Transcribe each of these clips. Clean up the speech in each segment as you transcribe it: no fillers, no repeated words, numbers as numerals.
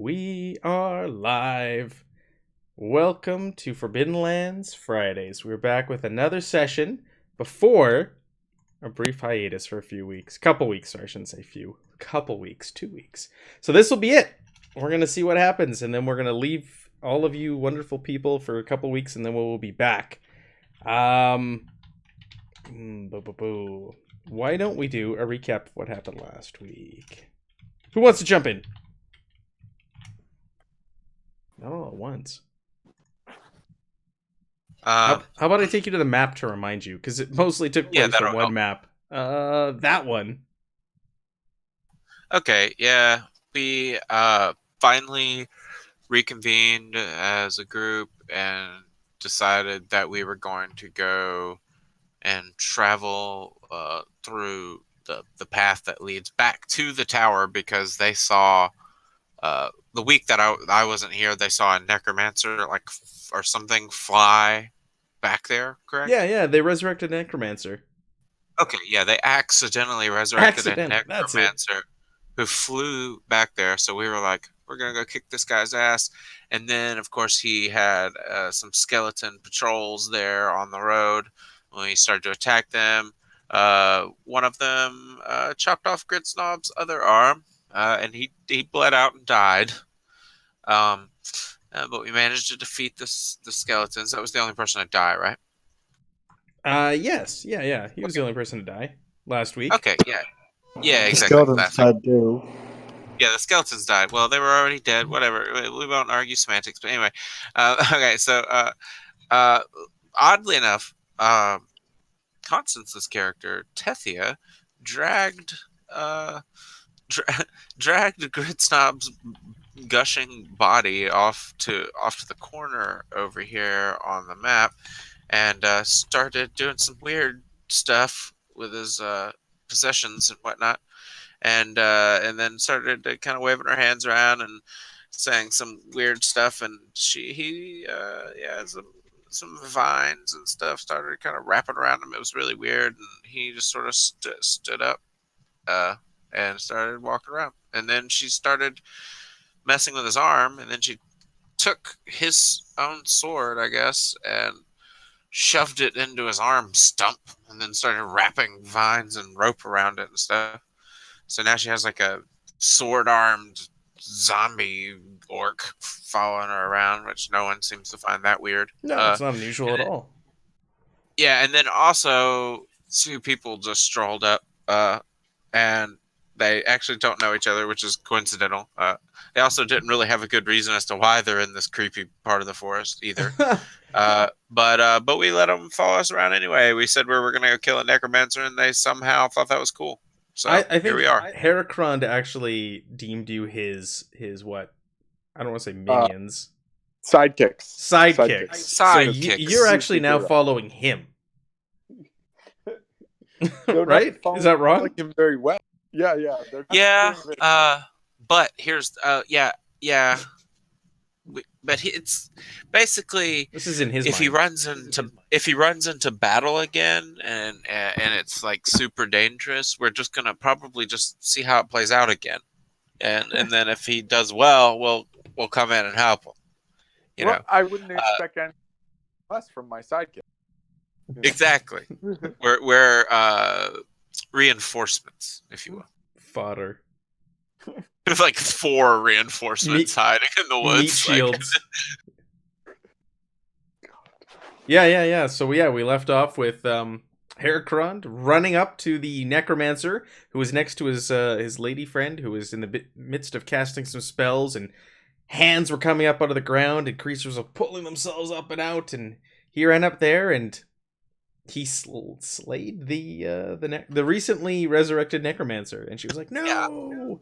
We are live. Welcome to Forbidden Lands Fridays. We're back with another session before a brief hiatus for a few weeks. Couple weeks, sorry, I shouldn't say few. Couple weeks, 2 weeks. So this will be it. We're going to see what happens, and then we're going to leave all of you wonderful people for a couple weeks, and then we'll be back. Why don't we do a recap of what happened last week? Who wants to jump in? Not all at once. How about I take you to the map to remind you? Because it mostly took place from one map. That one. Okay, yeah. We finally reconvened as a group and decided that we were going to go and travel through the path that leads back to the tower, because they saw the week that I wasn't here, they saw a necromancer or something fly back there, correct? Yeah, they resurrected a necromancer. Okay, yeah, they accidentally resurrected a necromancer who flew back there. So we were like, we're going to go kick this guy's ass. And then, of course, he had some skeleton patrols there on the road. When he started to attack them, one of them chopped off Gritsnob's other arm, and he bled out and died. But we managed to defeat the skeletons. That was the only person to die, right? Yes. Yeah. He was the only person to die last week. Okay, yeah. Yeah, exactly. The skeletons died too. Yeah, the skeletons died. Well, they were already dead. Whatever. We won't argue semantics. But anyway, okay. So, oddly enough, Constance's character Tethia dragged Gritsnob's gushing body off to the corner over here on the map, and started doing some weird stuff with his possessions and whatnot, and then started kind of waving her hands around and saying some weird stuff, and some vines and stuff started kind of wrapping around him. It was really weird, and he just sort of stood up and started walking around, and then she started messing with his arm, and then she took his own sword, I guess, and shoved it into his arm stump, and then started wrapping vines and rope around it and stuff. So now she has like a sword-armed zombie orc following her around, which no one seems to find that weird. No, it's not unusual at all. Yeah, and then also two people just strolled up, and they actually don't know each other, which is coincidental. They also didn't really have a good reason as to why they're in this creepy part of the forest either. But we let them follow us around anyway. We said we were going to go kill a necromancer, and they somehow thought that was cool. So I think here we are. Heracron actually deemed you his what? I don't want to say minions. Sidekicks. So you're actually now following him. Right? Is that wrong? Like him very well. Yeah. But here's but it's basically, this is in his mind. If he runs into battle again and it's like super dangerous, we're just gonna probably just see how it plays out again, and then if he does well, we'll come in and help him. You know, I wouldn't expect anything less from my sidekick. Exactly. we're reinforcements, if you will. Fodder. There's like 4 reinforcements hiding in the woods. Meat shields. Yeah. So we left off with Heracron running up to the necromancer, who was next to his lady friend, who was in the midst of casting some spells, and hands were coming up out of the ground, and creatures were pulling themselves up and out, and he ran up there and he slayed the recently resurrected necromancer, and she was like, "No."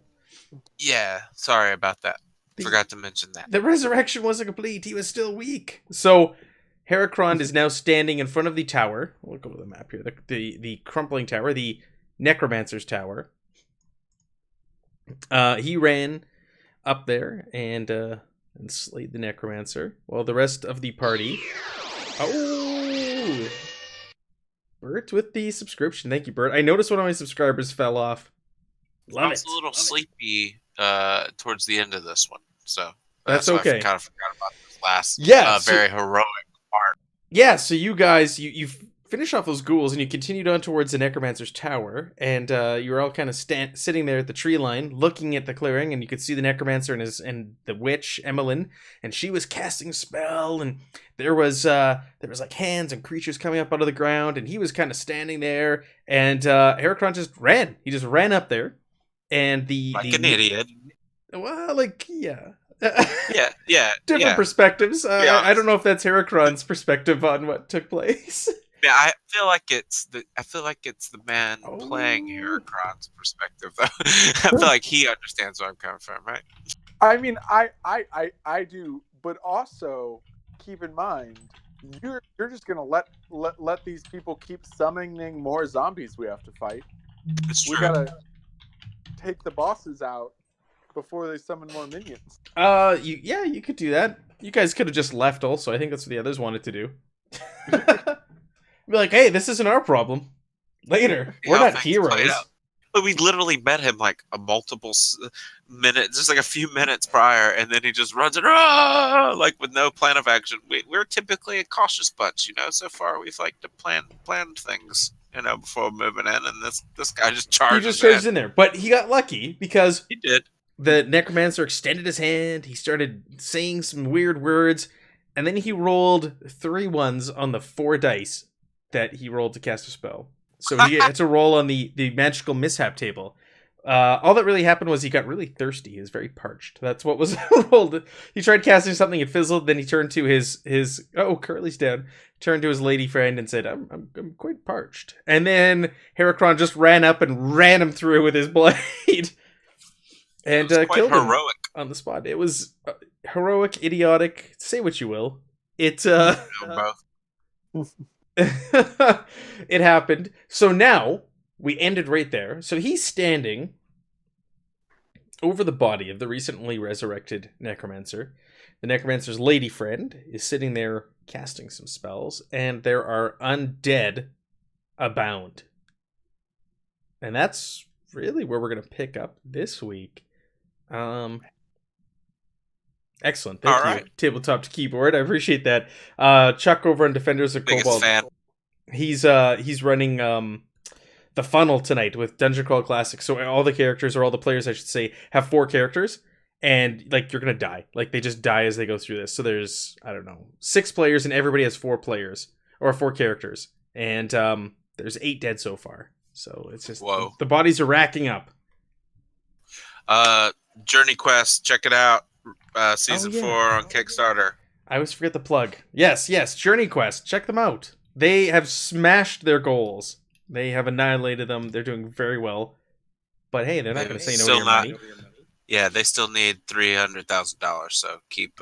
Yeah, sorry about that. Forgot to mention that. The resurrection wasn't complete. He was still weak. So Heracron is now standing in front of the tower. We'll go to the map here. The crumbling tower, the necromancer's tower. He ran up there and slayed the necromancer, while the rest of the party... Oh! Bert with the subscription. Thank you, Bert. I noticed one of my subscribers fell off. I was a little sleepy towards the end of this one. So That's so okay. I kind of forgot about this last very heroic part. Yeah, so you guys, you finish off those ghouls and you continued on towards the Necromancer's tower, and you were all kind of sitting there at the tree line, looking at the clearing, and you could see the Necromancer and the witch Emmeline, and she was casting a spell, and there was like hands and creatures coming up out of the ground, and he was kind of standing there, and Heracron just ran. He just ran up there, and an idiot. Well, like yeah. Different perspectives. I don't know if that's Heracron's perspective on what took place. Yeah, I feel like it's the man playing Heracron's perspective, though. I feel like he understands where I'm coming from, right? I mean, I do, but also keep in mind, you're just gonna let these people keep summoning more zombies we have to fight. It's true. We gotta take the bosses out before they summon more minions. You could do that. You guys could have just left also. I think that's what the others wanted to do. Be like, hey, this isn't our problem. Later. We're not heroes. But we literally met him like a multiple minutes, just like a few minutes prior, and then he just runs and like with no plan of action. We're typically a cautious bunch, So far we've like to plan things, before moving in, and this guy just charged. He just charged in there, but he got lucky because he did. The Necromancer extended his hand, he started saying some weird words, and then he rolled 3 ones on the 4 dice that he rolled to cast a spell. So he had to roll on the magical mishap table. All that really happened was he got really thirsty. He was very parched. That's what was rolled. He tried casting something, it fizzled, then he turned to his Curly's down. Turned to his lady friend and said, I'm quite parched. And then Heracron just ran up and ran him through with his blade. And killed him heroic on the spot. It was heroic, idiotic. Say what you will. It it happened. So now we ended right there. So he's standing over the body of the recently resurrected Necromancer. The Necromancer's lady friend is sitting there casting some spells, and there are undead abound. And that's really where we're going to pick up this week. Excellent. Thank you, Tabletop to Keyboard. I appreciate that. Chuck over on Defenders of Cobalt. Fan. He's running the funnel tonight with Dungeon Crawl Classic. So all the characters, or all the players, I should say, have 4 characters, and like you're gonna die. Like they just die as they go through this. So there's 6 players, and everybody has 4 players or 4 characters, and there's 8 dead so far. So it's just the bodies are racking up. Journey Quest, check it out. Season 4 on Kickstarter. I always forget the plug. Yes, Journey Quest. Check them out. They have smashed their goals. They have annihilated them. They're doing very well. But hey, they're not going to say no to your money. Yeah, they still need $300,000. So keep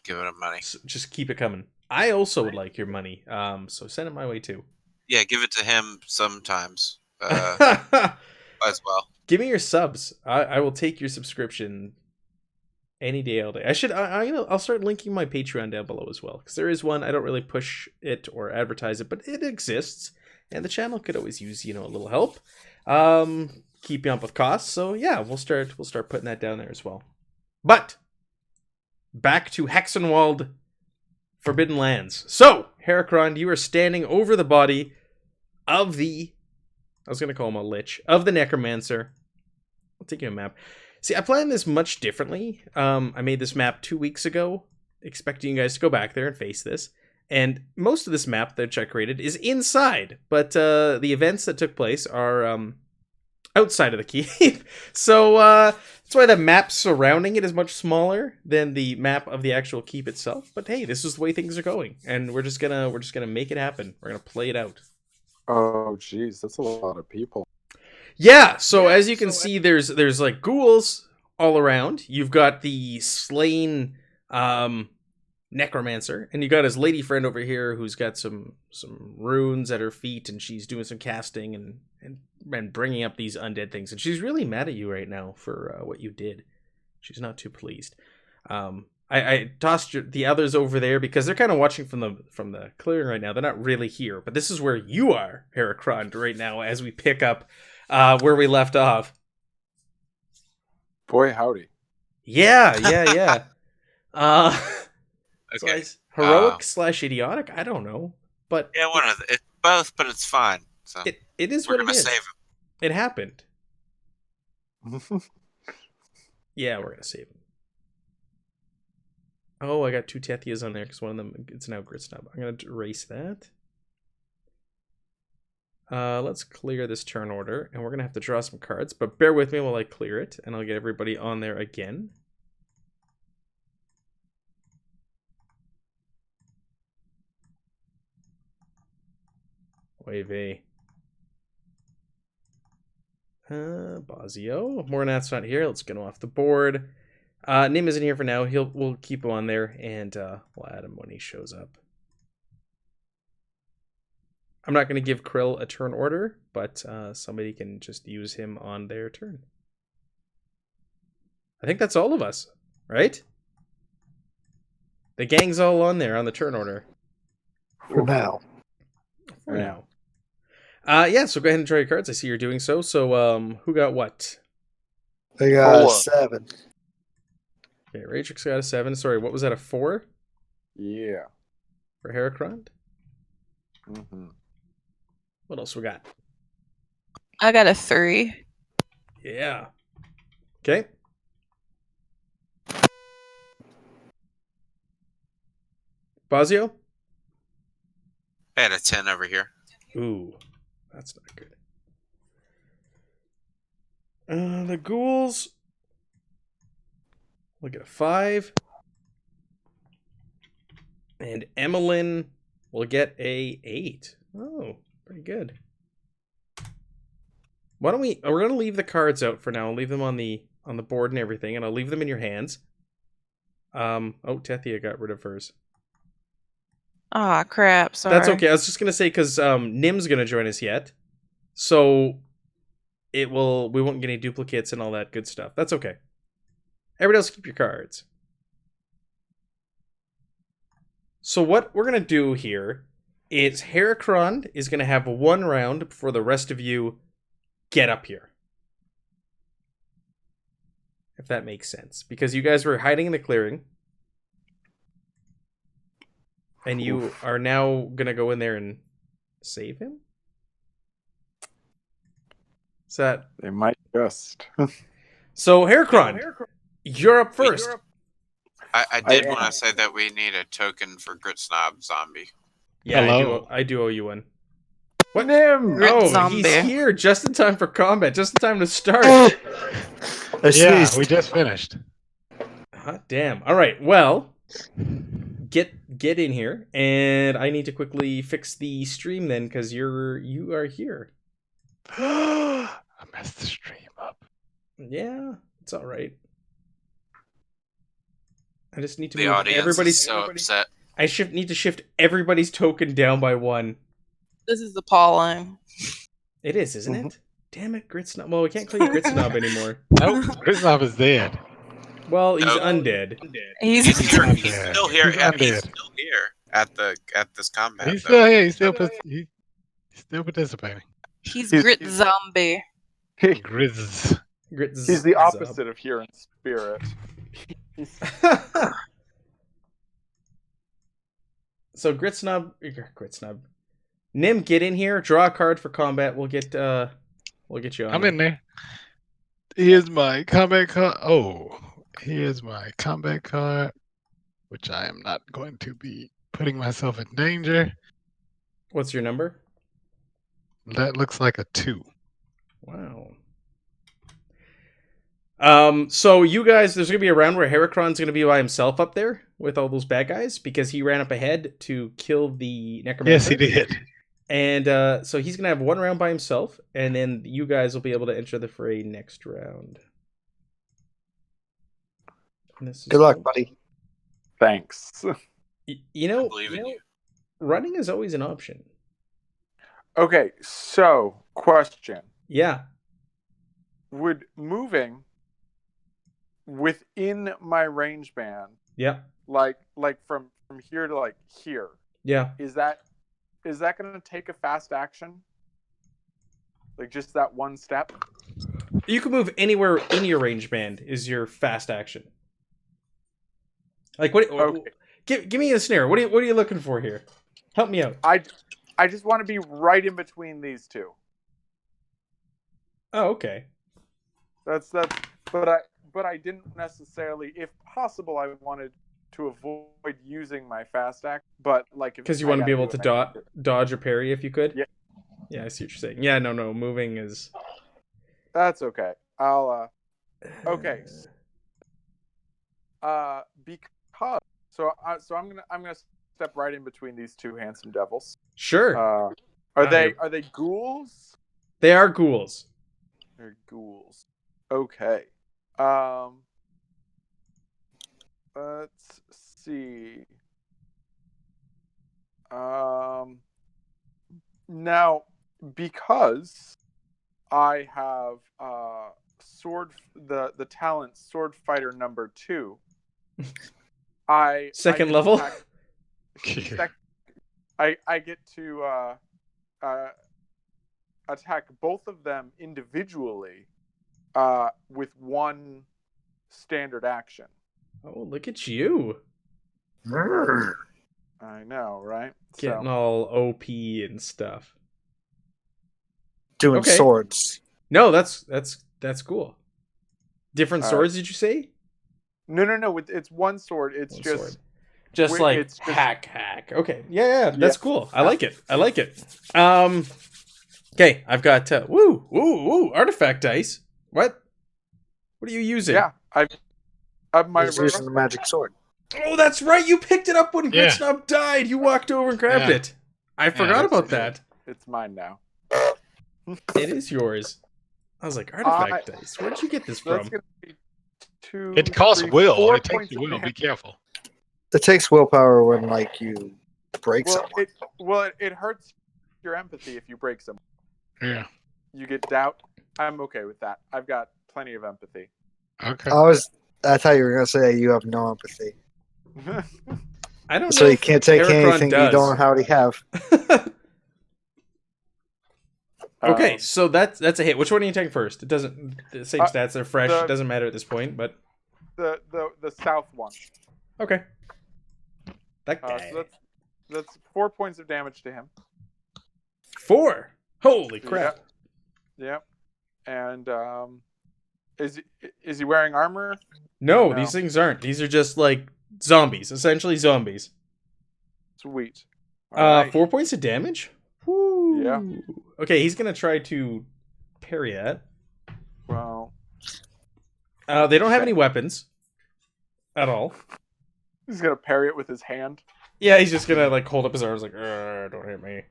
giving them money. So just keep it coming. I also would like your money. So send it my way too. Yeah, give it to him sometimes. As well. Give me your subs. I will take your subscription any day, all day. I'll start linking my Patreon down below as well, because there is one. I don't really push it or advertise it, but it exists, and the channel could always use a little help, keeping up with costs. So yeah, we'll start putting that down there as well. But back to Hexenwald Forbidden Lands. So Heracron, you are standing over the body of the, I was going to call him a lich, of the Necromancer. I'll take you a map. See, I planned this much differently. I made this map 2 weeks ago, expecting you guys to go back there and face this. And most of this map that I created is inside, but the events that took place are outside of the keep. So that's why the map surrounding it is much smaller than the map of the actual keep itself. But hey, this is the way things are going, and we're just gonna make it happen. We're gonna play it out. Oh, geez, that's a lot of people. Yeah, so as you can see, there's like ghouls all around. You've got the slain Necromancer, and you got his lady friend over here who's got some runes at her feet, and she's doing some casting and bringing up these undead things. And she's really mad at you right now for what you did. She's not too pleased. I tossed the others over there because they're kind of watching from the clearing right now. They're not really here, but this is where you are, Heracron, right now as we pick up where we left off. Boy, howdy. Yeah. Uh, so Okay. heroic / idiotic. I don't know, but Yeah, one of the, it, both, but it's fine. So it is we're what it gonna save is. him. It happened. Yeah, we're gonna save him. Oh, I got 2 Tethias on there because one of them it's now Grit Snub. I'm gonna erase that. Let's clear this turn order, and we're gonna have to draw some cards. But bear with me while I clear it, and I'll get everybody on there again. Wave A. Bazio. Mornat's not here. Let's get him off the board. Nim isn't here for now. We'll keep him on there, and we'll add him when he shows up. I'm not going to give Krill a turn order, but somebody can just use him on their turn. I think that's all of us, right? The gang's all on there on the turn order. For now. For now. Yeah, so go ahead and draw your cards. I see you're doing so. So, who got what? They got 4. 7. Okay, Rachix got a 7. Sorry, what was that, a 4? Yeah. For Heracron? Mm-hmm. What else we got? I got a 3. Yeah. Okay. Bazio? I had a 10 over here. Ooh, that's not good. The ghouls. We'll get a 5. And Emmeline will get a 8. Oh, pretty good. Why don't we're gonna leave the cards out for now. I'll leave them on the board and everything, and I'll leave them in your hands. Oh, Tethia got rid of hers. Ah, crap. Sorry. That's okay. I was just gonna say because Nim's gonna join us yet, so we won't get any duplicates and all that good stuff. That's okay. Everybody else keep your cards. So what we're gonna do here is Heracron is gonna have 1 round before the rest of you get up here. If that makes sense. Because you guys were hiding in the clearing. And you are now going to go in there and save him? Is that... They might just. So, Heracron, you're up first. I did want to say that we need a token for Grit Snob Zombie. Yeah, Hello. I do owe you one. What? Nim! Grit Oh, zombie. he's here just in time for combat, just in time to start. I Yeah, sneezed. we just finished. Hot damn. All right, well, get in here, and I need to quickly fix the stream then, because you are here. I messed the stream up. Yeah, it's all right. I just need to The move audience everybody's. is so upset. I need to shift everybody's token down by 1. This is appalling. It is, isn't it? Damn it, Grit Snob. Well, we can't call you Grit Snob anymore. Nope, Grizznob is dead. Well, he's No. undead. He's He's here. undead. He's still here. He's Yeah, he's undead. still here at this combat. He's though. still here. He's still participating. he's He's- grit zombie. Grizz. He's the opposite of here in spirit. So Grit Snob. Nim, get in here. Draw a card for combat. We'll get you on. I'm in there. Here's my combat card. Oh, here's my combat card, which I am not going to be putting myself in danger. What's your number? That looks like a 2. Wow. So you guys, there's gonna be a round where Heracron's gonna be by himself up there with all those bad guys because he ran up ahead to kill the Necromancer. Yes, he did. And so he's gonna have 1 round by himself, and then you guys will be able to enter the fray next round. And this is Good luck, buddy. Thanks. You know, I believe in you. running is always an option. Okay, so question: Yeah. would moving within my range band, Yeah. like from here to like here, Yeah. is that going to take a fast action? Like just that one step? You can move anywhere in your range band is your fast action. Like what? Okay. Give me a snare. What are you looking for here? Help me out. I just want to be right in between these two. Oh, okay. That's but I didn't necessarily, if possible, I wanted to avoid using my fast act, but like Because you I want to be gotta able do to it, dodge or parry if you could. Yeah. Yeah, I see what you're saying. Yeah, no, moving is. That's okay. I'll okay. Because so I'm gonna step right in between these two handsome devils. Sure. Are Ah, they ghouls? They are ghouls. They're ghouls. Okay. Let's see. Now, because I have the talent sword fighter number 2, Second get level. I get to attack both of them individually with one standard action. Oh, look at you. I know, right? Getting all OP and stuff. Doing Okay. swords. No, that's cool. Different All swords, did you say? No. It's one sword. It's One just sword. Just like it's just, hack. Okay. Yeah, that's Yeah. cool. I like it. Okay, I've got woo, artifact dice. What are you using? Yeah, I've my He's using the magic sword. Oh, that's right. You picked it up when Yeah. Gritsnub died. You walked over and grabbed Yeah. it. I forgot that's about good. that. It's mine now. It is yours. I was like, artifact dice. Where did you get this So that's from? gonna be 2. It costs 3, will. 4 It takes points you of will. Be damage. careful. It takes willpower when like you break someone. It hurts your empathy if you break someone. Yeah. You get doubt. I'm okay with that. I've got plenty of empathy. Okay. I thought you were gonna say you have no empathy. I don't know. So you if can't take Heracron anything you does. don't already have. Okay, so that's a hit. Which one are you taking first? It doesn't. The same stats. They're fresh. It doesn't matter at this point. But the south one. okay. That guy. So that's 4 points of damage to him. 4. Holy crap! Yep. And is he wearing armor? No, these things aren't. These are just like zombies. Essentially zombies. Sweet. All right. 4 points of damage. Woo. Yeah. Okay, he's gonna try to parry that. Well, they don't have any weapons at all. he's gonna parry it with his hand. Yeah, he's just gonna like hold up his arms like, don't hit me.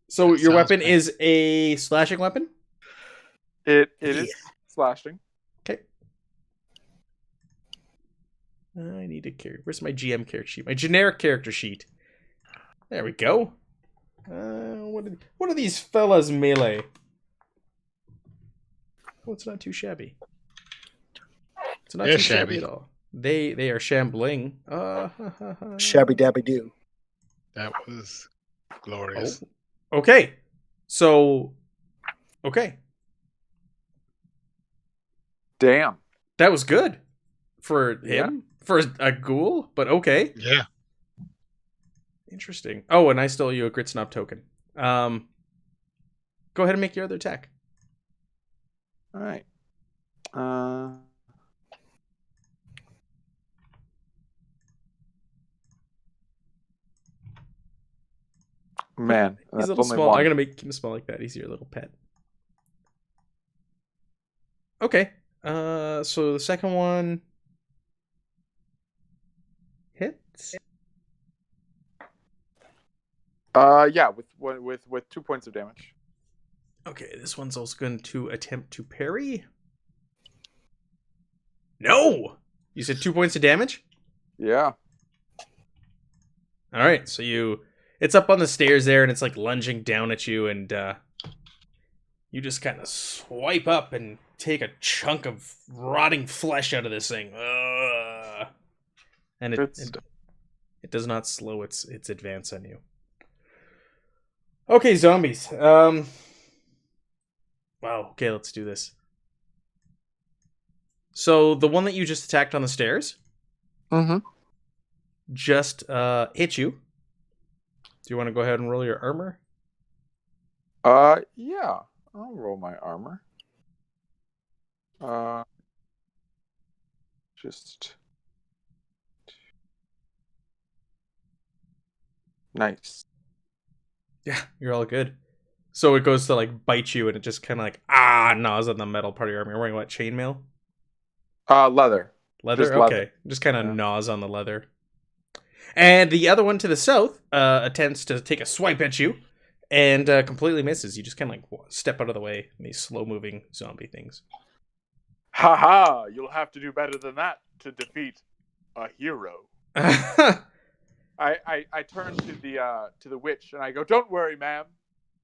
So your weapon is a slashing weapon? It is slashing. Okay. I need to carry. Where's my GM character sheet? My generic character sheet. There we go. What are these fellas melee? Oh, it's not too shabby. It's not too shabby at all. They are shambling. Shabby dabby doo. That was glorious. Oh. Okay. So okay. Damn. That was good. For him? For a ghoul? But okay. Yeah. Interesting. Oh, and I stole you a Grit Snob token. Go ahead and make your other attack. All right. Man, He's a little small. I'm gonna keep him small like that. He's your little pet. Okay. So the second one hits. Yeah, with 2 points of damage. Okay, this one's also going to attempt to parry. No! You said 2 points of damage? Yeah. All right, so it's up on the stairs there, and it's like lunging down at you, and you just kind of swipe up and take a chunk of rotting flesh out of this thing. And it does not slow its advance on you. Okay, zombies. Wow. Okay, let's do this. So the one that you just attacked on the stairs Mm-hmm. just hit you. Do you want to go ahead and roll your armor? Yeah. I'll roll my armor. Just nice. Yeah, you're all good. So it goes to like bite you, and it just kind of like gnaws on the metal part of your armor. You're wearing what, chainmail? Leather. Leather? Just Okay. leather. Just kind of Yeah. gnaws on the leather. And the other one to the south attempts to take a swipe at you and completely misses. You just kind of like step out of the way in these slow-moving zombie things. Ha! You'll have to do better than that to defeat a hero. I turn to the witch and I go, "Don't worry, ma'am.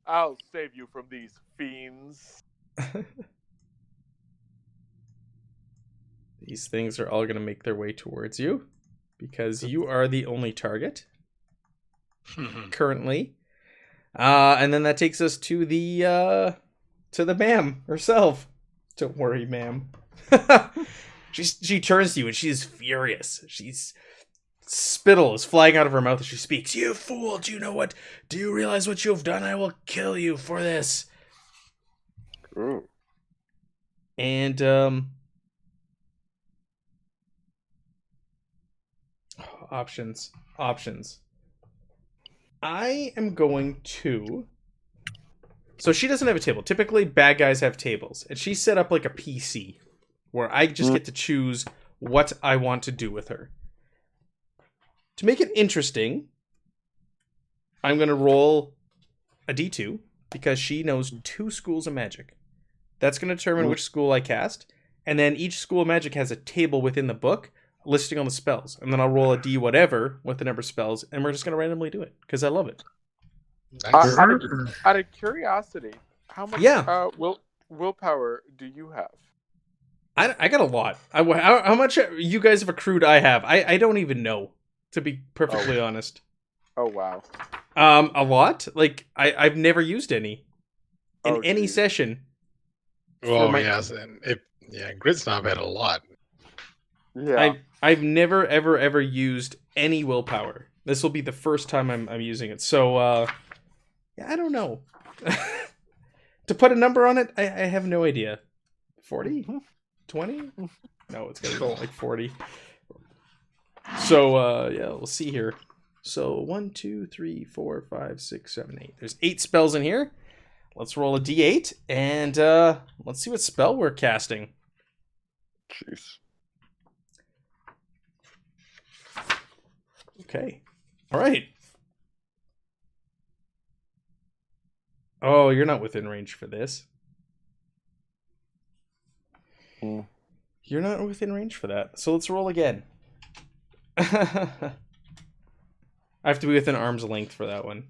I'll save you from these fiends." These things are all going to make their way towards you because you are the only target currently. And then that takes us to the ma'am herself. Don't worry, ma'am. She turns to you and she's furious. Spittle is flying out of her mouth as she speaks. "You fool! Do you realize what you have done? I will kill you for this." Ooh. And options. I am going to. So she doesn't have a table. Typically, bad guys have tables, and she set up like a PC where I just get to choose what I want to do with her. To make it interesting, I'm going to roll a d2 because she knows 2 schools of magic. That's going to determine which school I cast, and then each school of magic has a table within the book listing on the spells, and then I'll roll a d whatever with the number of spells, and we're just going to randomly do it because I love it. Nice. Out of curiosity, how much willpower do you have? I got a lot. How much you guys have accrued I have? I don't even know, to be perfectly honest. Oh, wow. A lot? Like, I've never used any in any geez. session. Oh, yes. And Gritsnob had a lot. Yeah. I've never, ever used any willpower. This will be the first time I'm using it. So, yeah, I don't know. To put a number on it, I have no idea. 40? 20? No, it's gonna be like 40. So, yeah, we'll see here. So, 1, 2, 3, 4, 5, 6, 7, 8. There's 8 spells in here. Let's roll a d8, and let's see what spell we're casting. Jeez. Okay. All right. Oh, you're not within range for this. You're not within range for that. So let's roll again. I have to be within arm's length for that one.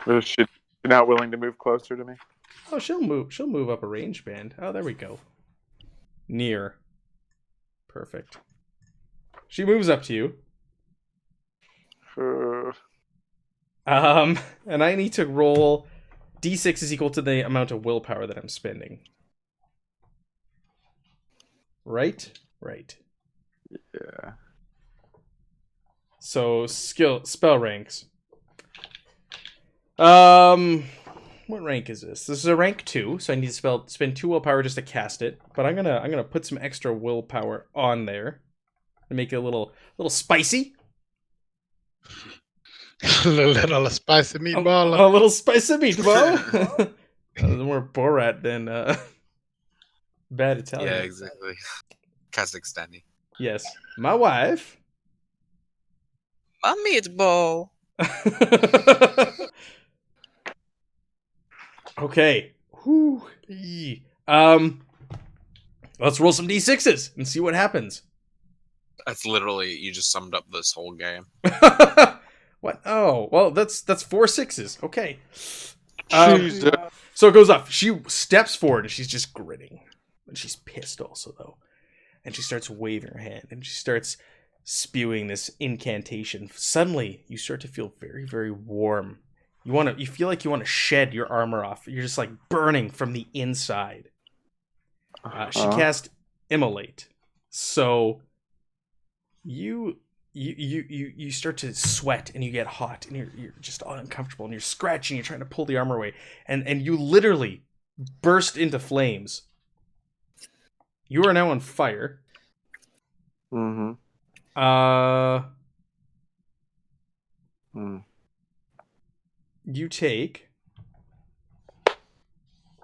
Is she not willing to move closer to me? Oh, she'll move up a range band. Oh, there we go. Near. Perfect. She moves up to you. And I need to roll d6 is equal to the amount of willpower that I'm spending. Right? Right. Yeah. So spell ranks. What rank is this? This is a rank 2, so I need to spend 2 willpower just to cast it. But I'm gonna put some extra willpower on there to make it a little spicy. A little spicy meatball. A little spicy meatball. More Borat than bad Italian. Yeah, exactly. Kazakhstani. Yes, my wife. My meatball. Okay. Whew. Let's roll some d6s and see what happens. That's literally, you just summed up this whole game. What? Oh, well, that's 4 6s. Okay. Jesus. So it goes up. She steps forward and she's just grinning. And she's pissed also, though. And she starts waving her hand and she starts spewing this incantation. Suddenly, you start to feel very, very warm. You feel like you want to shed your armor off. You're just like burning from the inside. She cast Immolate. So you start to sweat and you get hot and you're just all uncomfortable and you're scratching, you're trying to pull the armor away, and you literally burst into flames. You are now on fire. Mm-hmm. You take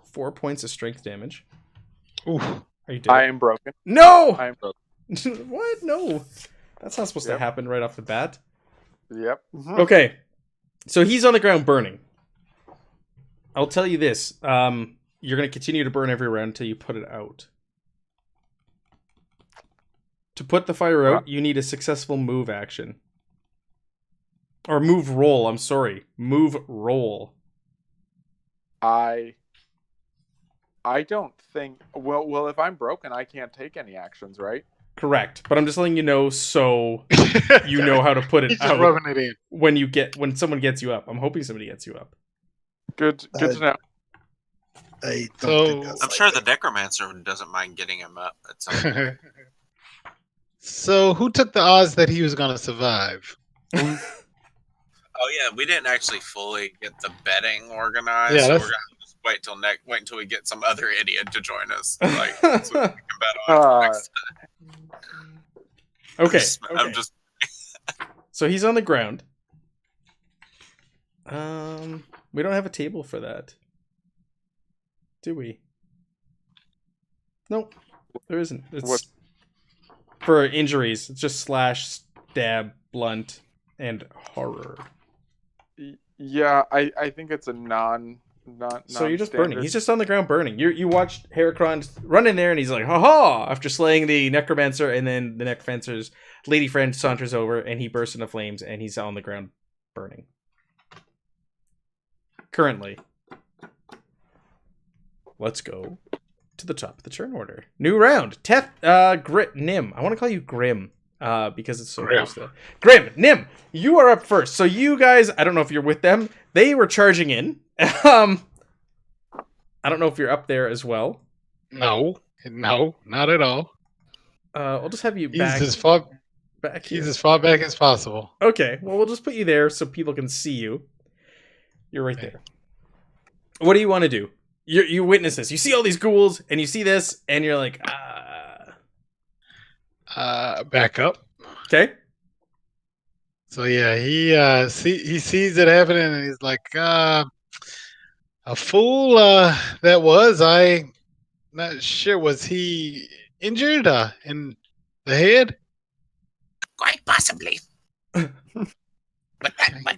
4 points of strength damage. Ooh. Are you dead? I am broken. No! I am broken. What? No. That's not supposed to happen right off the bat. Yep. Okay. So he's on the ground burning. I'll tell you this. You're going to continue to burn every round until you put it out. To put the fire out, you need a successful move action. Or move roll, I'm sorry. Move roll. I don't think... Well, if I'm broken, I can't take any actions, right? Correct. But I'm just letting you know so you know how to put it He's just out rubbing it in. when someone gets you up. I'm hoping somebody gets you up. Good to know. I don't So- think that's I'm sure the Necromancer doesn't mind getting him up at some point. So who took the odds that he was going to survive? Oh yeah, we didn't actually fully get the betting organized. Yeah, so we're that's- gonna just wait until we get some other idiot to join us. Like, so we can bet on next Okay. time. I'm just So he's on the ground. We don't have a table for that. Do we? Nope. There isn't. It's What? for injuries. It's just slash, stab, blunt, and horror. Yeah, I think it's a non So you're just burning. He's just on the ground burning. You watched Heracron run in there and he's like, ha ha! After slaying the Necromancer, and then the Necromancer's lady friend saunters over and he bursts into flames and he's on the ground burning. Currently. Let's go to the top of the turn order. New round. Nim. I want to call you Grim. Because it's so Grim. close to Grim, Nim, you are up first. So you guys, I don't know if you're with them. They were charging in. I don't know if you're up there as well. No, not at all. I'll just have you He's back. as far Back here. He's as far back as possible. Okay, well, we'll just put you there so people can see you. You're right there. What do you want to do? You witness this. You see all these ghouls, and you see this, and you're like, Back up. Okay. So yeah, he sees it happening, and he's like, a fool. That was. I not sure. Was he injured in the head? Quite possibly. but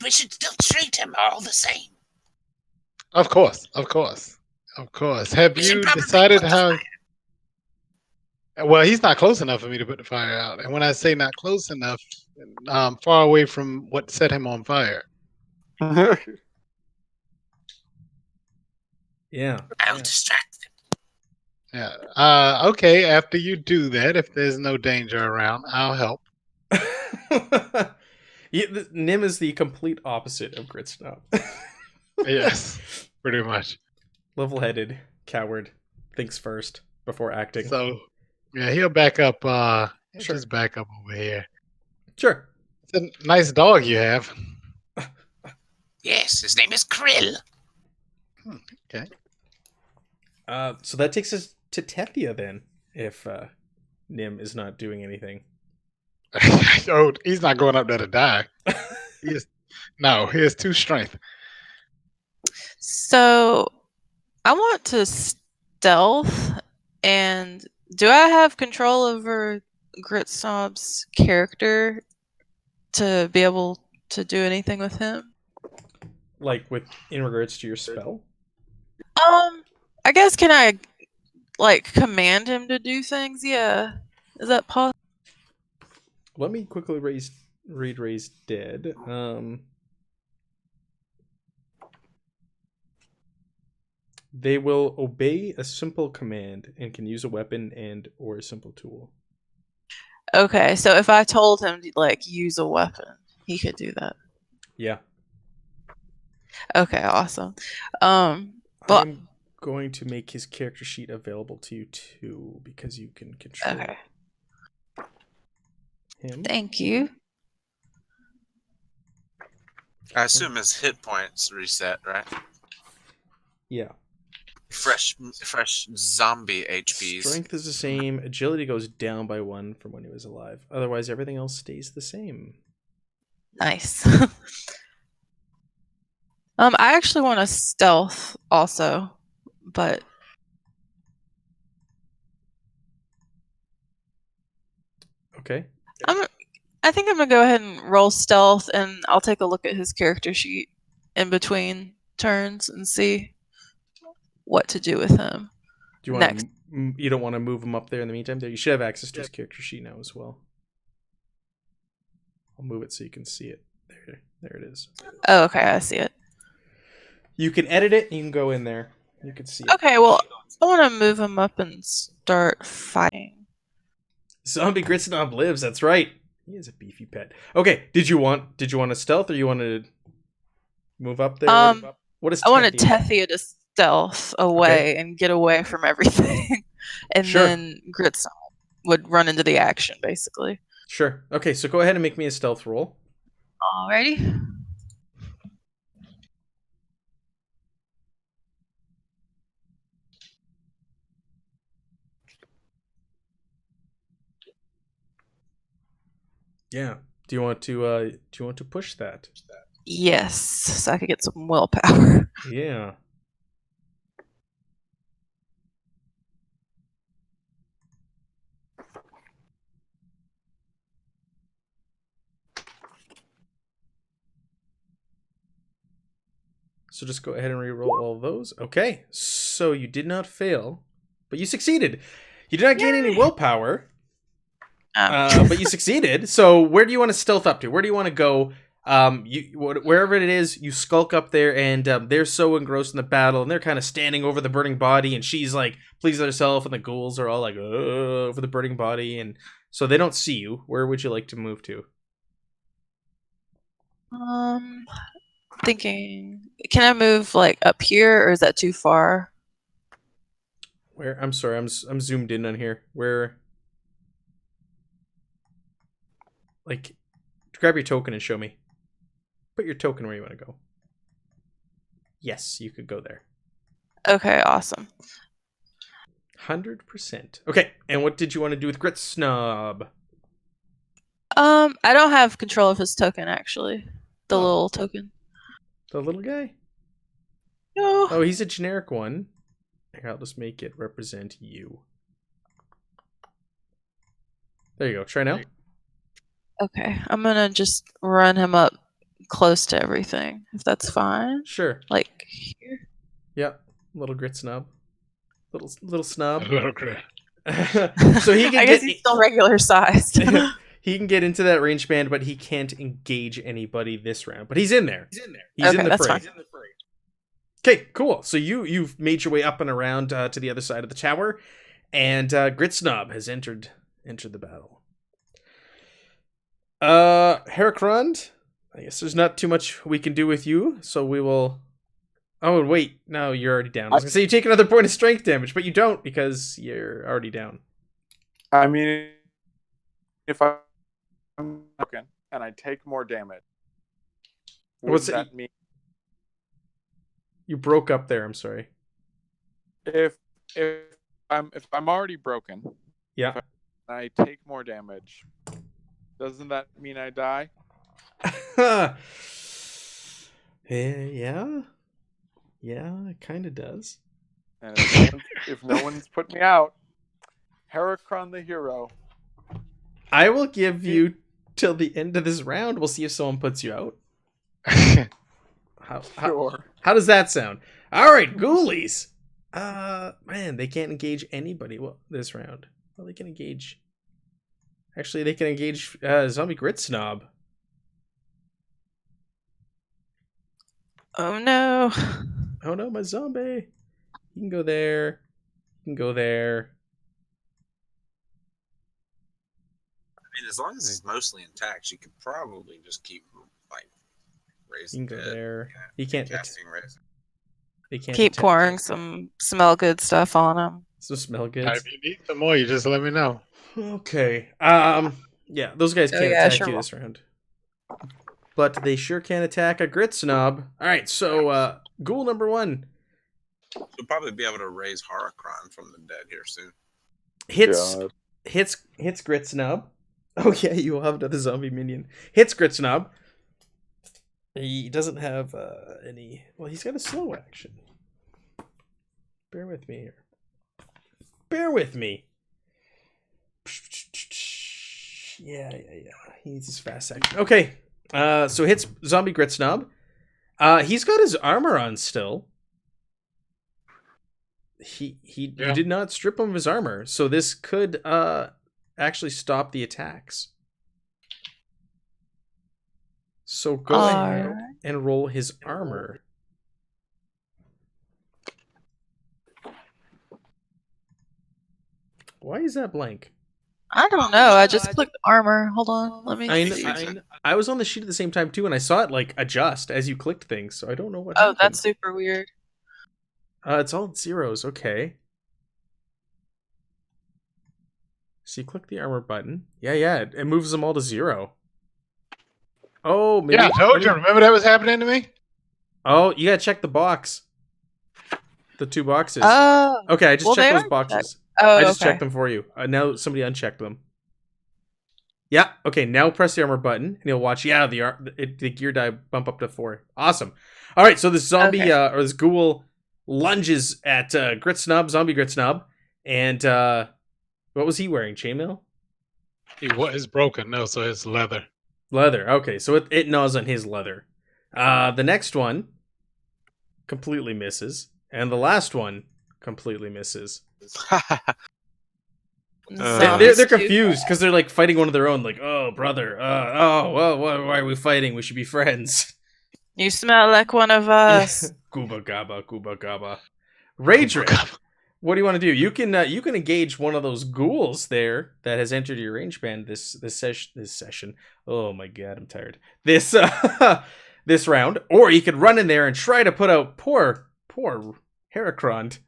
we should still treat him all the same. Of course. Have We you should probably decided put the how? fire- Well, he's not close enough for me to put the fire out. And when I say not close enough, far away from what set him on fire. yeah. I'll distract them. Yeah. Okay. After you do that, if there's no danger around, I'll help. Nim is the complete opposite of Gritsnob. Yes, pretty much. Level-headed, coward, thinks first before acting. So, yeah, he'll back up. Sure. Just back up over here. Sure. It's a nice dog you have. Yes, his name is Krill. Okay. So that takes us to Tethia then, if Nim is not doing anything. Oh, he's not going up there to die. He has 2 strength. So I want to stealth, and do I have control over Gritsnob's character to be able to do anything with him? Like in regards to your spell? I guess can I command him to do things? Yeah. Is that possible? Let me quickly read Raise Dead. They will obey a simple command and can use a weapon and or a simple tool. Okay, so if I told him to use a weapon, he could do that. Yeah. Okay, awesome. But I'm going to make his character sheet available to you too because you can control. okay. him. Thank you. I assume his hit points reset, right? Yeah. Fresh zombie HPs. Strength is the same. Agility goes down by 1 from when he was alive. Otherwise, everything else stays the same. Nice. I actually want a stealth also, but Okay. I think I'm gonna go ahead and roll stealth, and I'll take a look at his character sheet in between turns and see what to do with him. Do you want Next. you don't want to move him up there in the meantime? You should have access to his character sheet now as well. I'll move it so you can see it. There it is. Oh, okay, I see it. You can edit it and you can go in there. You can see it. Okay, well, I want to move him up and start fighting. Zombie Gritsnob lives, that's right. He is a beefy pet. Okay, did you want a stealth or you wanted to move up there? What is I wanted Tethia? Tethia to stealth away and get away from everything. And Sure. then Gritsnob would run into the action, basically. Sure. Okay, so go ahead and make me a stealth roll. Alrighty. Yeah. Do you want to push that? Yes, so I could get some willpower. Yeah. So just go ahead and re-roll all of those. Okay. So you did not fail, but you succeeded. You did not gain any willpower, but you succeeded. So where do you want to stealth up to? Where do you want to go? Wherever it is, you skulk up there, and they're so engrossed in the battle, and they're kind of standing over the burning body, and she's like pleased with herself, and the ghouls are all like over the burning body, and so they don't see you. Where would you like to move to? Thinking, can I move like up here, or is that too far? Where? I'm sorry, I'm zoomed in on here. Where? Like, grab your token and show me. Put your token where you want to go. Yes, you could go there. Okay, awesome. 100%. Okay, and what did you want to do with Grit Snob? I don't have control of his token, actually. The little token. The little guy? No. Oh, he's a generic one. I'll just make it represent you. There you go. Try now. Okay, I'm gonna just run him up close to everything, if that's fine. Sure. Like here. Yep. Little Grit Snob. Little snob. Little crit. So he can I guess he's still regular sized. He can get into that range band, but he can't engage anybody this round. But he's in there. He's in the fray. Fine. Okay, cool. So you've made your way up and around to the other side of the tower, and Grit Snob has entered the battle. Heracrond, I guess there's not too much we can do with you, so we will. Oh wait, no, you're already down. I was gonna say you take another point of strength damage, but you don't because you're already down. I mean, if I'm broken and I take more damage, what does that mean? You broke up there. I'm sorry. If I'm already broken, yeah, and I take more damage, doesn't that mean I die? Yeah, it kind of does. And if no one's put me out, Heracron the hero. I will give you till the end of this round. We'll see if someone puts you out. How does that sound? All right, ghoulies. Man, they can't engage anybody this round. Well, they can engage. Actually, they can engage Zombie Grit Snob. Oh no. Oh no, my zombie. You can go there. You can go there. I mean, as long as he's mostly intact, she could probably just keep like raising. You can go there. He can't. They can't keep pouring some smell good stuff on him. Some smell good. If you need some more, you just let me know. Okay. Yeah, those guys can't attack you this round. But they sure can attack a Grit Snob. Alright, so ghoul number 1. We'll probably be able to raise Horrocron from the dead here soon. Hits Grit Snob. Oh yeah, you will have another zombie minion. Hits Grit Snob. He doesn't have any... Well, he's got a slow action. Bear with me here. Bear with me. Yeah. He needs his fast action. Okay. So hits Zombie Grit Snob. He's got his armor on still. He did not strip him of his armor, so this could actually stop the attacks. So go ahead and roll his armor. Why is that blank? I don't know. I just clicked armor. Hold on. Let me see. I was on the sheet at the same time too, and I saw it like adjust as you clicked things, so I don't know what Oh, happened. that's super weird. It's all zeros, okay. So you click the armor button. Yeah, it moves them all to 0. Oh, maybe. Yeah, I told you. Remember that was happening to me? Oh, you gotta check the box. The 2 boxes. Oh. Okay, I just checked those boxes. Checked. Oh, I just checked them for you. Now somebody unchecked them. Yeah, okay, now press the armor button, and you'll watch, the gear die bump up to 4. Awesome. Alright, so this zombie, or this ghoul, lunges at Zombie Grit Snob, and what was he wearing? Chainmail? It's broken, no, so it's leather. Leather, okay, so it gnaws on his leather. The next one completely misses, and the last one completely misses. They're confused because they're like fighting one of their own, like, oh, brother, why are we fighting? We should be friends. You smell like one of us. Gooba gaba. Raedric, what do you want to do? You can engage one of those ghouls there that has entered your range band this session. Oh my god, I'm tired. This this round, or you could run in there and try to put out poor Heracron.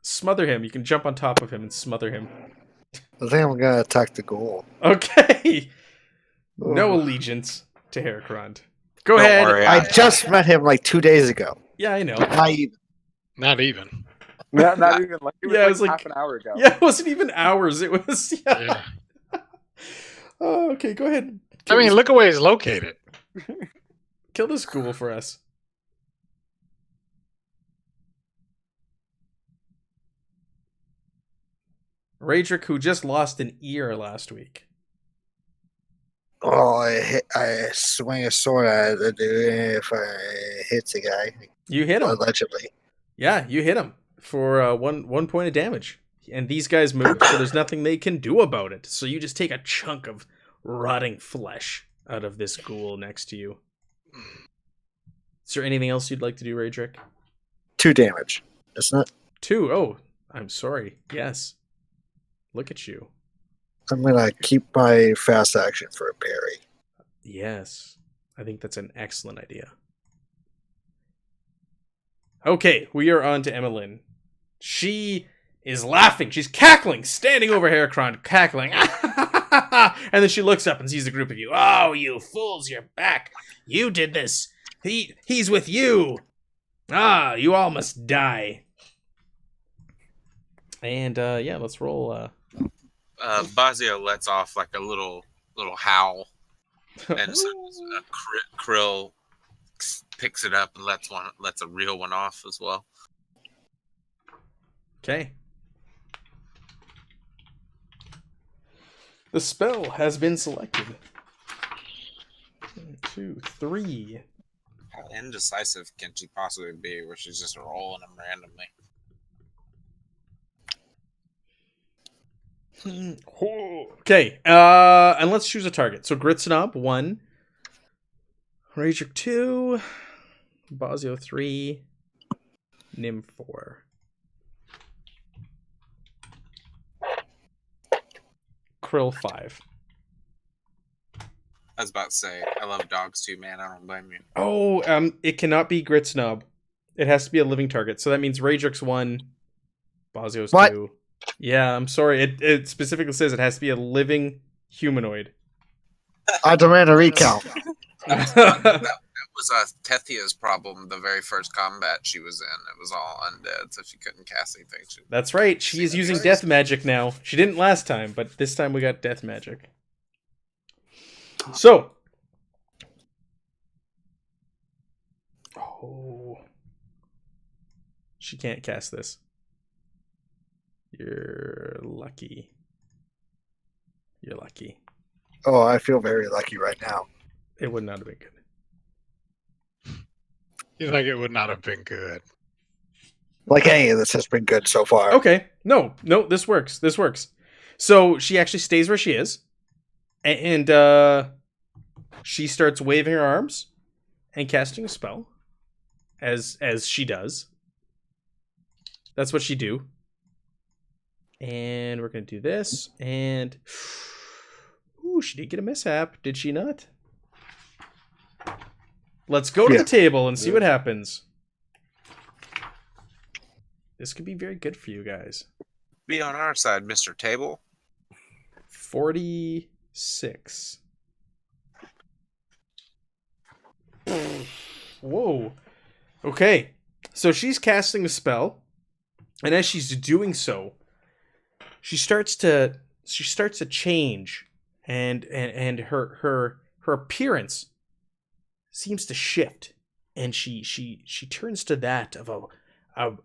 Smother him. You can jump on top of him and smother him. I think I'm gonna attack the ghoul. Okay. No allegiance to Heracron. Go ahead. Worry, I just met him like 2 days ago. Yeah, I know. Not even. Not even like it was like half an hour ago. Yeah, it wasn't even hours. It was yeah. Oh, okay, go ahead. Look at where he's located. Kill this ghoul for us. Raedric, who just lost an ear last week. Oh, I swing a sword at it if I hit the guy. You hit him. Allegedly. Yeah, you hit him for one point of damage. And these guys move, so there's nothing they can do about it. So you just take a chunk of rotting flesh out of this ghoul next to you. Is there anything else you'd like to do, Raedric? 2 damage, isn't it? 2. Oh, I'm sorry. Yes. Look at you. I'm gonna keep my fast action for a parry. Yes. I think that's an excellent idea. Okay, we are on to Emmeline. She is laughing. She's cackling, standing over Heracron, cackling. And then she looks up and sees the group of you. Oh, you fools, you're back. You did this. He's with you. Ah, you all must die. And let's roll. Bazio lets off like a little howl, and Krill picks it up and lets a real one off as well. Okay. The spell has been selected. 1, 2, 3. How indecisive can she possibly be where she's just rolling them randomly? Okay, and let's choose a target. So Grit Snob 1, Raedric 2, Bazio 3, Nim 4. Krill 5. I was about to say, I love dogs too, man. I don't blame you. Oh, it cannot be Grit Snob. It has to be a living target. So that means Raedric's 1, Bazio's 2. Yeah, I'm sorry. It specifically says it has to be a living humanoid. I demand a recount. That was Tethia's problem the very first combat she was in. It was all undead, so she couldn't cast anything. That's right. She's using death magic now. She didn't last time, but this time we got death magic. So. Oh. She can't cast this. You're lucky. You're lucky. Oh, I feel very lucky right now. It would not have been good. He's like, it would not have been good. Like any of this has been good so far. Okay. No, this works. This works. So she actually stays where she is. And she starts waving her arms and casting a spell. As she does. That's what she do. And we're going to do this. And... Ooh, she did get a mishap. Did she not? Let's go to the table and see what happens. This could be very good for you guys. Be on our side, Mr. Table. 46. Whoa. Okay. So she's casting a spell. And as she's doing so, she starts to change, and her appearance seems to shift, and she turns to that of a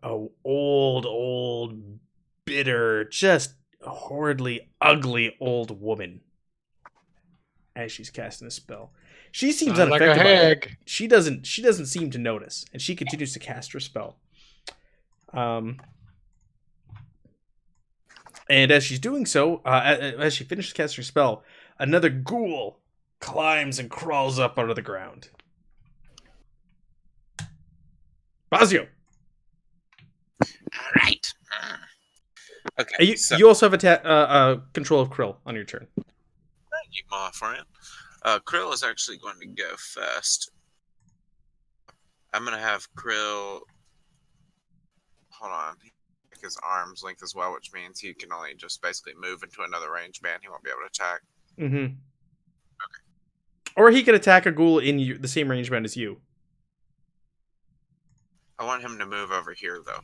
old bitter, just horridly ugly old woman. As she's casting a spell, she seems unaffected by it. She doesn't seem to notice, and she continues to cast her spell. And as she's doing so, as she finishes casting her spell, another ghoul climbs and crawls up out of the ground. Bazio! All right. Okay. You also have control of Krill on your turn. Thank you, my friend. Krill is actually going to go first. I'm going to have Krill... Hold on. His arm's length as well, which means he can only just basically move into another range band. He won't be able to attack. Mm-hmm. Okay. Or he could attack a ghoul in the same range band as you. I want him to move over here, though.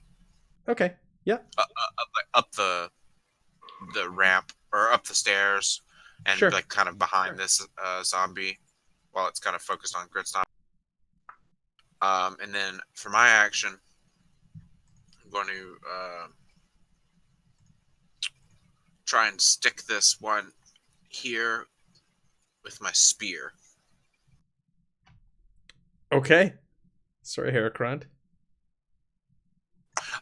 Okay. Yeah. Up the ramp or up the stairs, and sure. like kind of behind this zombie, while it's kind of focused on Gritstomp. And then for my action, I'm going to try and stick this one here with my spear. Okay. Sorry, Heracrond.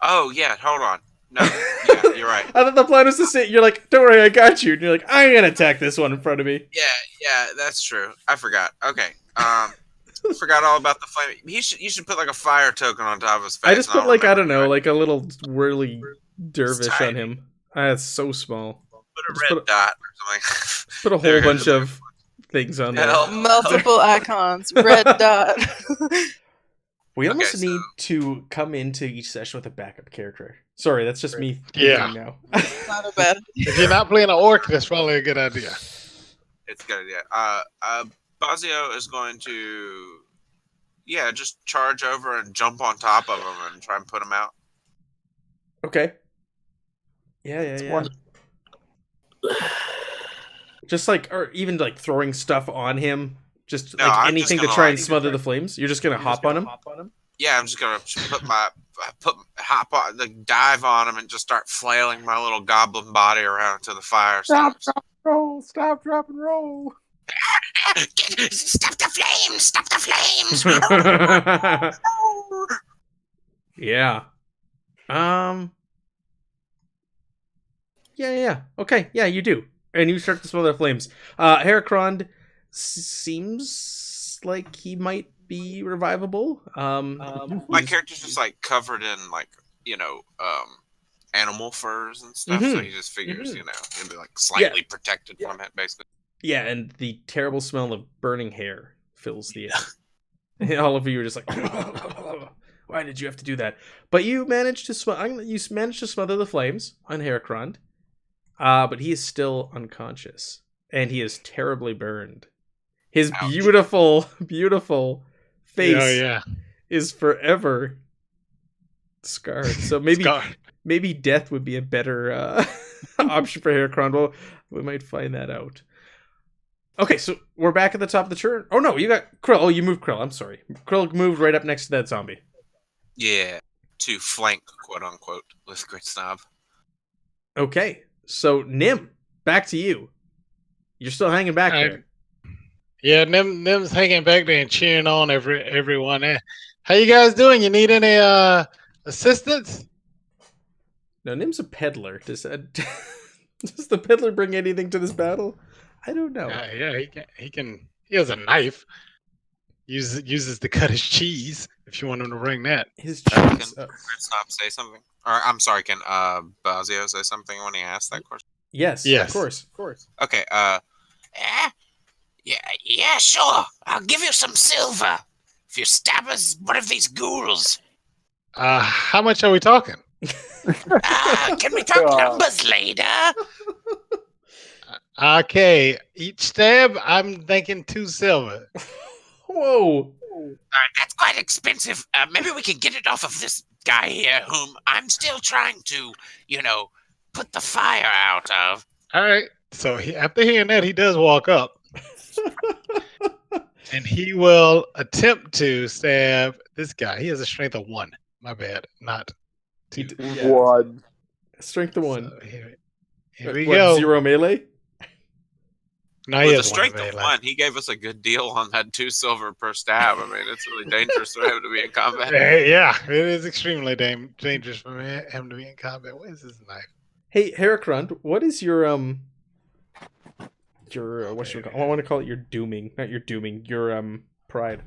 Oh, yeah, hold on. No, yeah, you're right. I thought the plan was to say, you're like, don't worry, I got you. And you're like, I'm going to attack this one in front of me. Yeah, that's true. I forgot. Okay. Forgot all about the flame. You should put like a fire token on top of his face. I just put like, I don't know, like a little whirly dervish on him. That's so small. Put a red dot or something. Put a whole bunch of things on there. Multiple icons. Red dot. We almost need to come into each session with a backup character. Sorry, that's just me thinking now. Not a bad idea. If you're not playing an orc, that's probably a good idea. It's a good idea. Bazio is going to, just charge over and jump on top of him and try and put him out. Okay. Yeah. Just like, or even like throwing stuff on him. Just like anything to try and smother the flames. You're just gonna hop on him. Yeah, I'm just gonna dive on him and just start flailing my little goblin body around to the fire. Stop, roll! Stop, drop, and roll! Stop the flames! Stop the flames! Yeah. Yeah. Okay. Yeah, you do, and you start to smother the flames. Heracrond seems like he might be revivable. My character's just like covered in like animal furs and stuff, so he just figures he'll be like slightly protected from it, basically. Yeah, and the terrible smell of burning hair fills the air. And all of you are just like, Why did you have to do that? But you managed to managed to smother the flames on Heracrond. But he is still unconscious, and he is terribly burned. His Ouch. beautiful, beautiful face Oh yeah. is forever scarred. So maybe Scarred. maybe death would be a better option for Heracron. Well, we might find that out. Okay, so we're back at the top of the turn. Oh no, you got Krill. Oh, you moved Krill. I'm sorry. Krill moved right up next to that zombie. Yeah, to flank, quote unquote, with Grit Snob. Okay, so Nim, back to you. You're still hanging back there. Yeah, Nim's hanging back there and cheering on everyone. How you guys doing? You need any assistance? No, Nim's a peddler. Does the peddler bring anything to this battle? I don't know. Yeah, he has a knife. Uses to cut his cheese if you want him to bring that. His Can cheese. Grit Snob say something? Or I'm sorry, can Bazio say something when he asked that question? Yes, Yes. of course. Okay, Yeah, sure. I'll give you some silver if you stab us one of these ghouls. How much are we talking? Can we talk numbers later? Okay, each stab, I'm thinking 2 silver. Whoa. That's quite expensive. Maybe we can get it off of this guy here, whom I'm still trying to, put the fire out of. All right. So after hearing that, he does walk up. And he will attempt to stab this guy. He has a strength of 1. My bad. Not 2. One. Strength of 1. So here we What, go. 0 melee? No, he with a has strength one of melee. 1, he gave us a good deal on that 2 silver per stab. I mean, it's really dangerous for him to be in combat. Yeah, it is extremely dangerous for him to be in combat. What is his knife? Hey, Heracrund, what is your what should we call? I want to call it your dooming, not your dooming. Your pride.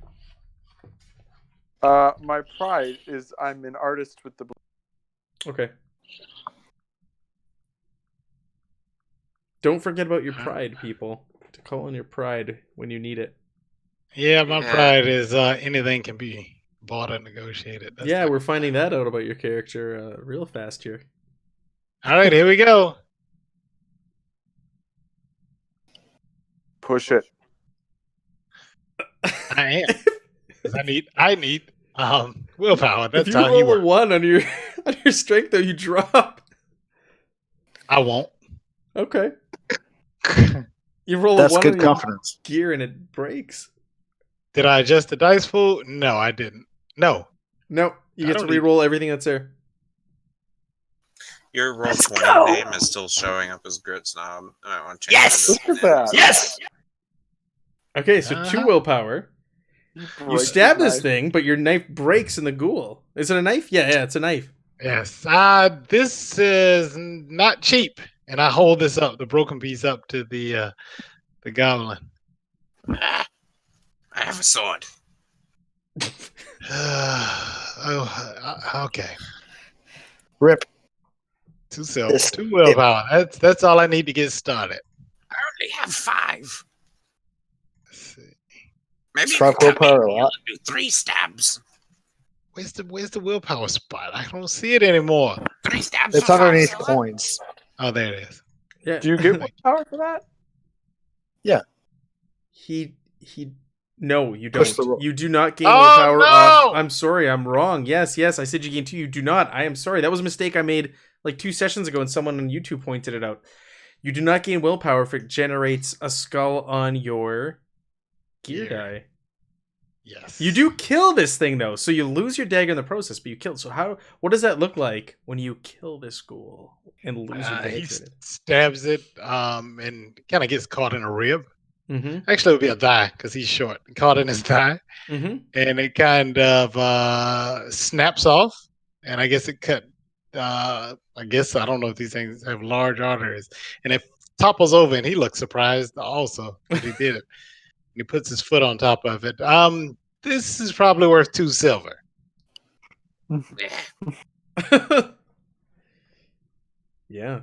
My pride is I'm an artist with the. Okay. Don't forget about your pride, people. To call on your pride when you need it. Yeah, my pride is anything can be bought and negotiated. That's We're finding that out about your character real fast here. All right, here we go. Push it. I am. 'Cause I need willpower. That's if you how he roll a works. 1 on your strength, though, you drop. I won't. Okay. You roll That's a 1 good on your confidence. gear and it breaks. Did I adjust the dice pool? No, I didn't. No. No, you I get to don't need- re-roll everything that's there. Your roll Let's 20 go. name is still showing up as Grit Snob. I might want to change Yes! it to Look at that. Yes! Okay, so 2 Uh-huh. willpower. You You stab this knife. thing, but your knife breaks in the ghoul. Is it a knife? Yeah, it's a knife. Yes. This is not cheap. And I hold this up, the broken piece up to the goblin. I have a sword. Okay. Rip. 2 silver, This- 2 willpower. That's all I need to get started. I only have 5. Let's see. Maybe you 5 can come willpower in a here lot. and do 3 stabs. Where's the willpower spot? I don't see it anymore. 3 stabs It's for 5 underneath silver? coins. Oh, there it is. Yeah. Do you get willpower for that? No, you Push don't. the roll. You do not gain Oh, willpower no! off. I'm sorry, I'm wrong. Yes, I said you gain 2. You do not. I am sorry. That was a mistake I made like 2 sessions ago and someone on YouTube pointed it out. You do not gain willpower if it generates a skull on your gear Gear. die. Yes. You do kill this thing though, so you lose your dagger in the process, but you kill it. So what does that look like when you kill this ghoul and lose your He dagger? stabs it and kind of gets caught in a rib. Mm-hmm. Actually, it would be a thigh because he's short. Caught in his thigh. Mm-hmm. And it kind of snaps off. And I guess it cut. I don't know if these things have large arteries. And it topples over, and he looks surprised also that he did it. And he puts his foot on top of it. This is probably worth 2 silver. Yeah. Yeah.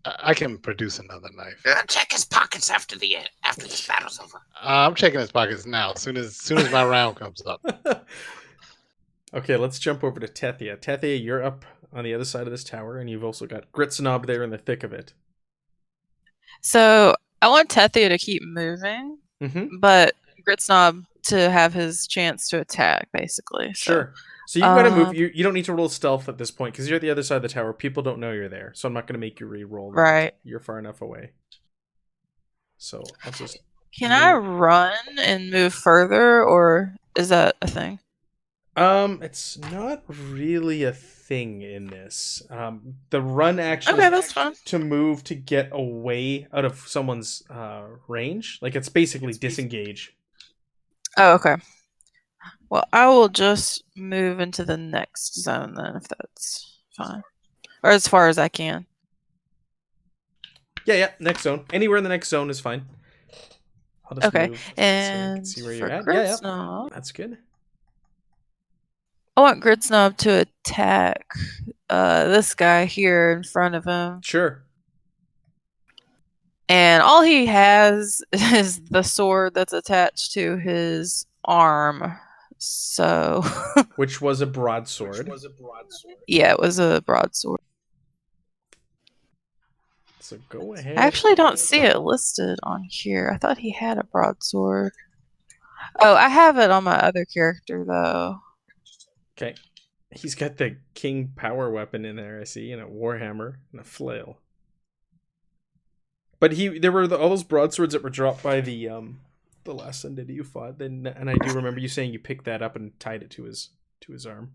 I can produce another knife. Check his pockets after this battle's over. I'm checking his pockets now. As soon as my round comes up. Okay, let's jump over to Tethia. Tethia, you're up on the other side of this tower, and you've also got Gritsnob there in the thick of it. So I want Tethia to keep moving, but Gritsnob to have his chance to attack, basically. Sure. So you gotta move. You don't need to roll stealth at this point because you're at the other side of the tower. People don't know you're there, so I'm not gonna make you re-roll that. Right. You're far enough away. So I'll just. Can I run and move further, or is that a thing? It's not really a thing in this. The run actually that's fine. to move to get away out of someone's range. Like it's basically disengage. Oh, okay. Well, I will just move into the next zone then, if that's fine, or as far as I can. Yeah. Next zone. Anywhere in the next zone is fine. I'll just Okay, move so I and can see where for you're at. Gritsnob, That's good. I want Gritsnob to attack this guy here in front of him. Sure. And all he has is the sword that's attached to his arm. So Which was a broadsword. Yeah, it was a broadsword. So go ahead. I actually don't see it listed on here. I thought he had a broadsword. Oh, I have it on my other character though. Okay. He's got the king power weapon in there, I see, and a warhammer and a flail. But there were all those broadswords that were dropped by the last entity you fought. Then, and I do remember you saying you picked that up and tied it to his arm.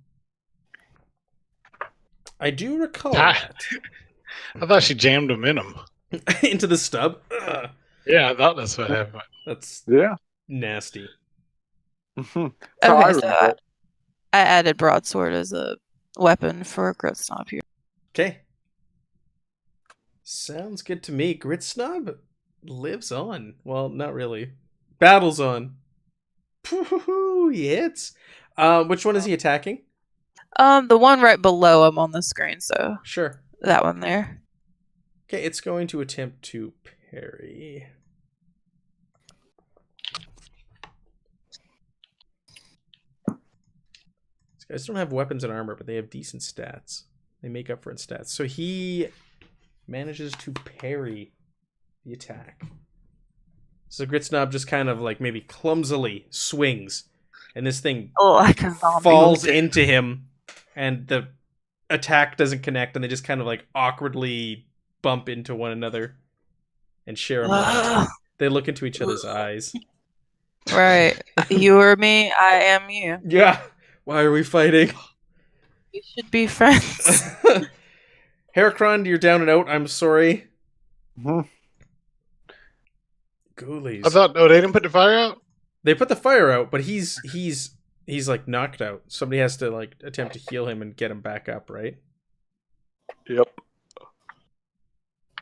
I do recall that. I thought she jammed him in him. Into the stub. Ugh. Yeah, I thought that's what happened. That's nasty. Okay, so I added broadsword as a weapon for Gritsnob here. Okay. Sounds good to me. Gritsnob lives on. Well, not really. Battles on. He hits. Which one is he attacking? The one right below him on the screen, so Sure. that one there. Okay, it's going to attempt to parry. These guys don't have weapons and armor, but they have decent stats. They make up for it in stats. So he manages to parry the attack. So Gritsnob just kind of like maybe clumsily swings, and this thing falls into him, and the attack doesn't connect, and they just kind of like awkwardly bump into one another and share a moment. They look into each other's eyes. Right. You or me, I am you. Yeah. Why are we fighting? We should be friends. Heracron, you're down and out. I'm sorry. Mm-hmm. Ghoulies. I thought, they didn't put the fire out? They put the fire out, but he's like knocked out. Somebody has to like attempt to heal him and get him back up, right? Yep.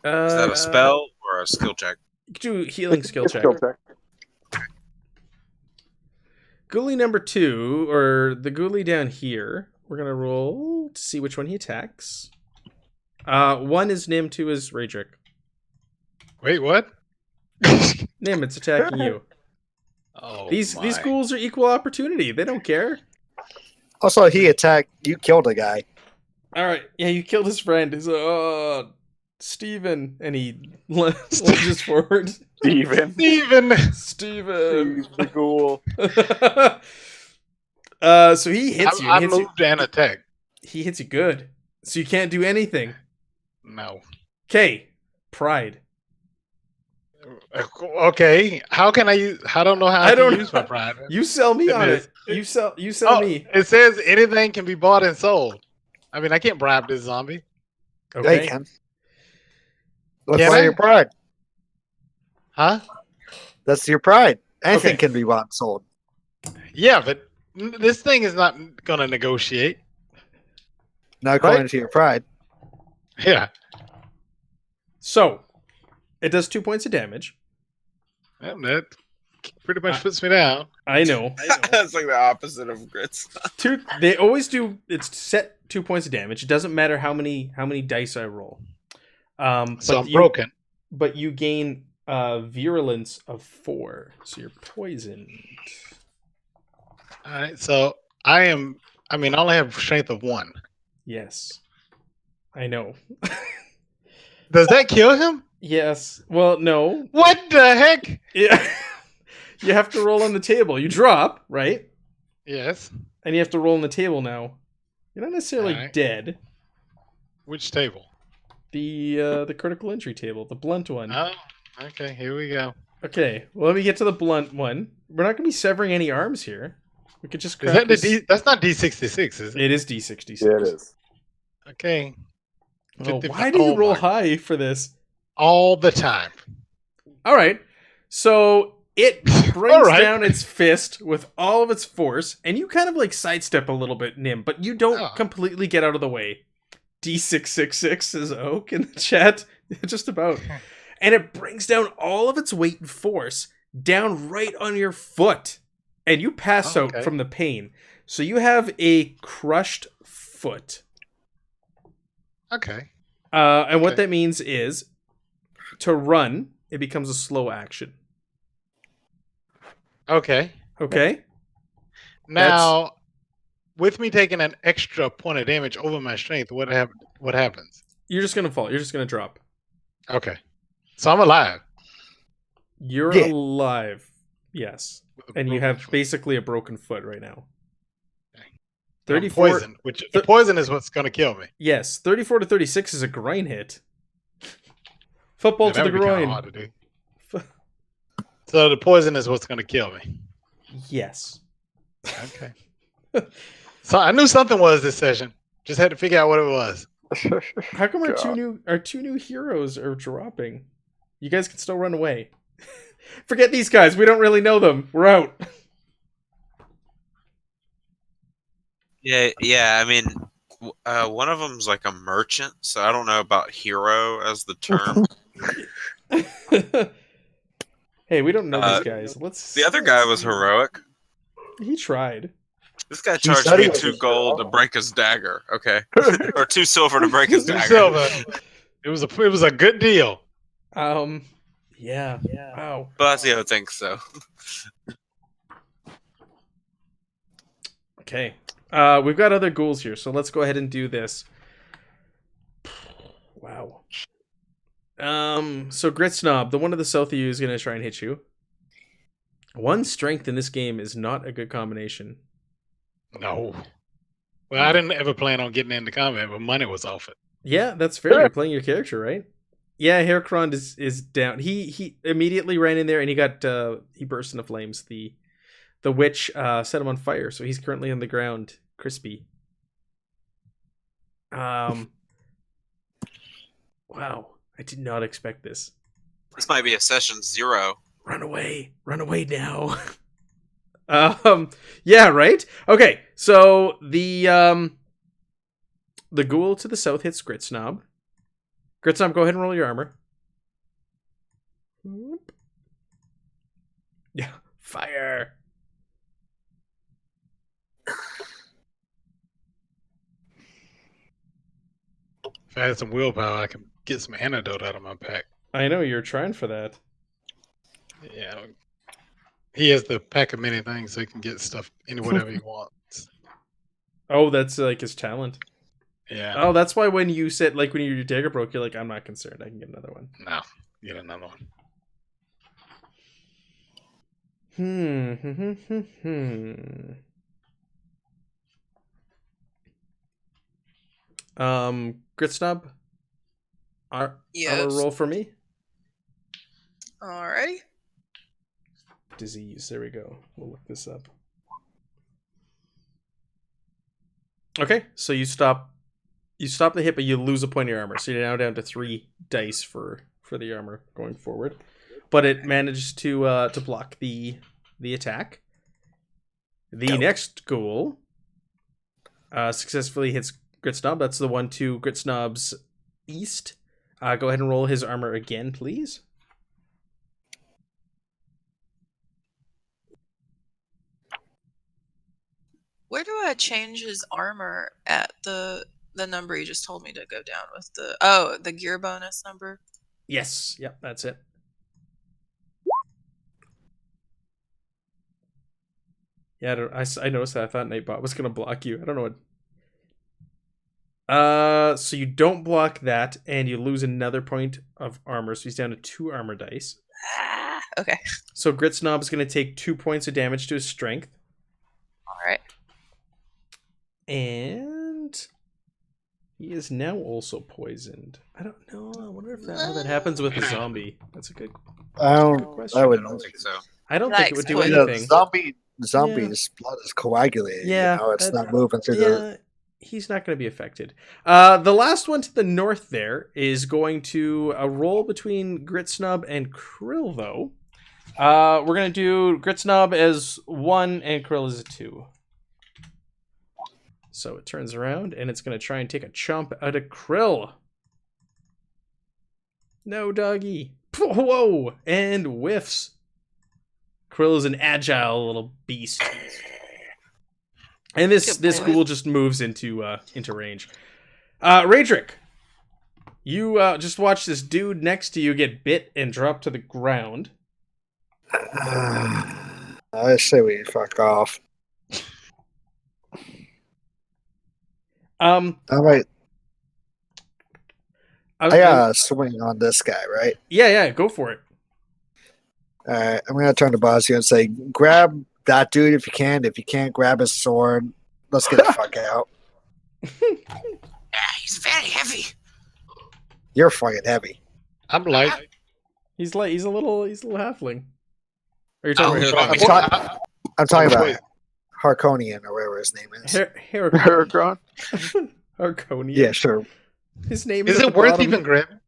Is that a spell or a skill check? You can do healing skill check. Ghoulie number 2, or the ghoulie down here. We're gonna roll to see which one he attacks. 1 is Nim, 2 is Raedric. Wait, what? Nim, it's attacking you. Oh, these ghouls are equal opportunity. They don't care. Also, he attacked. You killed a guy. All right, yeah, you killed his friend. He's like, Steven, and he lunges forward. Steven the ghoul. So he hits you. I moved and attacked. He hits you good. So you can't do anything. No. Okay, pride. Okay, how can I use? I don't know how I don't use my pride. You sell me on it. You sell me. It says anything can be bought and sold. I mean, I can't bribe this zombie. Okay. Yeah, you can. That's why your pride. Huh? That's your pride. Anything can be bought and sold. Yeah, but this thing is not going to negotiate. Not according to your pride. Yeah. So, it does 2 points of damage. That pretty much puts me down. I know. That's like the opposite of grits. They always do. It's set 2 points of damage. It doesn't matter how many dice I roll. So I'm broken. But you gain virulence of 4, so you're poisoned. All right, so I am I mean, I only have strength of 1. Yes. I know. Does that kill him? Yes. Well, no. What the heck? Yeah. You have to roll on the table. You drop, right? Yes. And you have to roll on the table now. You're not necessarily Alright. dead. Which table? The critical injury table, the blunt one. Oh, okay. Here we go. Okay, well, let me get to the blunt one. We're not going to be severing any arms here. We could just Is craft that the this. D? That's not D66, is it? It is D66. Yeah, it is. Okay. Oh, 55 why do you oh roll my- high for this? All the time. All right. So it brings All right. down its fist with all of its force, and you kind of like sidestep a little bit, Nim, but you don't Oh. completely get out of the way. D666 says Oak in the chat. Just about. And it brings down all of its weight and force down right on your foot. And you pass out Okay. from the pain. So you have a crushed foot. Okay. And what Okay. that means is to run, it becomes a slow action. Okay. Okay? Now, with me taking an extra point of damage over my strength, what happens? You're just going to fall. You're just going to drop. Okay. So I'm alive. You're Yeah. alive. Yes. with a And you broken have foot. basically a broken foot right now. I'm 34. poisoned, which the poison is what's going to kill me. Yes. 34 to 36 is a groin hit. Football Yeah, to that the would be kinda groin. hard to do. So the poison is what's going to kill me. Yes. Okay. So I knew something was this session. Just had to figure out what it was. How come our God. two new heroes are dropping? You guys can still run away. Forget these guys. We don't really know them. We're out. Yeah. I mean, one of them's like a merchant, so I don't know about hero as the term. Hey, we don't know these guys. Let's. The other guy was heroic. He tried. This guy He charged said he me was 2 a gold to hero. break his dagger. Okay, or 2 silver to break his 2 dagger. silver. It was a good deal. Yeah. Wow. Blasio thinks so. Okay. We've got other ghouls here, so let's go ahead and do this. Wow. So Grit Snob, the one to the south of you is gonna try and hit you. 1 strength in this game is not a good combination. No. Well, I didn't ever plan on getting into combat, but money was off it. Yeah, that's fair. You're playing your character, right? Yeah, Heracron is down. He immediately ran in there and he burst into flames. The witch set him on fire, so he's currently on the ground, crispy. Wow, I did not expect this. This might be a session 0. Run away now. Yeah, right? Okay, so the ghoul to the south hits Grit Snob. Grit Snob, go ahead and roll your armor. Whoop. Yeah, fire. If I had some willpower, I could get some antidote out of my pack. I know you're trying for that. Yeah. He has the pack of many things, so he can get stuff whatever he wants. Oh, that's like his talent. Yeah. Oh, that's why when you said, like, when your dagger broke, you're like, I'm not concerned. I can get another one. No. Get another one. Grit Snob? Yes. Armor roll for me? Alrighty. Disease. There we go. We'll look this up. Okay, so you stop the hit, but you lose a point of your armor. So you're now down to 3 dice for the armor going forward. But it managed to block the attack. The next ghoul successfully hits Grit Snob. That's the one to Grit Snob's east. Go ahead and roll his armor again, please. Where do I change his armor at the number you just told me to go down with the gear bonus number? Yes. Yep, that's it. Yeah, I noticed that. I thought Nightbot was gonna block you. I don't know what. So you don't block that, and you lose another point of armor. So he's down to 2 armor dice. Okay. So Gritsnob is gonna take 2 points of damage to his strength. All right. And he is now also poisoned. I don't know. I wonder if how that happens with a zombie. That's a good question. I would I don't think so. I don't think it would do Likes anything. Zombies' blood is coagulated. Yeah, You know, it's that- not moving through the. He's not going to be affected. The last one to the north there is going to roll between Gritsnob and Krill, though. We're going to do Gritsnob as 1 and Krill as a 2. So it turns around, and it's going to try and take a chomp out of Krill. No, doggy. Whoa! And whiffs. Krill is an agile little beast. And this ghoul just moves into range. Raedric, you just watch this dude next to you get bit and drop to the ground. I say we fuck off. I gotta swing on this guy, right? Yeah, go for it. Alright, I'm gonna turn to Bosio and say, grab that dude if you can. If you can't, grab his sword. Let's get the fuck out. He's very heavy. You're fucking heavy. I'm light. He's a little halfling. Are you talking Oh, about I'm talking about Harkonian or whatever his name is. Heracron? Harkonian. Yeah, sure. His name Is at it the worth bottom. even grabbing?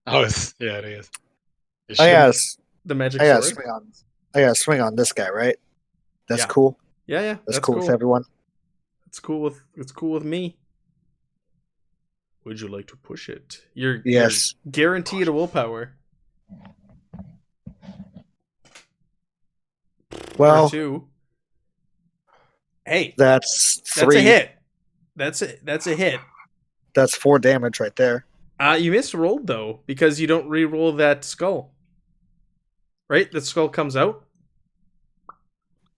Oh, it is. It I gotta, The magic I gotta sword? swing on this guy, right? That's Yeah. cool. Yeah, That's cool with everyone. It's cool with me. Would you like to push it? You're guaranteed a willpower. Well, Or 2. Hey, that's 3. that's a hit. That's a hit. That's 4 damage right there. You misrolled though because you don't re-roll that skull. Right? The skull comes out.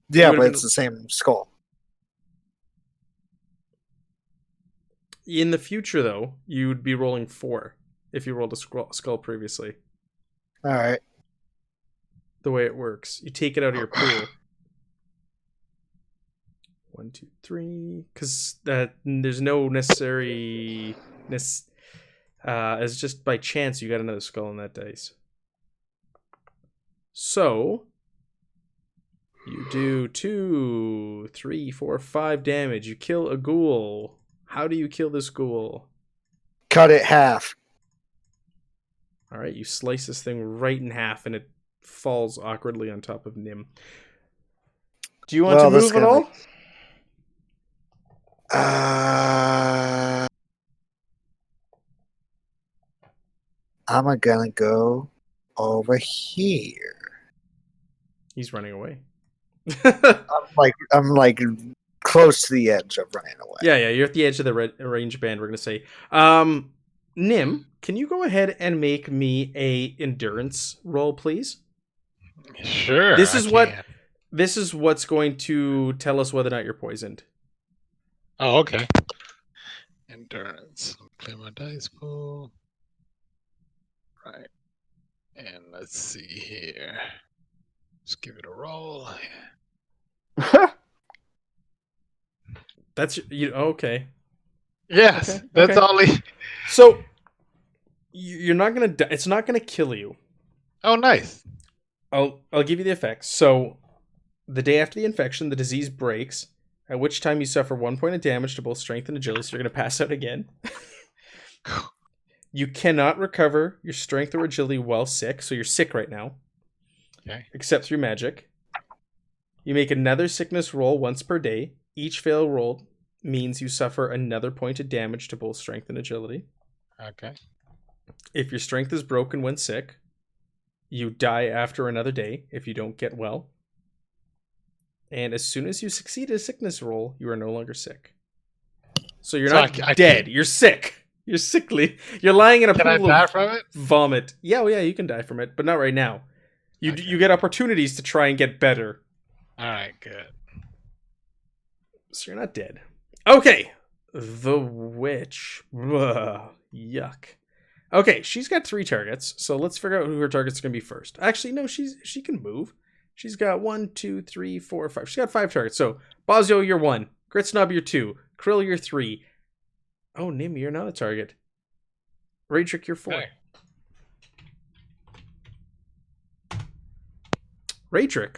Yeah, would've but been- it's the same skull. In the future, though, you'd be rolling 4 if you rolled a skull previously. All right. The way it works, you take it out of your pool. 1, 2, 3, because there's no necessary. It's just by chance you got another skull in that dice. So you do 2, 3, 4, 5 damage. You kill a ghoul. How do you kill this ghoul? Cut it half. All right, you slice this thing right in half, and it falls awkwardly on top of Nim. Do you want to move at all? I'm gonna go over here. He's running away. I'm like close to the edge of running away. Yeah, you're at the edge of the range band, we're going to say. Nim, can you go ahead and make me a endurance roll, please? Sure. This is what's going to tell us whether or not you're poisoned. Oh, okay. Endurance. Clear my dice pool. Right. And let's see here. Just give it a roll. That's okay. Yes, Okay, that's okay. all he. So you're not gonna die. It's not gonna kill you. Oh, nice. I'll give you the effects. So the day after the infection, the disease breaks, at which time you suffer 1 point of damage to both strength and agility, so you're gonna pass out again. You cannot recover your strength or agility while sick, so you're sick right now. Okay. Except through magic. You make another sickness roll once per day. Each fail roll means you suffer another point of damage to both strength and agility. Okay. If your strength is broken when sick, you die after another day if you don't get well. And as soon as you succeed a sickness roll, you are no longer sick. So you're not dead. You're sick. You're sickly. You're lying in a Can I pool die of from it? vomit. Yeah, you can die from it, but not right now. You get opportunities to try and get better. All right, good. So you're not dead. Okay. The witch. Ugh, yuck. Okay, she's got 3 targets, so let's figure out who her target's going to be first. Actually, no, she can move. She's got 1, 2, 3, 4, 5. She's got 5 targets. So, Bosio, you're 1. Gritsnob, you're 2. Krill, you're 3. Oh, Nim, you're not a target. Raytrick, you're 4. Okay. Raytrick,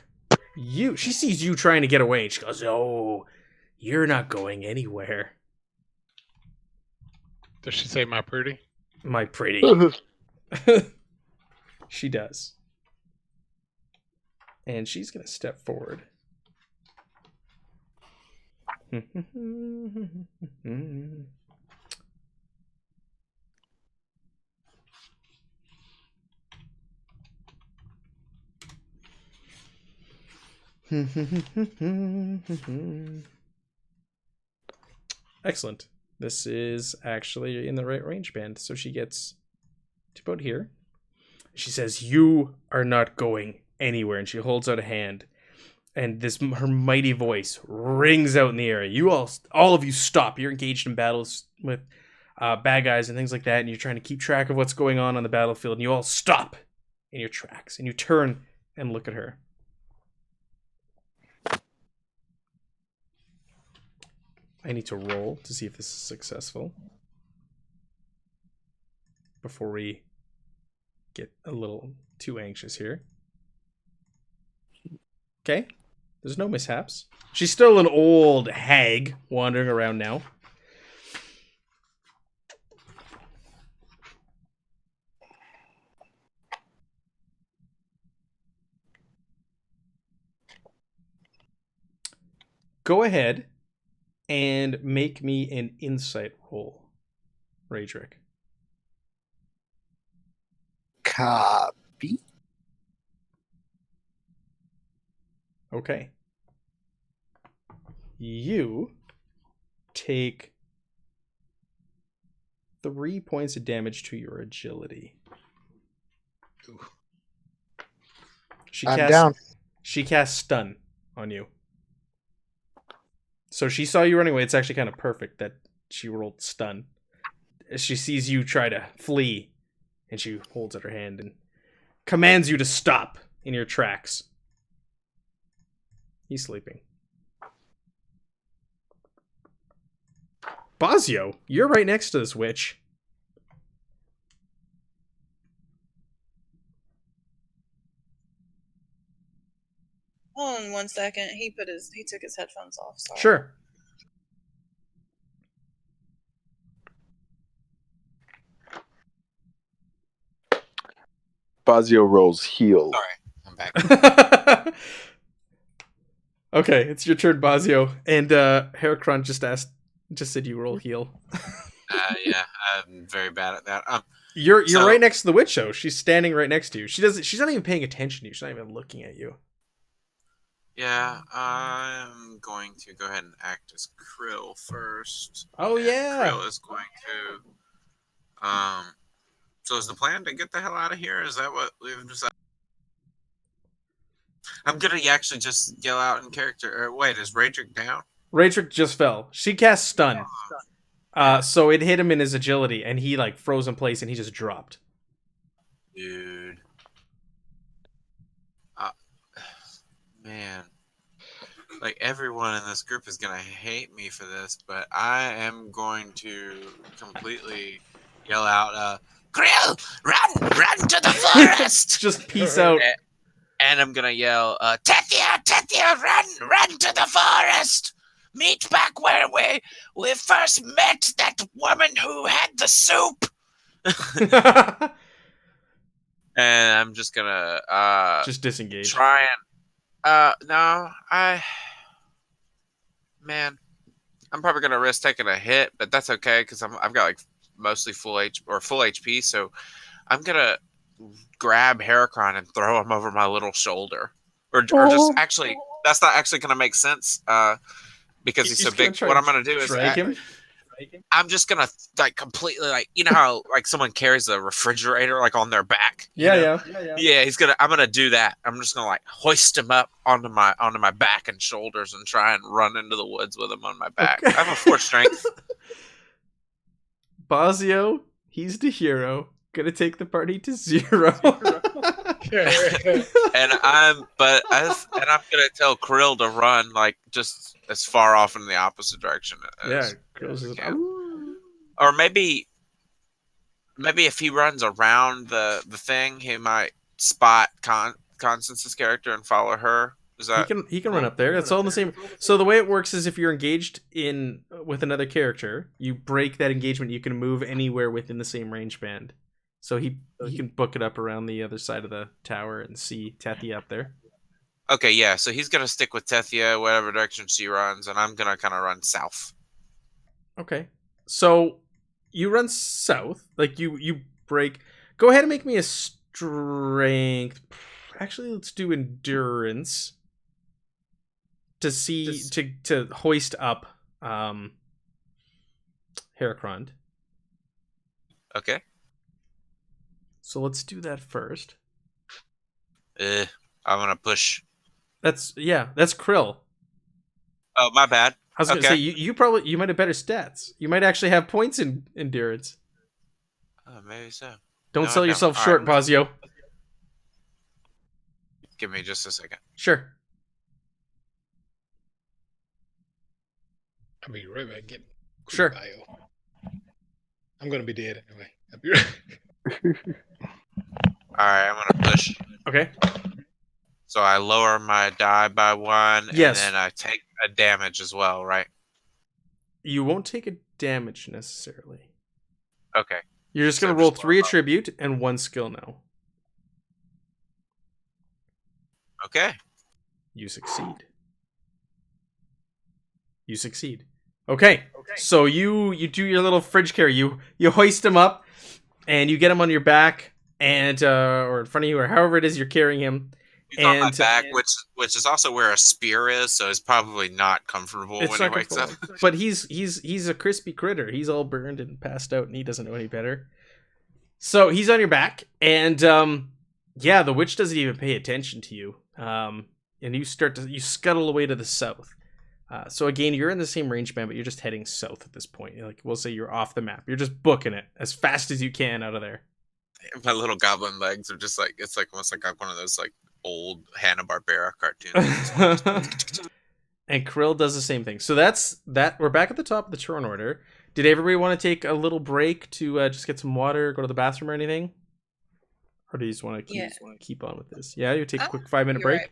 she sees you trying to get away, and she goes, "Oh, you're not going anywhere, Does she say my pretty? my pretty." She does. And she's going to step forward. Excellent. This is actually in the right range band, so she gets to about here. She says, "You are not going anywhere," and she holds out a hand, and her mighty voice rings out in the air. You all of you stop. You're engaged in battles with bad guys and things like that, and you're trying to keep track of what's going on the battlefield, and you all stop in your tracks, and you turn and look at her. I need to roll to see if this is successful before we get a little too anxious here. Okay. There's no mishaps. She's still an old hag wandering around now. Go ahead and make me an insight roll, Raydrick. Copy. Okay. You take 3 points of damage to your agility. I'm down. She casts stun on you. So she saw you running away. It's actually kind of perfect that she rolled stun. She sees you try to flee, and she holds out her hand and commands you to stop in your tracks. He's sleeping. Bosio, you're right next to this witch. Hold on 1 second. He took his headphones off. Sorry. Sure. Fazio rolls heal. Sorry, I'm back. Okay, it's your turn, Bosio. And Heracron just said you roll heal. Yeah, I'm very bad at that. You're right next to the witch, though. She's standing right next to you. She's not even paying attention to you. She's not even looking at you. Yeah, I'm going to go ahead and act as Krill first. Oh, And yeah. Krill is going to. So is the plan to get the hell out of here? Is that what we've decided? I'm gonna actually just yell out in character. Or wait, is Raydrick down? Raydrick just fell. She cast stun. So it hit him in his agility, and he froze in place, and he just dropped. Dude. Man. Everyone in this group is gonna hate me for this, but I am going to completely yell out, Krill, run to the forest! Just peace out. And I'm gonna yell, Tethia, run to the forest! Meet back where we first met that woman who had the soup! and I'm just gonna just disengage. try and I'm probably gonna risk taking a hit, but that's okay because I've got mostly full HP, so I'm gonna grab Heracron and throw him over my little shoulder, or just actually that's not actually gonna make sense because he's so big. What I'm gonna do is drag him. I'm just gonna like completely like you know how like someone carries a refrigerator like on their back. Yeah. Yeah. I'm gonna do that. I'm just gonna like hoist him up onto my back and shoulders and try and run into the woods with him on my back. Okay. I have a 4 strength. Basio, he's the hero. Gonna take the party to 0. And I'm gonna tell Krill to run like just as far off in the opposite direction Yeah, as Krill's he just, can. "Ooh." Or maybe if he runs around the thing, he might spot Constance's character and follow her. Is He that can run up there. It's all in the same. So the way it works is if you're engaged in with another character, you break that engagement. You can move anywhere within the same range band. So he can book it up around the other side of the tower and see Tethia up there. okay? Yeah, so he's gonna stick with Tethia, whatever direction she runs, and I'm gonna kind of run south. Okay. So you run south, like you break. Go ahead and make me a strength. Actually, let's do endurance to see to hoist up Heracrond. Okay. So let's do that first. I'm gonna push. That's Krill. Oh, my bad. I was gonna say you might have better stats. You might actually have points in endurance. Oh, maybe so. Don't No, I sell don't. yourself All short, right. Basio. Give me just a second. Sure. I'll be right back. Get Sure. bio. I'm gonna be dead anyway. I'll be right. All right, I'm gonna push. Okay. So I lower my die by 1, Yes. and then I take a damage as well, right? You won't take a damage necessarily. Okay. You're just So gonna I'm roll just 3 attribute and 1 skill now. Okay. You succeed. Okay. So you do your little fridge carry. You hoist him up, and you get him on your back, and or in front of you, or however it is you're carrying him. He's on my back, which is also where a spear is, so it's probably not comfortable when he wakes up. But he's a crispy critter. He's all burned and passed out, and he doesn't know any better. So he's on your back, and the witch doesn't even pay attention to you. And you scuttle away to the south. So again, you're in the same range band, but you're just heading south at this point. We'll say you're off the map. You're just booking it as fast as you can out of there. My little goblin legs are just like it's like almost like one of those like old Hanna-Barbera cartoons. And Krill does the same thing. So that's that. We're back at the top of the turn order. Did everybody want to take a little break to just get some water, go to the bathroom, or anything? Or do you just want to keep on with this? Yeah, you take a quick 5-minute break. Right.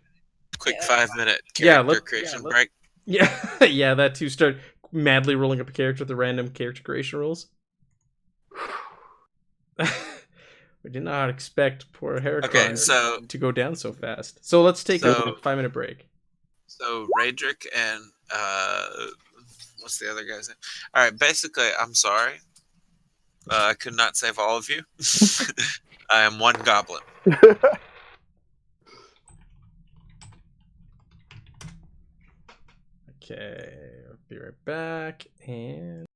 Quick Yeah. 5-minute character creation break. Yeah, yeah, that too. Start madly rolling up a character with the random character creation rules. We did not expect poor Heracron to go down so fast. So let's take a 5-minute break. So Raedric and what's the other guy's name? All right, basically, I'm sorry. I could not save all of you. I am one goblin. Okay, I'll be right back. And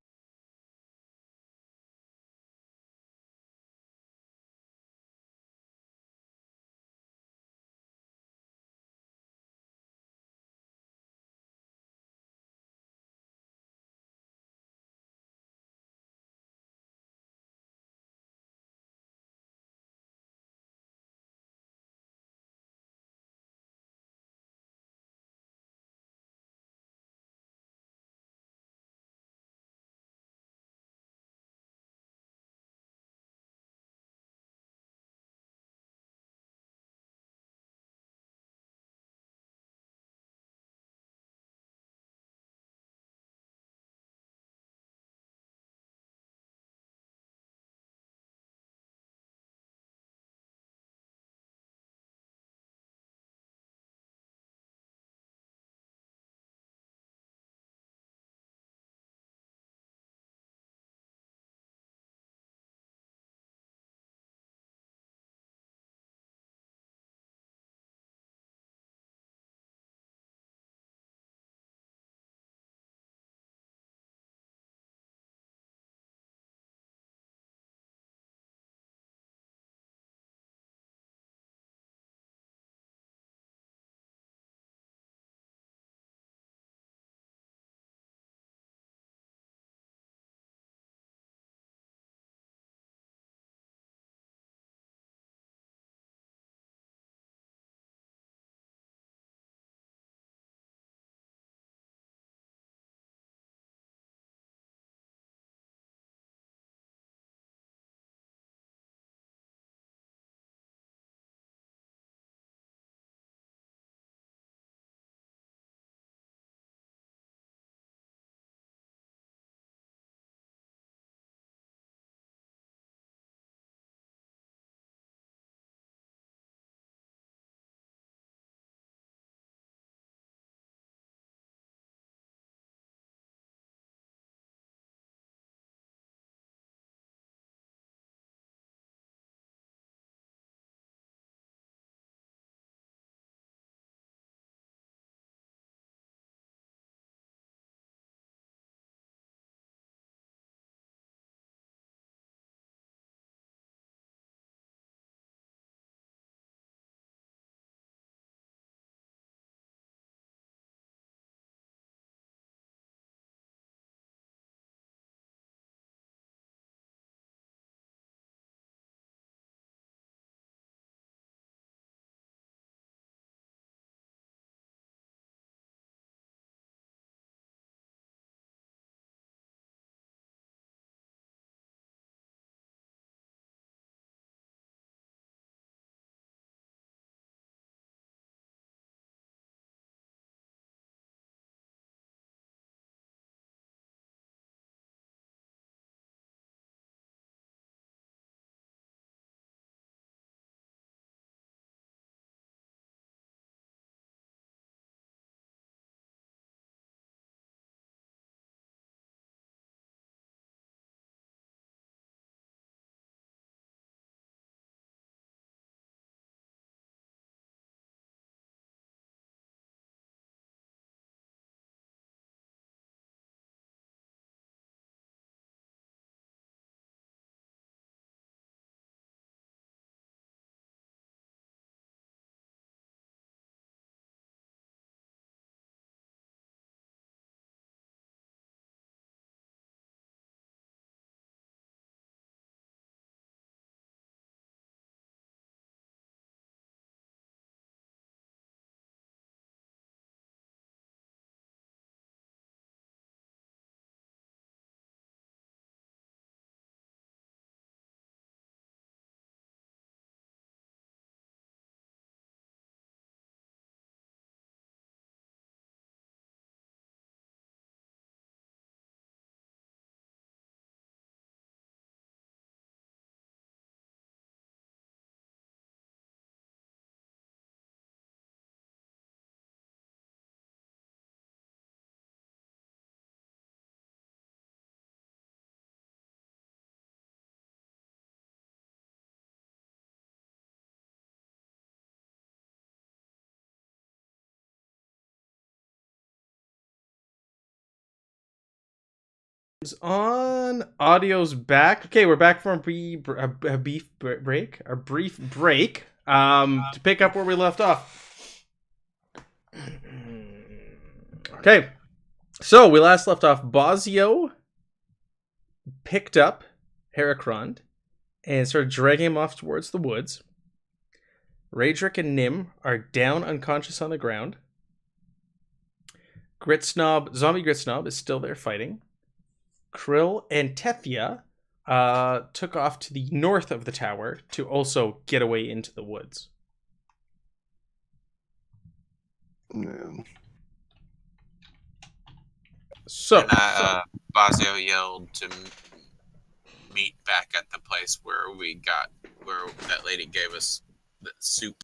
On audio's back. Okay, we're back from a brief break. To pick up where we left off. Okay, so we last left off. Bosio picked up Heracrond and started dragging him off towards the woods. Raedric and Nim are down unconscious on the ground. Zombie Gritsnob is still there fighting. Krill and Tethia took off to the north of the tower to also get away into the woods. Yeah. So, Bazio yelled to meet back at the place where that lady gave us the soup.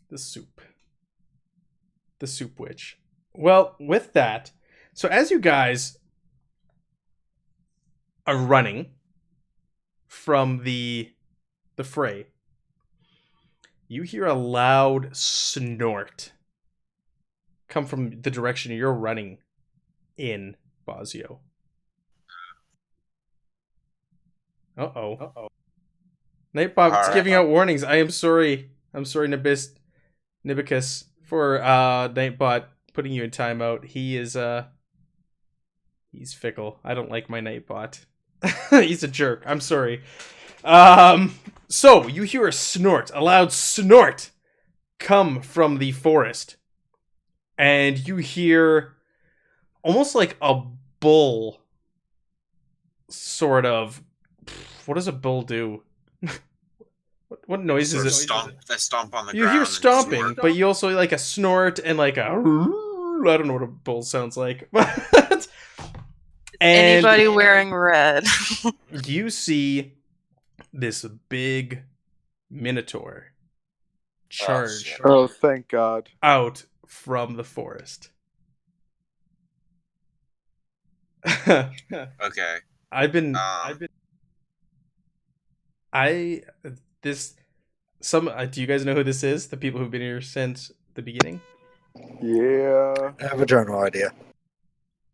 The soup witch. Well, with that, so as you guys are running from the fray, you hear a loud snort come from the direction you're running in, Bosio. Uh-oh. Nightbot's giving out warnings. I am sorry. I'm sorry, Nibicus, for Nightbot putting you in timeout. He's fickle. I don't like my Nightbot. He's a jerk. I'm sorry. So you hear a loud snort come from the forest. And you hear almost like a bull sort of. What does a bull do? What noise is it? They stomp on the ground. You hear stomping, but you also like a snort and like a. I don't know what a bull sounds like. And anybody wearing red? You see this big minotaur charge Oh, thank God. out from the forest. Okay. Do you guys know who this is? The people who've been here since the beginning? Yeah. I have a general idea.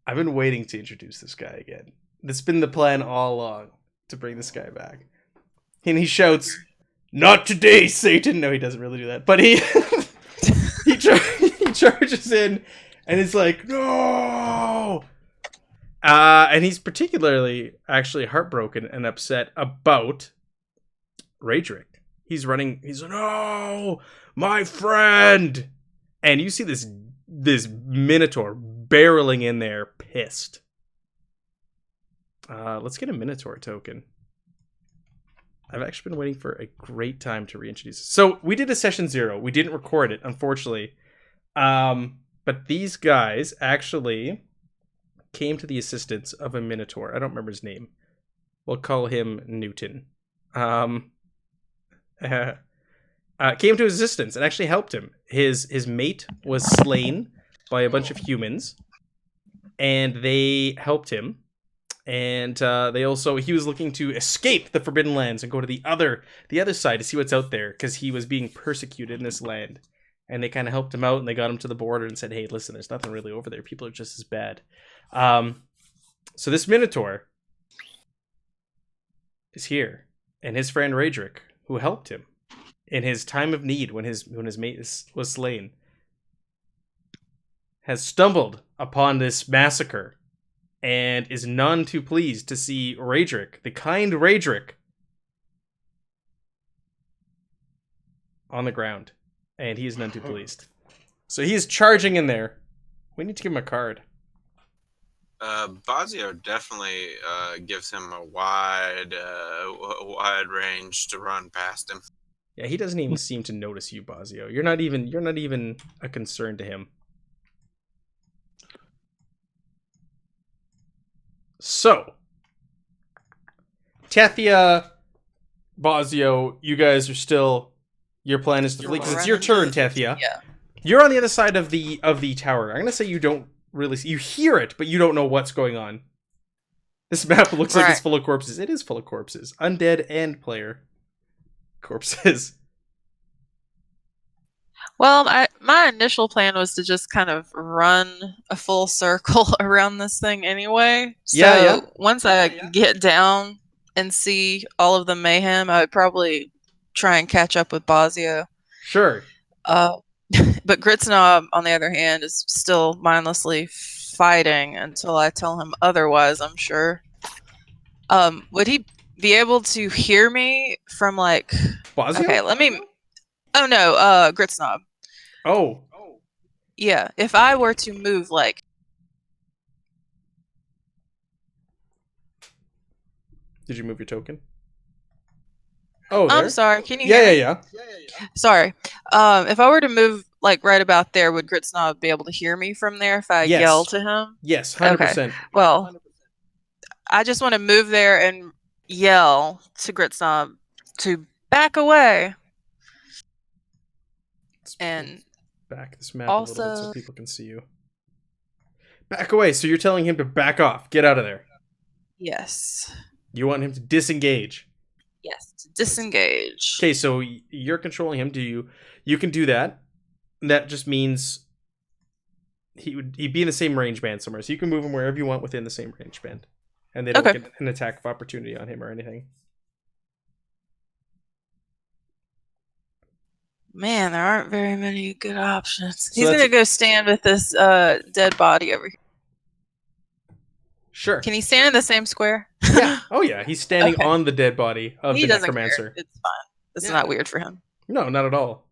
I've been waiting to introduce this guy again. That's been the plan all along, to bring this guy back. And he shouts, "Not today, Satan!" No, he doesn't really do that. But he he charges in, and he's like, "No!" And he's particularly actually heartbroken and upset about Raedric. He's running. He's like, "No, my friend!" And you see this minotaur barreling in there, pissed. Let's get a minotaur token. I've actually been waiting for a great time to reintroduce this. So we did a session 0. We didn't record it, unfortunately. But these guys actually came to the assistance of a minotaur. I don't remember his name. We'll call him Newton. Came to his assistance and actually helped him. His mate was slain by a bunch of humans, and they helped him. And he was looking to escape the Forbidden Lands and go to the other side to see what's out there, because he was being persecuted in this land. And they kind of helped him out, and they got him to the border and said, "Hey, listen, there's nothing really over there. People are just as bad." So this Minotaur is here, and his friend Raedric, who helped him in his time of need when his mate was slain, has stumbled upon this massacre and is none too pleased to see Raedric, the kind Raedric, on the ground. And he is none too pleased. So he is charging in there. We need to give him a card. Bazio definitely gives him a wide range to run past him. Yeah, he doesn't even seem to notice you, Bazio. You're not even a concern to him. So, Tethia, Bazio, you guys are still. Your plan is to flee, because it's your turn, Tethia. Yeah. You're on the other side of the tower. I'm gonna say you don't really you hear it, but you don't know what's going on. This map looks like it's full of corpses. It is full of corpses, undead and player corpses. Well, my initial plan was to just kind of run a full circle around this thing anyway. Yeah, So yeah. once I get down and see all of the mayhem, I would probably try and catch up with Bosio. Sure. But Gritsnob, on the other hand, is still mindlessly fighting until I tell him otherwise, I'm sure. Would he be able to hear me from like... Bosio? Okay, let me... Oh no, Gritsnob. Oh. Yeah, if I were to move like... Did you move your token? Oh, there? I'm sorry, can you Yeah, hear yeah, me? yeah. Sorry. If I were to move like right about there, would Gritsnob be able to hear me from there if I Yes. yell to him? Yes, 100%. Okay. Well, I just want to move there and yell to Gritsnob to back away. And back this map a little bit so also... people can see you. Back away. So you're telling him to back off. Get out of there. Yes. You want him to disengage. Yes, to disengage. Okay, so you're controlling him. You can do that. That just means he'd be in the same range band somewhere. So you can move him wherever you want within the same range band. And they don't get an attack of opportunity on him or anything. Man, there aren't very many good options. So He's gonna go stand with this dead body over here. Sure. Can he stand in the same square? Yeah. Oh yeah, he's standing on the dead body of the Necromancer. Care. It's fine. It's not weird for him. No, not at all.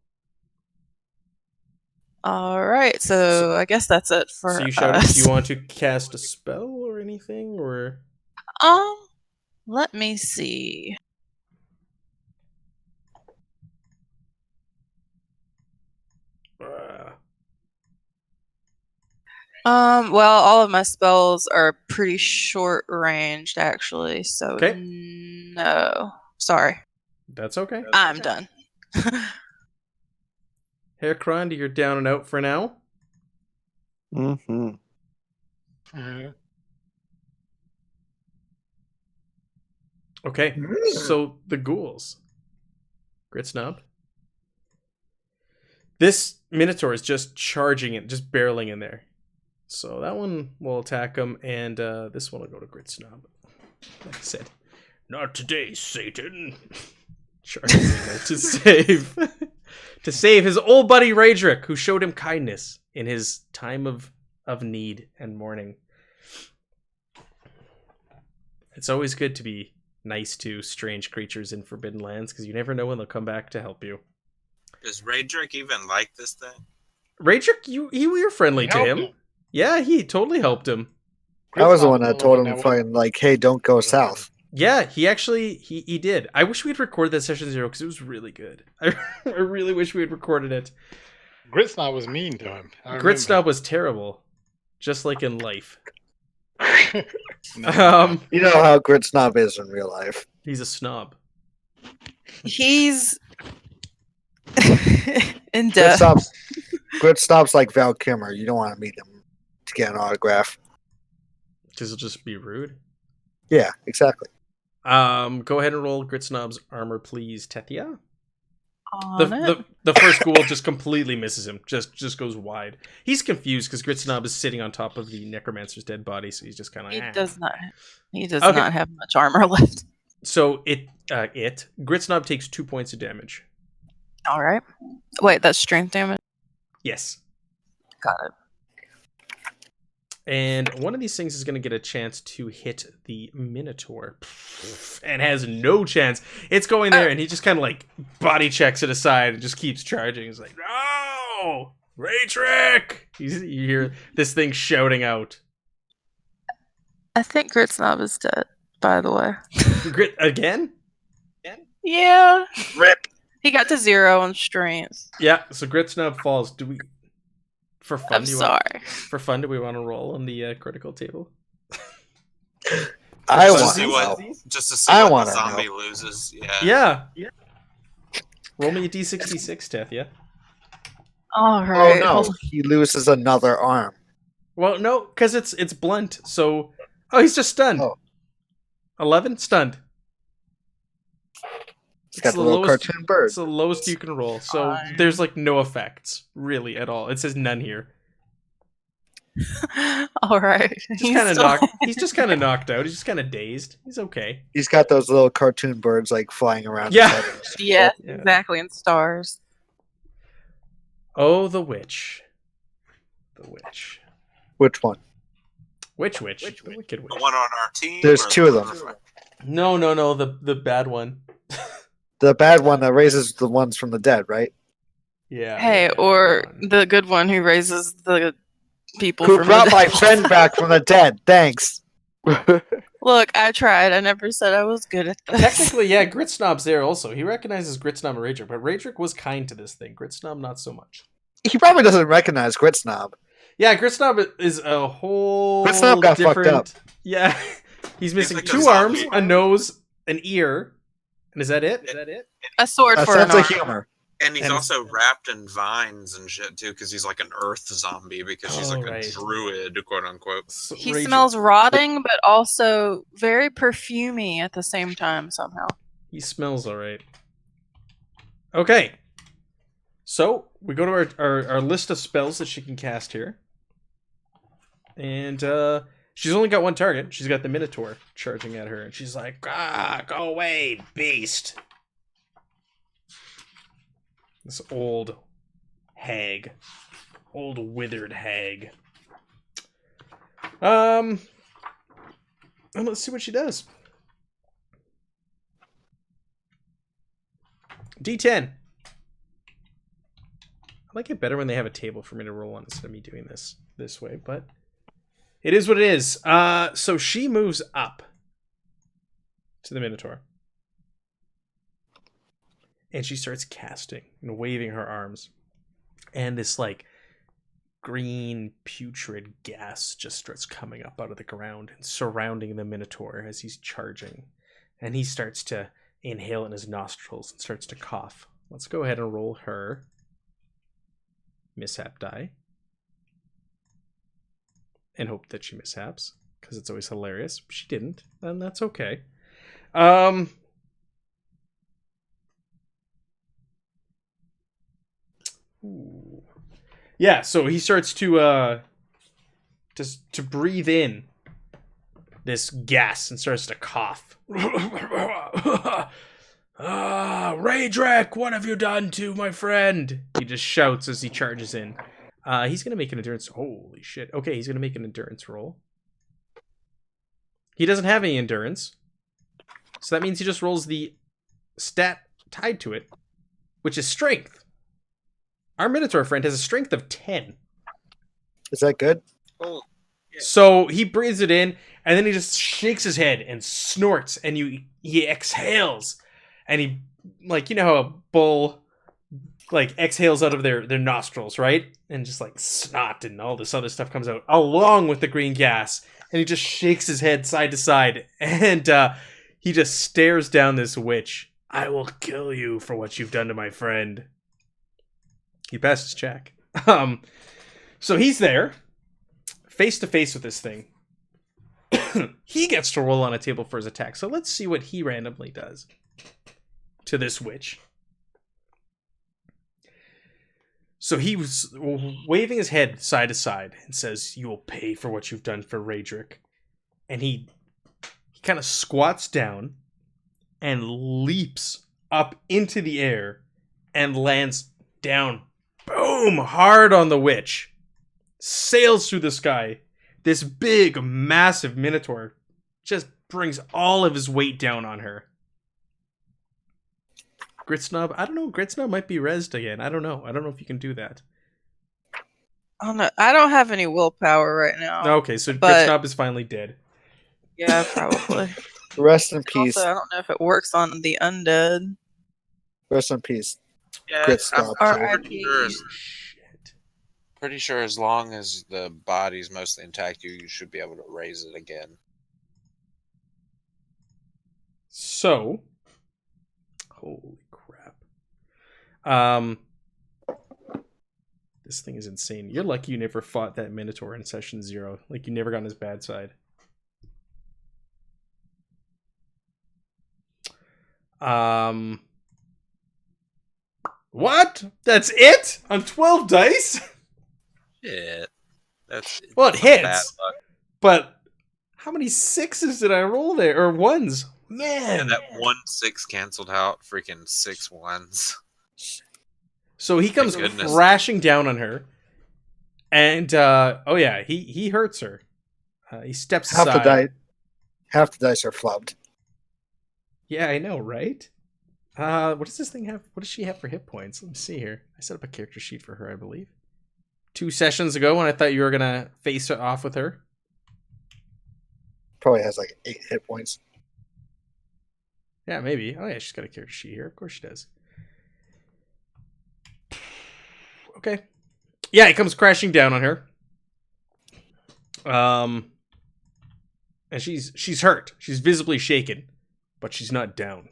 All right, so I guess that's it for So you us. do you want to cast a spell or anything, or? Let me see. Well, all of my spells are pretty short ranged, actually. So no, sorry. That's okay. I'm done. Haircrond, you're down and out for now. Mm-hmm. Okay, so the ghouls. Gritsnob. This Minotaur is just charging it, just barreling in there. So that one will attack him, and this one will go to Gritsnob. Like I said, not today, Satan. Charging in there to save his old buddy Raedric, who showed him kindness in his time of need and mourning. It's always good to be nice to strange creatures in Forbidden Lands, because you never know when they'll come back to help you. Does Raedric even like this thing? Raedric, you were friendly to him. Yeah, he totally helped him. I was the one that told him fucking like, "Hey, don't go south." Yeah, he actually he did. I wish we'd recorded that session 0 because it was really good. I really wish we had recorded it. Gritsnob was mean to him. Gritsnob was terrible, just like in life. You know how Gritsnob is in real life. He's a snob. He's in death. Gritsnob's like Val Kilmer. You don't want to meet him to get an autograph. Because it'll just be rude. Yeah, exactly. Go ahead and roll Gritsnob's armor, please, Tethia. The first ghoul just completely misses him. Just goes wide. He's confused because Gritsnob is sitting on top of the Necromancer's dead body, so he's just kind of. He does not have much armor left. So Gritsnob takes 2 points of damage. All right. Wait, that's strength damage. Yes. Got it. And one of these things is going to get a chance to hit the Minotaur. And has no chance. It's going there, and he just kind of like body checks it aside and just keeps charging. He's like, no! Raedric! You hear this thing shouting out. I think Gritsnob is dead, by the way. Grit again? Yeah. Rip. He got to 0 on strength. Yeah, so Gritsnob falls. Do we... For fun, I'm sorry. For fun, do we want to roll on the critical table? I want to see what the zombie loses. Yeah. Roll me a d66, Teth, yeah? All right. Oh, no. He loses another arm. Well, no, because it's blunt, so... Oh, he's just stunned. Oh. 11? Stunned. It's got the little cartoon bird. It's the lowest you can roll. So Fine. there's like no effects really at all. It says none here. All right. Just kind of knocked. He's just kind of knocked out. He's just kind of dazed. He's okay. He's got those little cartoon birds like flying around. Yeah. His head. Yes, Yeah. exactly. And stars. Oh, the witch. The witch. Which one? Which witch? The wicked The witch. one on our team. There's or two the of one them. on our- No. The bad one. The bad one that raises the ones from the dead, right? Yeah. Hey, yeah, or that one. the good one who raises the people Who from brought the my dead. friend back from the dead? Thanks. Look, I tried. I never said I was good at this. Technically, yeah, Gritsnob's there also. He recognizes Gritsnob and Radric, but Radric was kind to this thing. Gritsnob, not so much. He probably doesn't recognize Gritsnob. Yeah, Gritsnob is a whole Gritsnob got fucked different... up. Yeah, he's missing like a 2 zombie. arms, a nose, an ear, and is that it? A sword A for an sense of arm. humor. And he's And- also wrapped in vines and shit too, because he's like an earth zombie, because he's like right. a druid, quote unquote. So He Radric- smells rotting, but also very perfumey at the same time somehow. He smells alright. Okay. So, we go to our list of spells that she can cast here. And, she's only got one target. She's got the Minotaur charging at her. And she's like, go away, beast. This old hag. Old withered hag. And let's see what she does. D10. I like it better when they have a table for me to roll on instead of me doing this way, but it is what it is. So she moves up to the Minotaur. And she starts casting and waving her arms. And this, like, green putrid gas just starts coming up out of the ground and surrounding the Minotaur as he's charging. And he starts to inhale in his nostrils and starts to cough. Let's go ahead and roll her mishap die. And hope that she mishaps, because it's always hilarious. She didn't, and that's okay. Ooh. Yeah, so he starts to breathe in this gas and starts to cough. Radric, what have you done to my friend? He just shouts as he charges in. He's gonna make an endurance. Holy shit! Okay, he's gonna make an endurance roll. He doesn't have any endurance, so that means he just rolls the stat tied to it, which is strength. Our Minotaur friend has a strength of 10. Is that good? Oh, So he breathes it in, and then he just shakes his head and snorts, and he exhales, and he, like, you know how a bull, like, exhales out of their nostrils, right? And just, like, snot and all this other stuff comes out, along with the green gas, and he just shakes his head side to side, and he just stares down this witch. I will kill you for what you've done to my friend. He passed his check. So he's there, face to face with this thing. He gets to roll on a table for his attack. So let's see what he randomly does to this witch. So he was waving his head side to side and says, "You will pay for what you've done for Radric." And he kind of squats down and leaps up into the air and lands down, boom, hard on the witch. Sails through the sky. This big, massive Minotaur just brings all of his weight down on her. Gritsnob, I don't know. Gritsnob might be rezzed again. I don't know. I don't know if you can do that. I don't have any willpower right now. Okay, so but- Gritsnob is finally dead. Yeah, probably. Rest in peace. Also, I don't know if it works on the undead. Rest in peace. yeah, Grit I'm stop, pretty too. sure, Shit. pretty sure as long as the body's mostly intact, you should be able to raise it again. So, holy crap. This thing is insane. You're lucky you never fought that Minotaur in session 0. Like, you never got on his bad side. What? That's it? On 12 dice? Shit. That's Well, it some bad hits. luck. But how many sixes did I roll there? Or ones? Yeah, Man. that 1-6 canceled out. Freaking 6 ones. So he comes Thank goodness. crashing down on her. And, oh yeah, he hurts her. He steps Half the aside. dice are flubbed. Yeah, I know, right? What does this thing have? What does she have for hit points? Let me see here. I set up a character sheet for her, I believe. 2 sessions ago when I thought you were going to face it off with her. Probably has like 8 hit points. Yeah, maybe. Oh yeah, she's got a character sheet here. Of course she does. Okay. Yeah, he comes crashing down on her. And she's hurt. She's visibly shaken, but she's not down.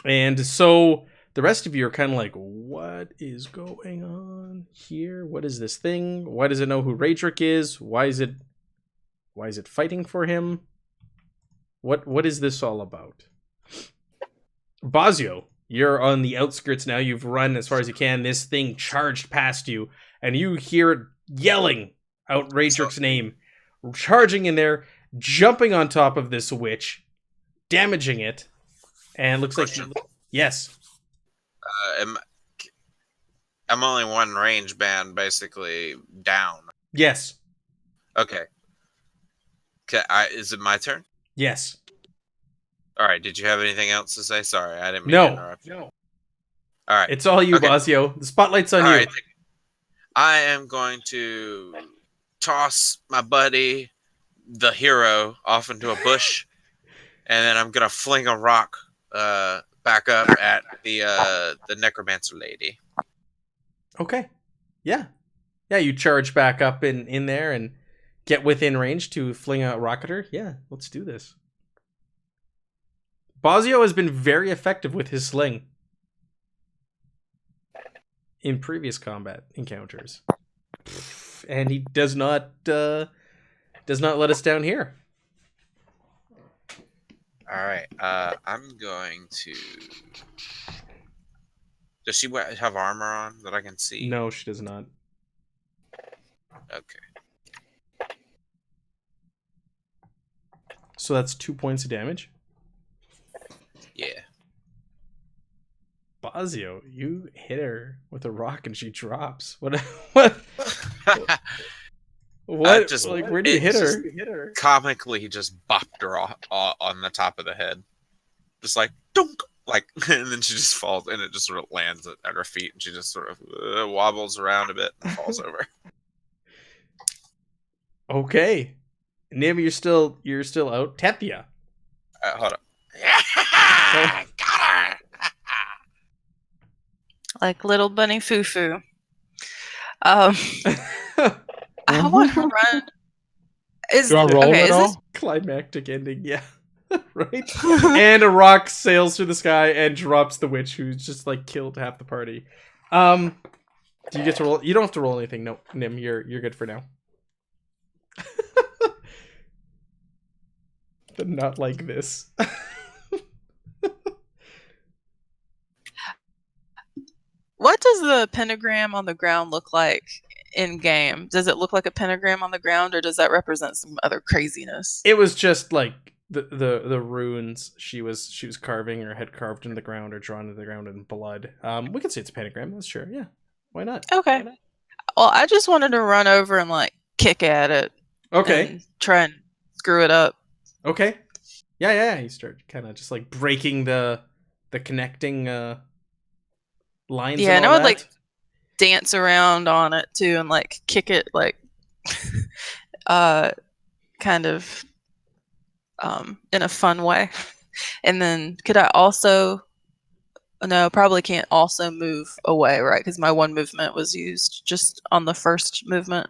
And so the rest of you are kind of like, what is going on here? What is this thing? Why does it know who Raedric is? Why is it fighting for him? What is this all about? Bazio, you're on the outskirts now. You've run as far as you can. This thing charged past you, and you hear it yelling out Raedric's name, charging in there, jumping on top of this witch, damaging it, and looks like yes. I'm only one range band, basically down. Yes. Okay. Is it my turn? Yes. All right. Did you have anything else to say? Sorry, I didn't mean No. to interrupt you. No. All right. It's all you, Okay. Bazio. The spotlight's on All you. right. I am going to toss my buddy, the hero, off into a bush, and then I'm gonna fling a rock back up at the necromancer lady. Okay. Yeah. Yeah, you charge back up in there and get within range to fling a rock at her. Yeah, let's do this. Bazio has been very effective with his sling in previous combat encounters. And he does not let us down here. All right. I'm going to. Does she have armor on that I can see? No, she does not. Okay. So that's 2 points of damage. Yeah. Bazio, you hit her with a rock and she drops. What? What? Just, like, where do you hit her? Comically, just bopped her on the top of the head, just like dunk, like, and then she just falls, and it just sort of lands at her feet, and she just sort of wobbles around a bit and falls over. Okay, Nim, you're still out. Tethia. Hold on. Got her. Like little bunny foo-foo. I want to run. Do I roll at is all? Climactic ending, yeah. Right? And a rock sails through the sky and drops the witch who's just like killed half the party. Do you get to roll? You don't have to roll anything. No, Nim, you're good for now. But not like this. What does the pentagram on the ground look like in game? Does it look like a pentagram on the ground, or does that represent some other craziness? It was just like the runes she was carving or had carved into the ground or drawn into the ground in blood. We could say it's a pentagram. That's sure. Yeah, why not? Okay. Well, I just wanted to run over and like kick at it. Okay. And try and screw it up. Okay. Yeah. You start kind of just like breaking the connecting lines. Yeah, and and all I would that. like dance around on it too and like kick it like kind of in a fun way. And then could I also no, probably can't also move away, right? Because my one movement was used just on the first movement.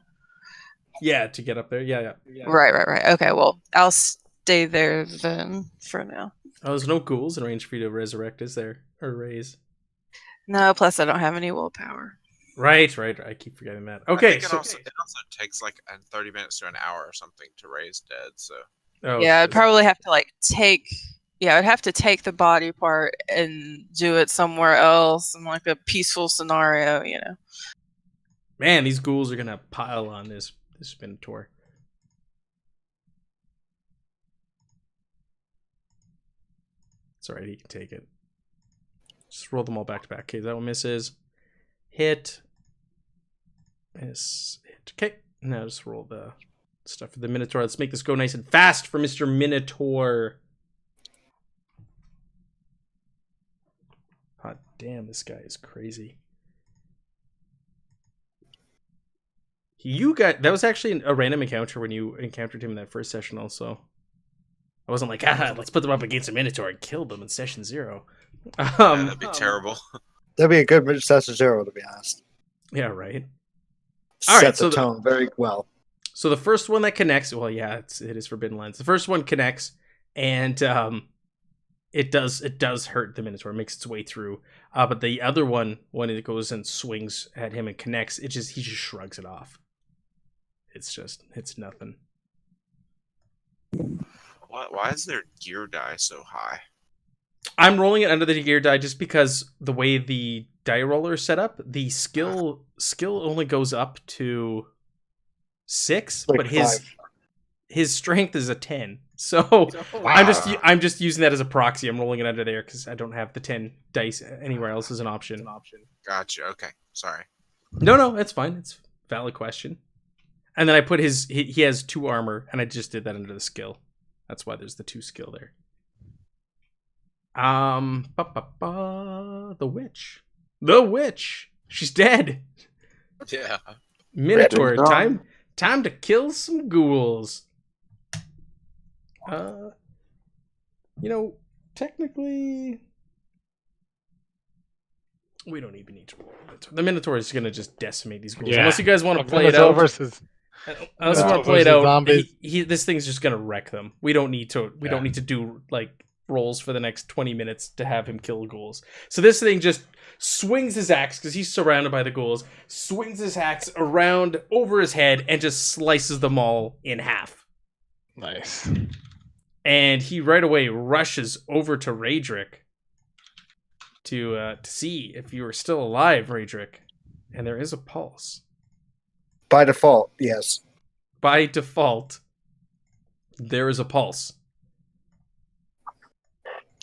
Yeah, to get up there. Yeah. Right. Okay, well, I'll stay there then for now. Oh, there's no ghouls in range for you to resurrect, is there? Or raise? No, plus I don't have any willpower. Right. I keep forgetting that. Okay, I think it also takes like 30 minutes to an hour or something to raise dead. So Oh, Yeah, I'd shit. probably have to I'd have to take the body part and do it somewhere else in like a peaceful scenario, you know. Man, these ghouls are gonna pile on this Minotaur. It's alright, he can take it. Just roll them all back to back. Okay, that one misses. Hit. Miss. Hit. Okay, now just roll the stuff for the Minotaur. Let's make this go nice and fast for Mr. Minotaur. God damn, this guy is crazy. That was actually a random encounter when you encountered him in that first session also. I wasn't like, let's put them up against a Minotaur and kill them in session 0. That'd be terrible. That'd be a good session 0, to be honest. Yeah, right. Set All right, the tone very well. So the first one that connects, well, yeah, it is Forbidden Lands. The first one connects, and it does hurt the Minotaur. It makes its way through. But the other one, when it goes and swings at him and connects, he just shrugs it off. It's nothing. Why is their gear die so high? I'm rolling it under the gear die just because the way the die roller is set up, the skill only goes up to 6, Like but 5. his strength is a 10. So I'm just using that as a proxy. I'm rolling it under there because I don't have the 10 dice anywhere else as an option. Gotcha. Okay. Sorry. No, it's fine. It's a valid question. And then I put he has 2 armor, and I just did that under the skill. That's why there's the 2 skill there. The witch. She's dead. Yeah. Minotaur, time to kill some ghouls. Technically, we don't even need to roll Minotaur. The Minotaur is gonna just decimate these ghouls. Yeah. Unless you guys want to play it out. Unless you want to play it out, zombies. this thing's just gonna wreck them. We don't need to do like rolls for the next 20 minutes to have him kill ghouls. So this thing just swings his axe because he's surrounded by the ghouls. Swings his axe around over his head and just slices them all in half. Nice. And he right away rushes over to Raedric to see if you are still alive, Raedric. And there is a pulse. By default, yes. By default, there is a pulse.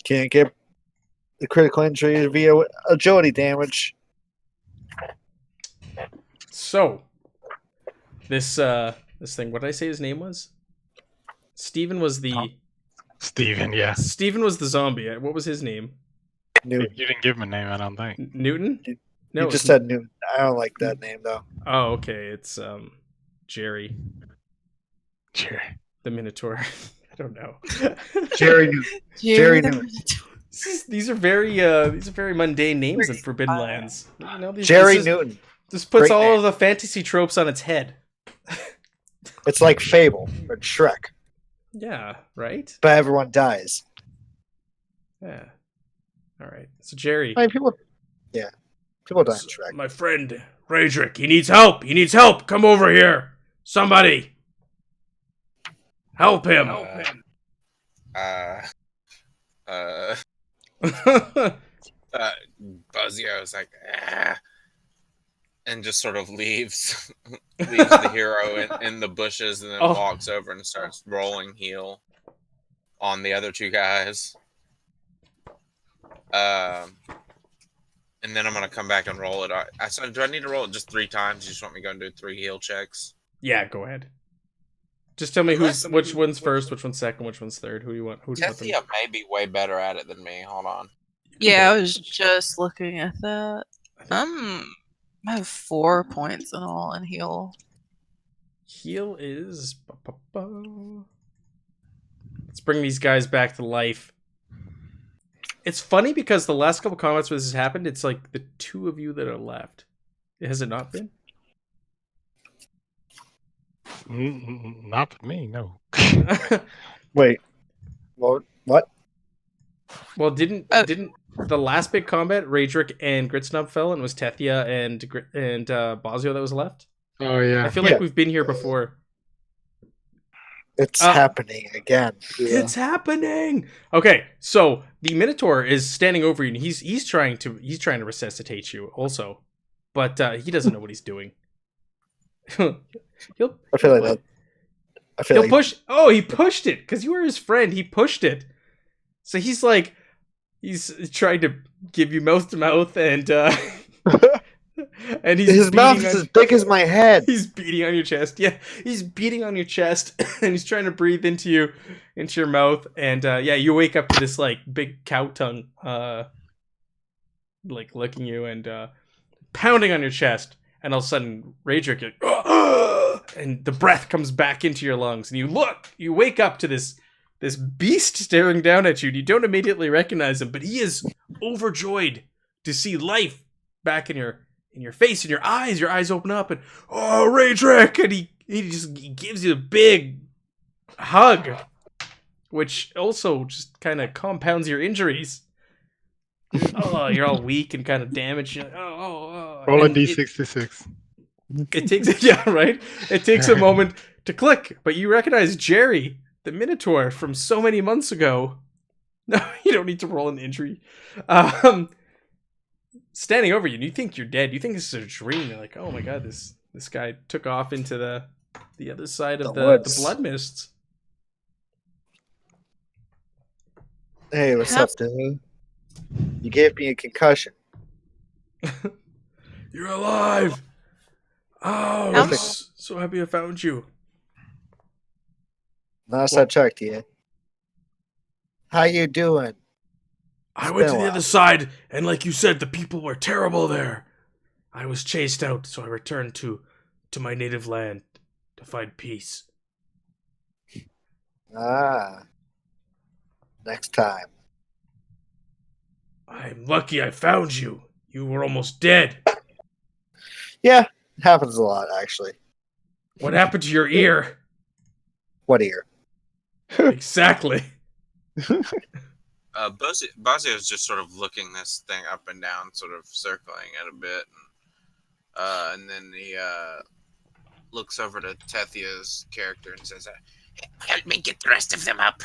Can't get the critical injury via agility damage. So, this thing, what did I say his name was? Steven was the zombie. What was his name? Newton. You didn't give him a name, I don't think. Newton? No, You just said Newton. I don't like that name, though. Oh, okay. It's Jerry. Sure. The Minotaur. I don't know. Jerry Newton. Jerry Newton. These are very mundane names in Forbidden Lands. Newton. This puts Great all name. of the fantasy tropes on its head. It's like Fable or Shrek, Yeah, right? but everyone dies. Yeah. All right. So Jerry. I mean, people die in Shrek. My friend Raedric, he needs help. Come over here. Somebody. Help him. Buzzio's like, and just sort of leaves the hero in the bushes, and then walks over and starts rolling heal on the other 2 guys. And then I'm gonna come back and roll it. Do I need to roll it just 3 times? You just want me to go and do 3 heal checks? Yeah, go ahead. Just tell me which one's first, which one's second, which one's third. Who do you want? Tethia may be way better at it than me. Hold on. Yeah, I was just looking at that. I have 4 points in all in heal. Heal is... Let's bring these guys back to life. It's funny because the last couple combats where this has happened, it's like the 2 of you that are left. Has it not been? Not for me, no. Wait. What? Well, didn't the last big combat, Raedric and Gritsnub fell, and it was Tethia and Bosio that was left? Oh, yeah. I feel like we've been here before. It's happening again. It's happening. Okay, so the Minotaur is standing over you, and he's trying to resuscitate you also, but he doesn't know what he's doing. he'll I feel like that. I feel he'll like push. Oh, he pushed it because you were his friend. He pushed it, so he's like he's trying to give you mouth to mouth, and and his mouth is as big as my head. He's beating on your chest. Yeah, he's beating on your chest, and he's trying to breathe into your mouth. And yeah, you wake up to this like big cow tongue, like licking you and pounding on your chest. And all of a sudden, Raedric, and the breath comes back into your lungs, and you wake up to this beast staring down at you. And you don't immediately recognize him, but he is overjoyed to see life back in your face and your eyes. Your eyes open up, and Raedric, and he gives you a big hug, which also just kind of compounds your injuries. You're all weak and kind of damaged. You're like, Roll a d66. It takes It takes a moment to click, but you recognize Jerry, the Minotaur from so many months ago. No, you don't need to roll an injury. Standing over you, and you think you're dead. You think this is a dream. You're like, oh my god, this guy took off into the other side of the blood mists. Hey, what's up, dude? You gave me a concussion. You're alive. Oh, I'm so happy I found you. Last I checked, yeah. How you doing? I went to the other side, and like you said, the people were terrible there. I was chased out, so I returned to my native land to find peace. Next time. I'm lucky I found you. You were almost dead. Yeah, it happens a lot, actually. What happened to your ear? What ear? Exactly. Bazio is just sort of looking this thing up and down, sort of circling it a bit, and then he looks over to Tethia's character and says, Help me get the rest of them up.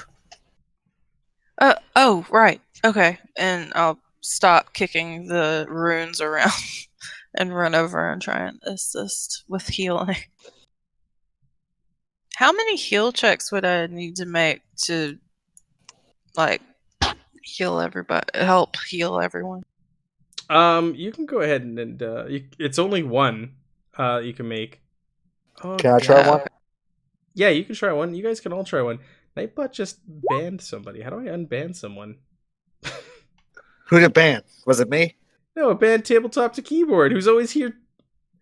Oh, right. Okay. And I'll stop kicking the runes around and run over and try and assist with healing. How many heal checks would I need to make to, like, heal everybody, help heal everyone? You can go ahead and it's only one you can make. Oh, can I try one? Yeah, you can try one. You guys can all try one. Nightbot just banned somebody. How do I unban someone? Who did ban? Was it me? No, it banned tabletop to keyboard, who's always here.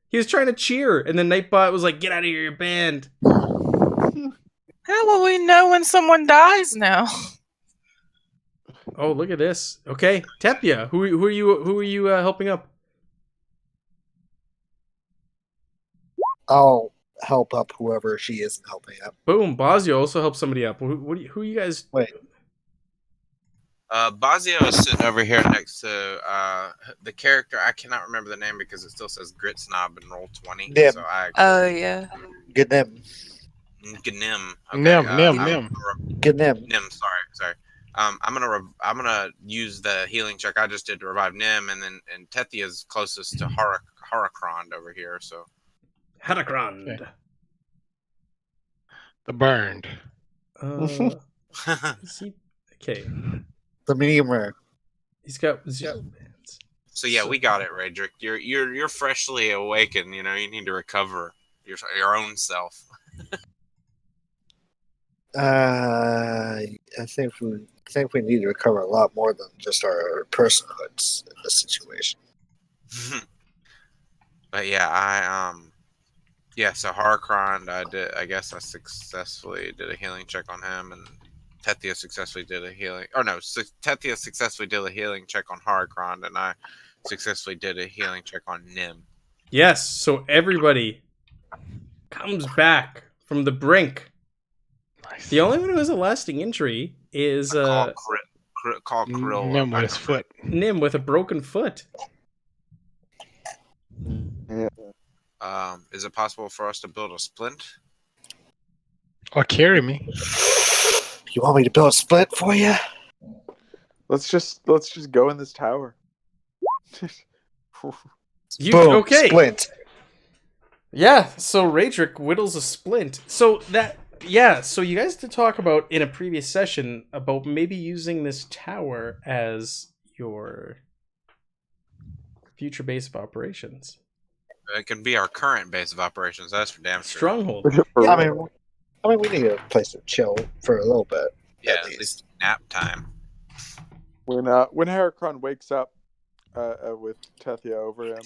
He was trying to cheer, and then Nightbot was like, "Get out of here, you're banned." How will we know when someone dies now? Oh, look at this. Okay, Tepia, who are you helping up? I'll help up whoever she isn't helping up. Boom, Bazio also helps somebody up. Who you guys? Wait. Bazio is sitting over here next to the character. I cannot remember the name because it still says Grit Snob and Roll 20. Nim. So Oh, yeah. Good Nim. Nim. Okay, Nim. Good Nim. Nim, sorry. I'm gonna use the healing check I just did to revive Nim, and Tethia is closest to Haracrond over here. So Haracrond. Okay. The burned. Is he okay? The medium rare. He's got 0 bands. So yeah, we got it, Raedric. You're freshly awakened. You know, you need to recover your own self. I think we need to recover a lot more than just our personhoods in this situation. But yeah, so Haracrond, I guess I successfully did a healing check on him, and Tethia successfully did a healing. Or no, Tethia successfully did a healing check on Haracrond, and I successfully did a healing check on Nim. Yes, so everybody comes back from the brink. Nice. The only one who has a lasting injury is Call Krill. Nim with his foot. Nim with a broken foot. Yeah. Is it possible for us to build a splint? Or carry me. You want me to build a splint for you? Let's just go in this tower. Boom, Okay. splint. Yeah, so Raedric whittles a splint. So you guys did talk about in a previous session about maybe using this tower as your future base of operations. It can be our current base of operations. That's for damn sure. Stronghold. For Yeah, real. I mean, we need a place to chill for a little bit. Yeah, at at least. least nap time. When Heracron wakes up with Tethia over him,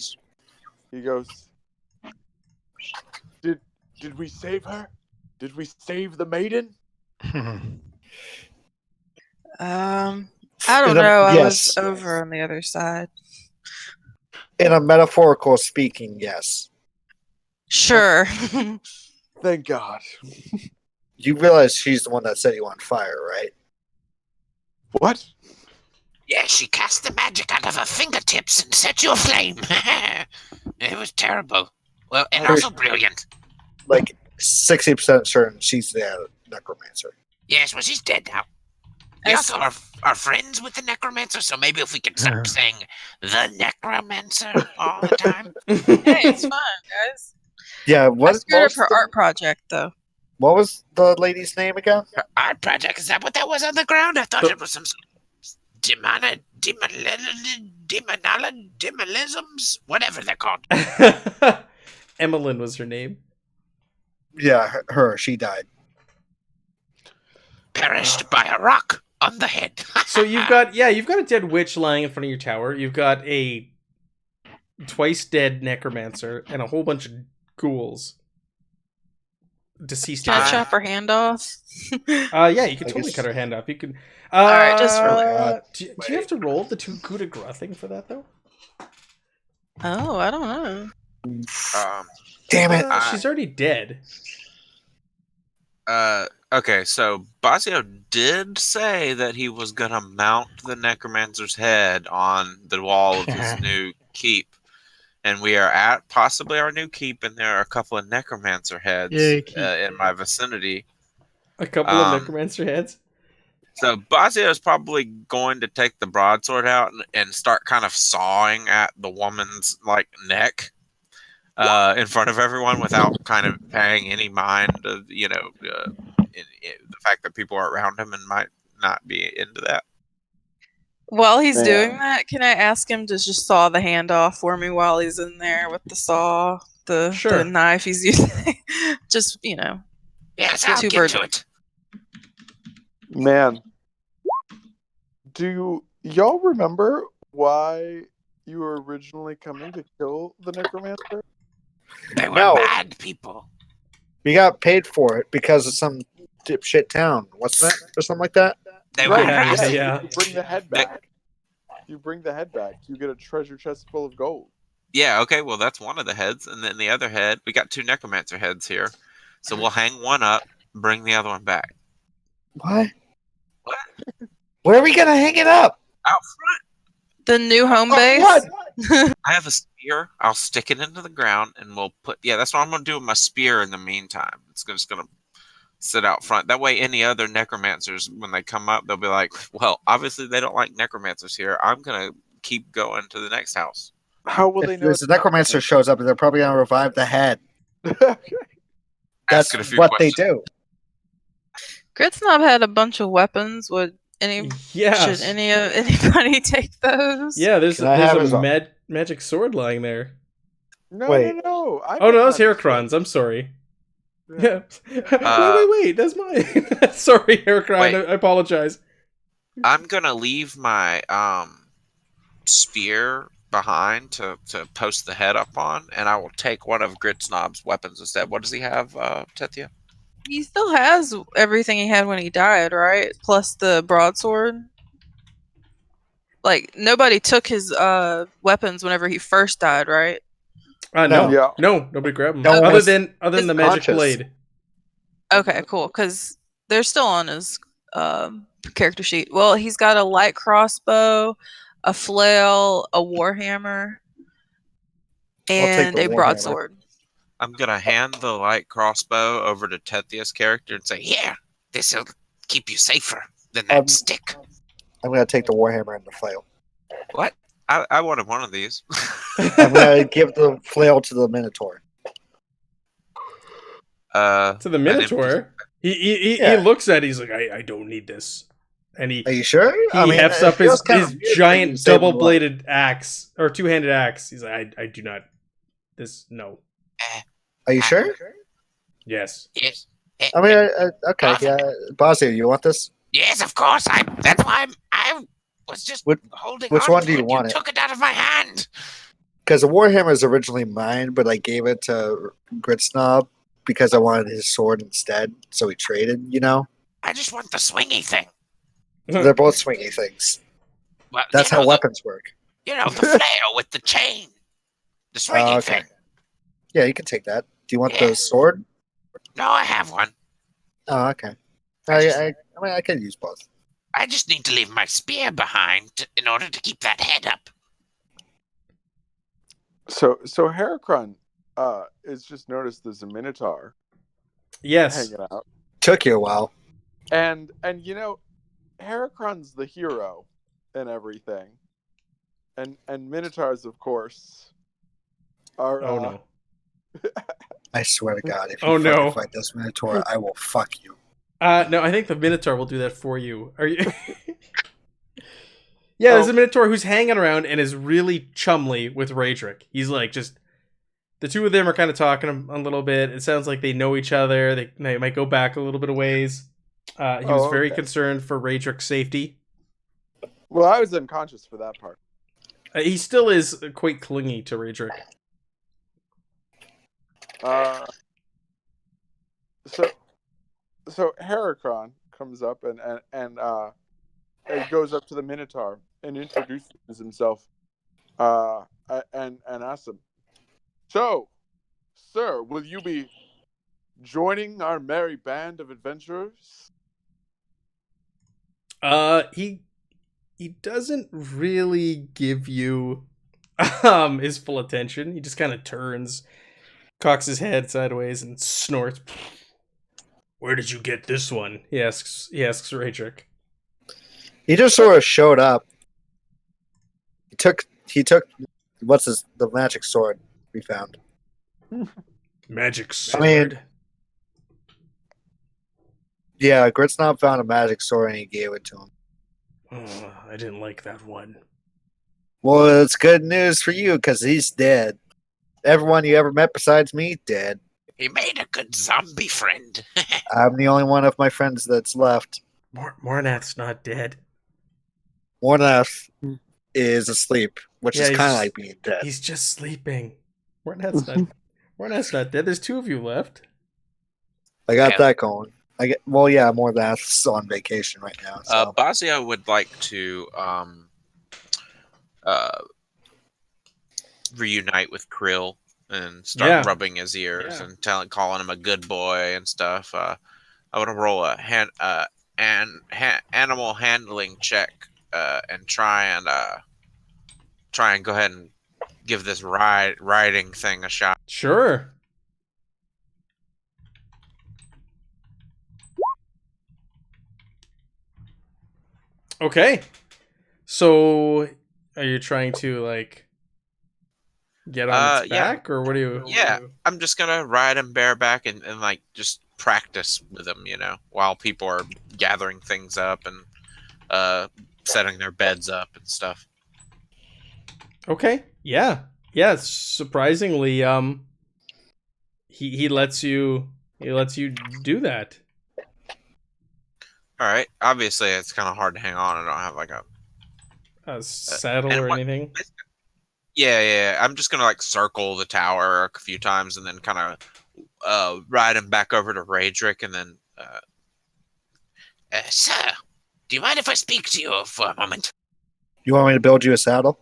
he goes, Did we save her? Did we save the maiden? I don't In a- know. I was yes. over on the other side. In a metaphorical speaking, yes. Sure. Thank God. You realize she's the one that set you on fire, right? What? Yeah, she cast the magic out of her fingertips and set you aflame. It was terrible. Well, and also brilliant. Like 60% certain she's the necromancer. Yes, well, she's dead now. We also are friends with the Necromancer, so maybe if we could start saying the Necromancer all the time. Hey, it's fun, guys. Yeah, I what screwed up was her the, art project, though. what was the lady's name again? Her art project, is that what that was on the ground? I thought it was some demonisms, whatever they're called. Emmeline was her name. Yeah, her. She died. Perished by a rock on the head. So you've got a dead witch lying in front of your tower. You've got a twice dead necromancer and a whole bunch of ghouls. Deceased. Can I chop her hand off? Yeah, you can I totally guess- cut her hand off. You can. Alright, just for do you have to roll the 2 coup de grace thing for that though? Oh, I don't know. Damn it! She's already dead. Okay, so Basio did say that he was gonna mount the Necromancer's head on the wall of his new keep. And we are at possibly our new keep, and there are a couple of Necromancer heads Yay, keep. in my vicinity. A couple of necromancer heads. So Basio is probably going to take the broadsword out and start kind of sawing at the woman's neck in front of everyone without kind of paying any mind of the fact that people are around him and might not be into that. While he's Man. doing that, can I ask him to just saw the hand off for me while he's in there with the saw, the Sure. knife he's using? Just, Yes, I'll Two get birds. to it. Man. Do y'all remember why you were originally coming to kill the necromancer? They were No. bad people. We got paid for it because of some dipshit town, wasn't it, or something like that? They Right, were Yeah, nasty. yeah. You bring the head back. You bring the head back. You get a treasure chest full of gold. Yeah, okay, well, that's one of the heads. And then the other head, we got 2 Necromancer heads here. So we'll hang one up, bring the other one back. What? What? Where are we gonna hang it up? Out front. the new home Oh, base. what? I have a spear. I'll stick it into the ground, and we'll put... Yeah, that's what I'm going to do with my spear in the meantime. It's just going to sit out front. That way, any other necromancers, when they come up, they'll be like, well, obviously they don't like necromancers here. I'm going to keep going to the next house. How will they If know? there's a necromancer shows up, they're probably gonna revive the head. Okay. That's Ask it a few what questions. they do. Gritsnob had a bunch of weapons. Should Yes. anybody take those? Yeah, there's Can I have his- a magic sword lying there. No, Wait. no. Oh no, that's Heracron's. I'm sorry. Yeah. Yeah. wait, that's mine. Sorry, Heracron. Wait. I apologize. I'm going to leave my spear behind to post the head up on, and I will take one of Gritsnob's weapons instead. What does he have, Tethia? He still has everything he had when he died, right? Plus the broadsword. Like, nobody took his weapons whenever he first died, right? No. Yeah. No, nobody grabbed them. No one other was- than the magic conscious. blade. Okay, cool. Because they're still on his character sheet. Well, he's got a light crossbow, a flail, a warhammer, I'll take and the a warhammer. broadsword. I'm gonna hand the light crossbow over to Tethia's character and say, Here, this'll keep you safer than that stick. I'm gonna take the warhammer and the flail. "What? I wanted one of these." I'm gonna give the flail to the Minotaur. To the an Minotaur. He Yeah. looks at it, he's like, I don't need this. And Are you sure? he hefts it up his feels kinda weird for you to giant save the double bladed axe or two-handed axe. He's like, I do not no. Are you sure? Yes. Yes. I mean, okay, Awesome. yeah. Bossy, you want this? Yes, of course. That's why I was just holding which on one to do you it. want You it? took it out of my hand. Because the warhammer is originally mine, but I gave it to Grit Snob because I wanted his sword instead. So we traded. You know, I just want the swingy thing. they're both swingy things. Well, That's how weapons work. the flail with the chain. The swingy Okay. thing. Yeah, you can take that. Do you want the Yes. sword? No, I have one. Oh, okay. I mean, I can use both. I just need to leave my spear behind in order to keep that head up. So Heracron is just noticed there's a Minotaur Yes. hanging out. Took you a while. And you know, Heracron's the hero and everything. And Minotaurs, of course, are Oh no. I swear to God, if you Oh, fucking no. fight this Minotaur, I will fuck you. No, I think the Minotaur will do that for you. Are you? Yeah, there's a Minotaur who's hanging around and is really chumly with Raedric. He's like just the two of them are kind of talking a little bit. It sounds like they know each other. They might go back a little bit of ways. He was very concerned for Raedric's safety. Well, I was unconscious for that part. He still is quite clingy to Raedric. So Heracron comes up and goes up to the Minotaur and introduces himself and asks him, "So, sir, will you be joining our merry band of adventurers?" He doesn't really give you his full attention. He just kind of turns, cocks his head sideways, and snorts. Where did you get this one? He asks Raedric. He just sort of showed up. He took the magic sword we found. Magic sword. I mean, yeah, Gritsnob found a magic sword and he gave it to him. Oh, I didn't like that one. Well, it's good news for you because he's dead. Everyone you ever met besides me, dead. He made a good zombie friend. I'm the only one of my friends that's left. Mornath's not dead. Mornath is asleep, which Yeah, is he's kind of just- like being dead. He's just sleeping. Mornath's not dead. There's two of you left. I got Yeah. that going. Mornath's on vacation right now. So. Bazia would like to reunite with Krill and start rubbing his ears and calling him a good boy and stuff. I want to roll a animal handling check and try and go ahead and give this riding thing a shot. Sure. Okay. So, are you trying to like get on its back, or what do you? Yeah, I'm just gonna ride him bareback and like just practice with him, while people are gathering things up and setting their beds up and stuff. Okay. Yeah. Surprisingly, he lets you do that. All right. Obviously, it's kind of hard to hang on. I don't have like A saddle or anything. Yeah. I'm just gonna like circle the tower a few times and then kind of ride him back over to Raedric and then. Sir, do you mind if I speak to you for a moment? You want me to build you a saddle?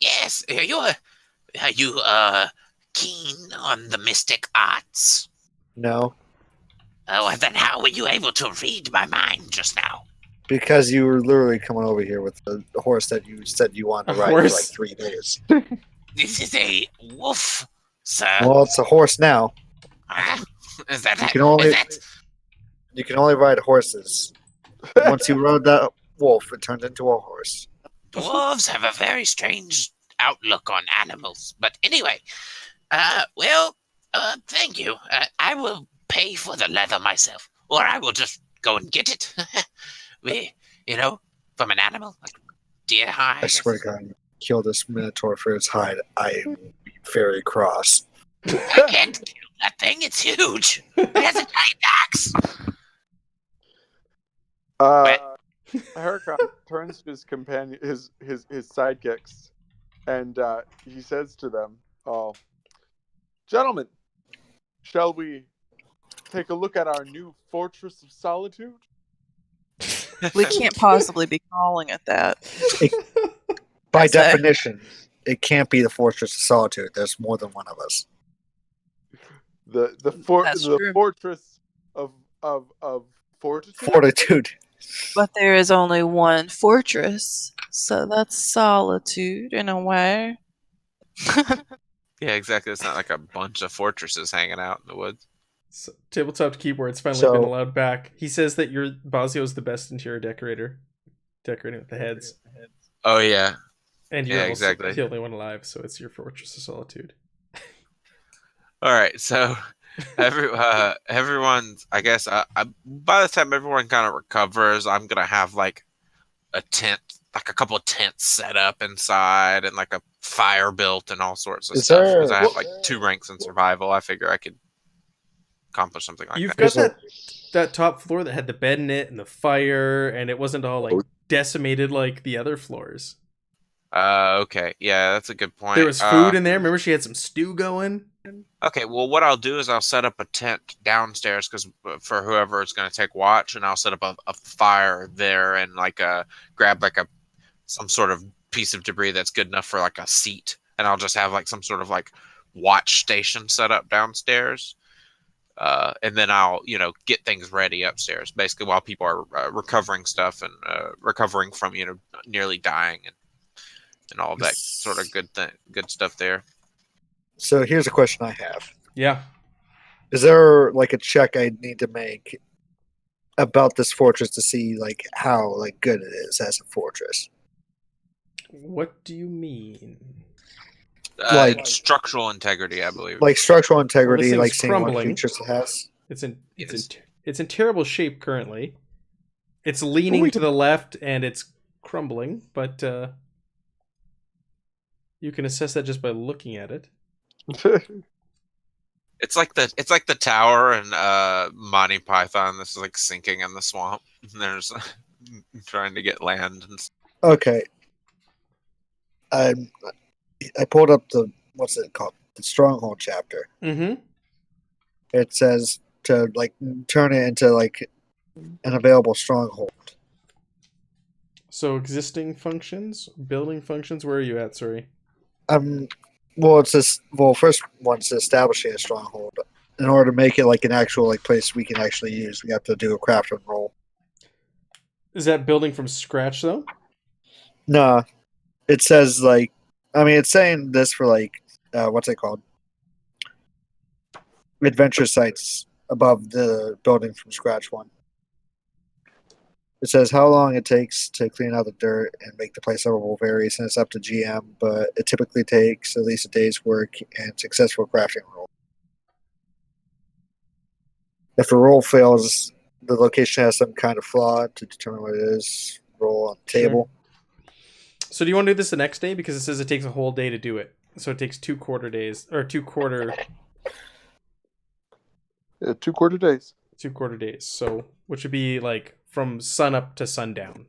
Yes. Are you keen on the mystic arts? No, Oh, then how were you able to read my mind just now? because you were literally coming over here with the horse that you said you wanted to A ride for like horse? 3 days. This is a wolf, sir. Well, it's a horse now. Ah, is that You can only is that you can only ride horses. Once you rode that wolf, it turned into a horse. dwarves have a very strange outlook on animals? But anyway, thank you. I will pay for the leather myself, or I will just go and get it. From an animal like deer hide. I swear to God, you kill this minotaur for its hide, I am very cross. I can't kill that thing. It's huge. It has a giant axe. Heracon turns to his companion, his sidekicks, and he says to them, "Oh, gentlemen, shall we take a look at our new Fortress of Solitude?" We can't possibly be calling it that. By That's it. definition, it can't be the Fortress of Solitude. There's more than one of us. That's The true. Fortress of Fortitude. Fortitude. But there is only one fortress, so that's solitude in a way. Yeah, exactly. It's not like a bunch of fortresses hanging out in the woods. So, tabletop keyboard's finally So- been allowed back. He says that your Bazio's the best interior decorator, decorating with the heads, Oh yeah, and you're Yeah, also exactly. the only one alive, so it's your Fortress of Solitude. all right. So everyone's. I guess by the time everyone kind of recovers, I'm gonna have like a tent, like a couple of tents set up inside, and like a fire built and all sorts of Is stuff. there- Because I have like 2 ranks in survival. I figure I could accomplish something like You've that. got There's that top floor that had the bed in it and the fire, and it wasn't all like decimated like the other floors. Okay. Yeah, that's a good point. There was food in there. Remember, she had some stew going. Okay, well, what I'll do is I'll set up a tent downstairs because for whoever is going to take watch, and I'll set up a fire there and like grab like some sort of piece of debris that's good enough for like a seat, and I'll just have like some sort of like watch station set up downstairs, and then I'll get things ready upstairs, basically while people are recovering stuff and recovering from nearly dying and all that sort of good stuff there. So here's a question I have. Yeah. Is there like a check I need to make about this fortress to see like how like good it is as a fortress? What do you mean? Like- Structural integrity, I believe. Like structural integrity, thing's like seeing what crumbling. features it has. It's in terrible shape currently. It's leaning to the left and it's crumbling, but you can assess that just by looking at it. It's like the tower in Monty Python. This is like sinking in the swamp. And there's trying to get land. Okay. I pulled up the what's it called? The stronghold chapter. Mm-hmm. It says to like turn it into like an available stronghold. So existing functions, building functions. Where are you at? Sorry. Well, it's this. Well, first one's establishing a stronghold. In order to make it like an actual like place we can actually use, we have to do a crafting roll. Is that building from scratch though? No, it says like, I mean, it's saying this for like, what's it called? Adventure sites above the building from scratch one. It says how long it takes to clean out the dirt and make the place livable varies, and it's up to GM, but it typically takes at least a day's work and successful crafting roll. If the roll fails, the location has some kind of flaw to determine what it is. Roll on the table. So do you want to do this the next day? Because it says it takes a whole day to do it. So it takes 2 quarter days. Or 2 quarter... 2 quarter days. 2 quarter days. So, which would be like from sun up to sundown.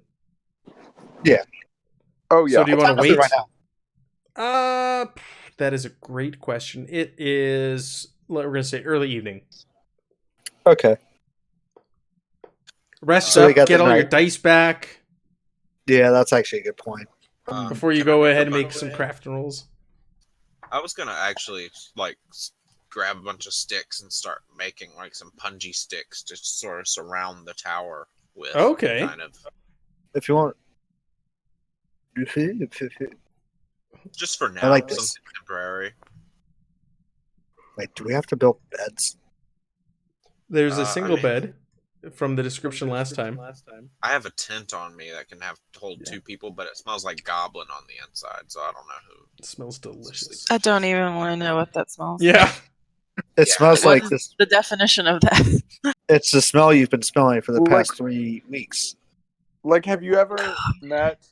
Oh yeah. So do you want to What time is wait? it right now? That is a great question. It is, we're going to say early evening. Okay. Rest So we up, got get the all your night. dice back Yeah, that's actually a good point. before you Can I go make ahead a and make bunch- some crafting rolls. I was gonna actually like grab a bunch of sticks and start making like some punji sticks to sort of surround the tower with. Okay. Kind of. If you want. Just for now. I like this. Something temporary. Wait, do we have to build beds? There's a I single mean- bed from the description last time. I have a tent on me that can hold 2 people, but it smells like goblin on the inside, so I don't know who. It smells delicious. I don't even want to know what that smells Yeah. It smells What like is this. the definition of that? It's the smell you've been smelling for the Like- past 3 weeks. Like, have you ever met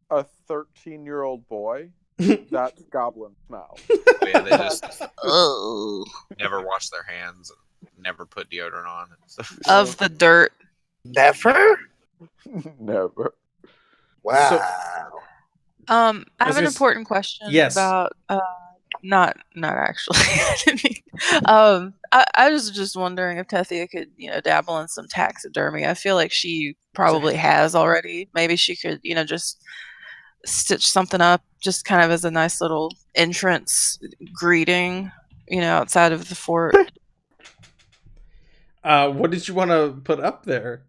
a 13-year-old boy? That's goblin smell. Oh, yeah, they just Oh. never wash their hands and never put deodorant on. Of the dirt. Never? Never. Wow. I was have an gonna important question Yes. about not actually. I was just wondering if Tethia could, dabble in some taxidermy. I feel like she probably has already. Maybe she could, just stitch something up just kind of as a nice little entrance greeting, outside of the fort. What did you want to put up there?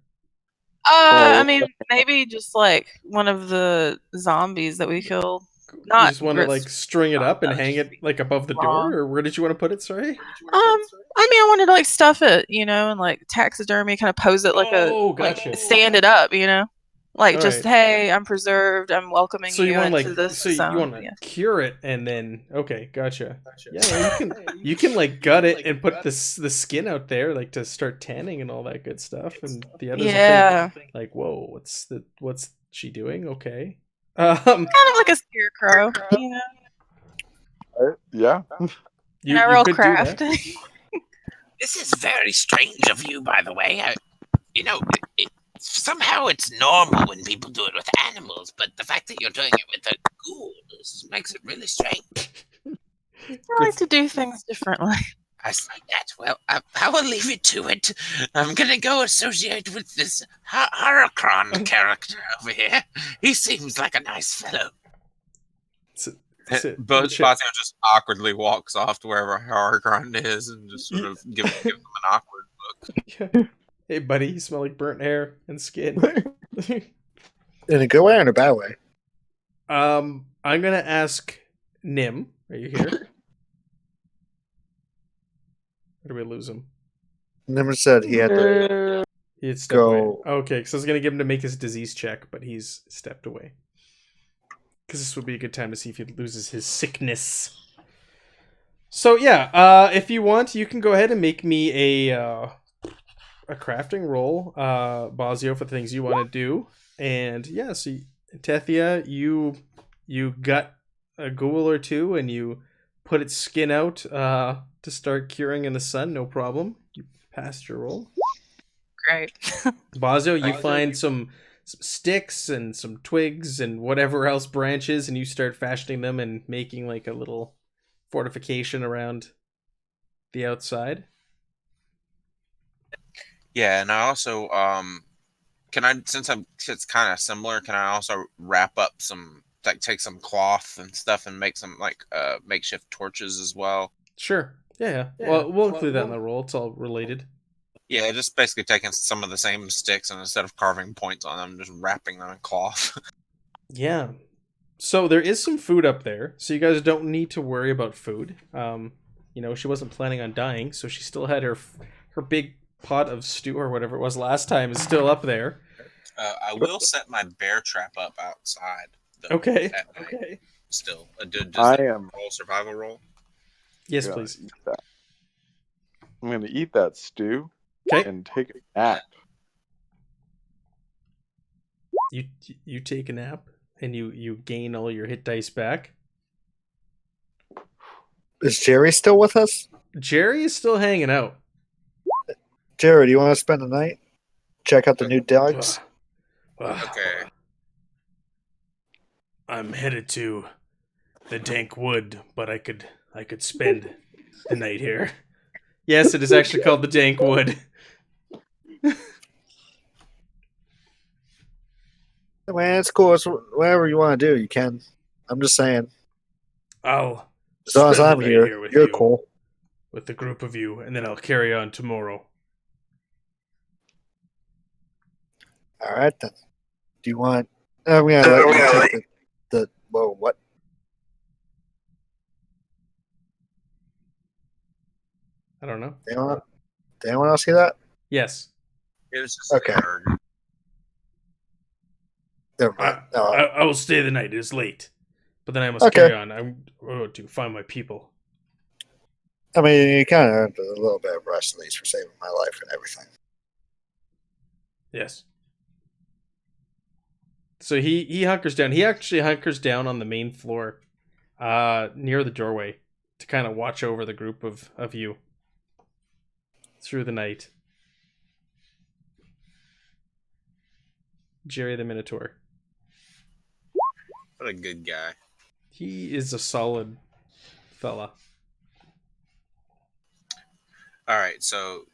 I mean, maybe just like one of the zombies that we killed. You Not just want to like string it up and that would hang just it be like above the door, or where did you want to put it? Sorry. I mean, I wanted to like stuff it, and like taxidermy, kind of pose it like Oh, gotcha. like stand it up, like All just right. hey, I'm preserved, I'm welcoming So you you want into like this so you zone. want to Yeah. cure it and then okay, gotcha. Yeah, you can like gut it and put the skin out there like to start tanning and all that good stuff, and the others will Yeah, think like, whoa, what's she doing? Okay. kind of like a scarecrow, Yeah. You real could do that. crafty. This is very strange of you, by the way. Somehow it's normal when people do it with animals, but the fact that you're doing it with a ghoul makes it really strange. I like to do things differently. I see that. Well, I will leave you to it. I'm gonna go associate with this Haracron character over here. He seems like a nice fellow. Basio just awkwardly walks off to wherever Haragron is and just sort of gives him an awkward look. Yeah. Hey, buddy, you smell like burnt hair and skin. In a good way or in a bad way? I'm gonna ask Nim. Are you here? Or do we lose him? Never said he had to. He had stepped Go. away. Okay, because I was gonna give him to make his disease check, but he's stepped away. Because this would be a good time to see if he loses his sickness. So yeah, if you want, you can go ahead and make me a crafting roll, Basio, for the things you want to do. And yeah, so Tethia, you gut a ghoul or two and you put its skin out to start curing in the sun, no problem. You passed your roll. Great. Basio, you find some sticks and some twigs and whatever else branches, and you start fashioning them and making like a little fortification around the outside. Yeah, and I also it's kind of similar, can I also wrap up some take some cloth and stuff and make some like makeshift torches as well? Sure. Yeah. Well, we'll include that in the roll. It's all related. Yeah, just basically taking some of the same sticks and instead of carving points on them, just wrapping them in cloth. Yeah. So there is some food up there, so you guys don't need to worry about food. She wasn't planning on dying, so she still had her big pot of stew or whatever it was last time is still up there. I will set my bear trap up outside. Though, Okay. Okay. Still, I am roll survival roll. Yes, gonna please. eat that. I'm gonna eat that stew Okay. and take a nap. You take a nap and you gain all your hit dice back. Is Jerry still with us? Jerry is still hanging out. Jerry, do you want to spend the night? Check out the new dogs? Okay. I'm headed to the dank wood, but I could spend the night here. Yes, it is actually called the dank wood. Man, it's cool. It's whatever you want to do, you can. I'm just saying. I'll As long as spend the I'm night here, with you're you, cool. with the group of you, and then I'll carry on tomorrow. All right, then. Do you want... I'm going to let you take the... Whoa, what? I don't know. Did anyone else see that? Yes. It was just Okay. hard. Never mind. I will stay the night. It is late. But then I must Okay. carry on. I'm to find my people. I mean, you kind of earned a little bit of rest at least for saving my life and everything. Yes. So he hunkers down. He actually hunkers down on the main floor, near the doorway, to kind of watch over the group of you through the night. Jerry the Minotaur. What a good guy. He is a solid fella. All right, so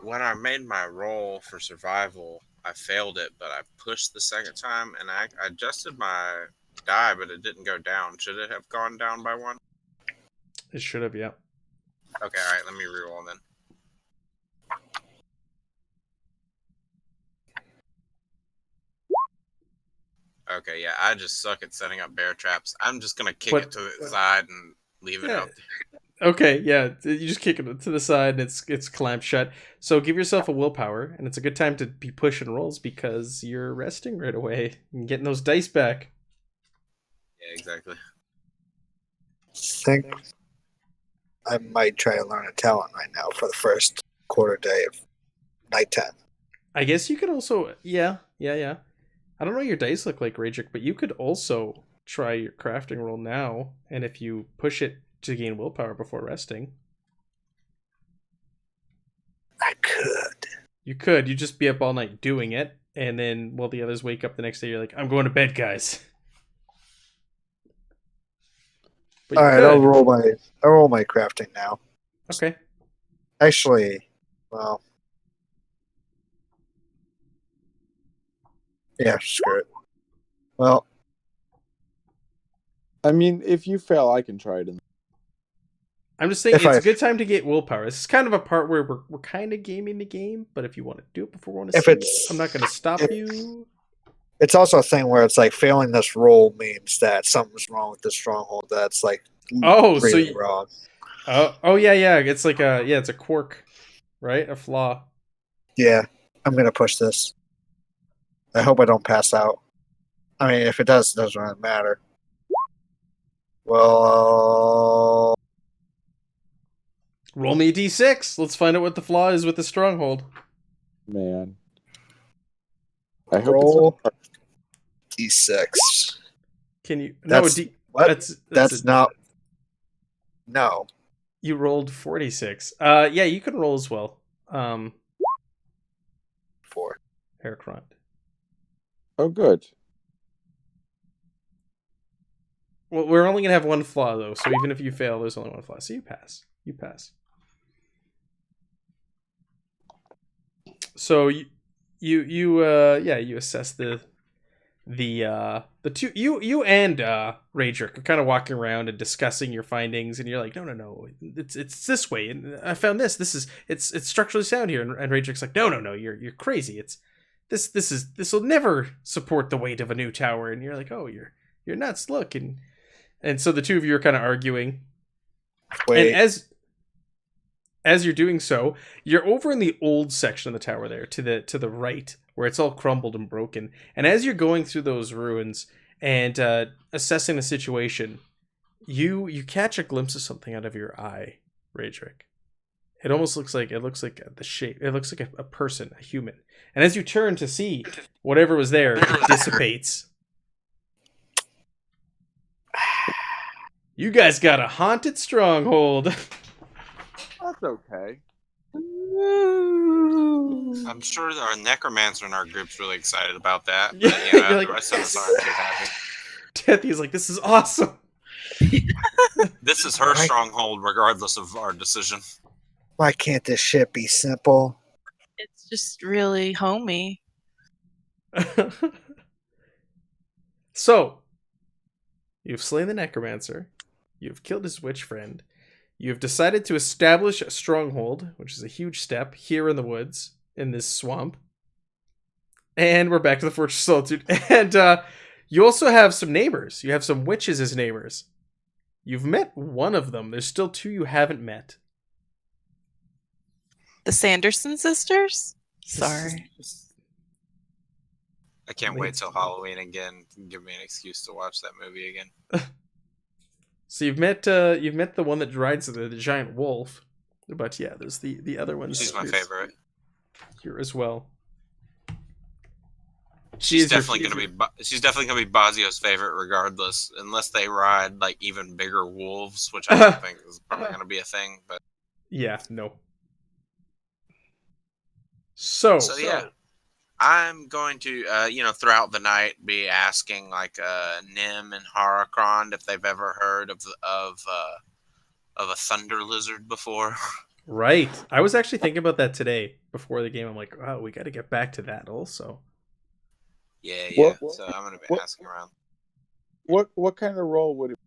when I made my roll for survival, I failed it, but I pushed the second time and I adjusted my die, but it didn't go down. Should it have gone down by one? It should have, yeah. Okay, all right, let me reroll then. Okay, yeah, I just suck at setting up bear traps. I'm just gonna kick it to the side and leave it out there. Okay, yeah, you just kick it to the side and it's clamped shut. So give yourself a willpower, and it's a good time to be pushing rolls because you're resting right away and getting those dice back. Yeah, exactly. Think I might try to learn a talent right now for the first quarter day of night 10. I guess you could also, yeah. I don't know what your dice look like, Rajic, but you could also try your crafting roll now, and if you push it to gain willpower before resting. I could. You could. You just be up all night doing it, and then while the others wake up the next day, you're like, I'm going to bed, guys. But All right, I'll roll my crafting now. Okay. Actually, well, yeah, screw it. Well, I mean, if you fail, I can try it. I'm just saying it's a good time to get willpower. This is kind of a part where we're kind of gaming the game, but if you want to do it before we want to see it, I'm not going to stop you. It's also a thing where it's like failing this roll means that something's wrong with the stronghold. That's like really wrong. Oh yeah. It's like it's a quirk, right? A flaw. Yeah, I'm gonna push this. I hope I don't pass out. I mean, if it does, it doesn't really matter. Well, roll me a d6. Let's find out what the flaw is with the stronghold. Man, I hope roll d6. Can you? That's, no, what? That's not. No. You rolled 46. Yeah, you can roll as well. 4. Heracron. Oh, good. Well, we're only gonna have one flaw though, so even if you fail, there's only one flaw. So you pass. So you assess the two you and Raedric are kind of walking around and discussing your findings, and you're like, no, it's this way, and I found this. It's structurally sound here, and Raedric's like, no, you're crazy. It's this will never support the weight of a new tower, and you're like, oh, you're nuts. Look, and so the two of you are kind of arguing. Wait. And as you're doing so, you're over in the old section of the tower there, to the right, where it's all crumbled and broken. And as you're going through those ruins and assessing the situation, you catch a glimpse of something out of your eye, Raedric. It almost looks like the shape. It looks like a person, a human. And as you turn to see whatever was there, it dissipates. You guys got a haunted stronghold. That's okay. I'm sure our Necromancer in our group's really excited about that. Yeah, But, you're like, the rest of us aren't too happy. Tethy's like, this is awesome. This is her stronghold, regardless of our decision. Why can't this shit be simple? It's just really homey. So, you've slain the Necromancer. You've killed his witch friend. You've decided to establish a stronghold, which is a huge step, here in the woods, in this swamp. And we're back to the Fortress of Solitude. And you also have some neighbors. You have some witches as neighbors. You've met one of them. There's still two you haven't met. The Sanderson sisters? Sorry. I can't wait till Halloween again. Give me an excuse to watch that movie again. So you've met the one that rides the giant wolf, but yeah, there's the other ones. She's my favorite. Here as well. She's definitely gonna be Bazio's favorite, regardless, unless they ride like even bigger wolves, which I don't think is probably gonna be a thing. But yeah, no. So yeah, I'm going to throughout the night be asking like Nim and Harakron if they've ever heard of a thunder lizard before. Right. I was actually thinking about that today before the game. I'm like, oh, we got to get back to that also. Yeah. So I'm going to be asking around. What kind of role would it?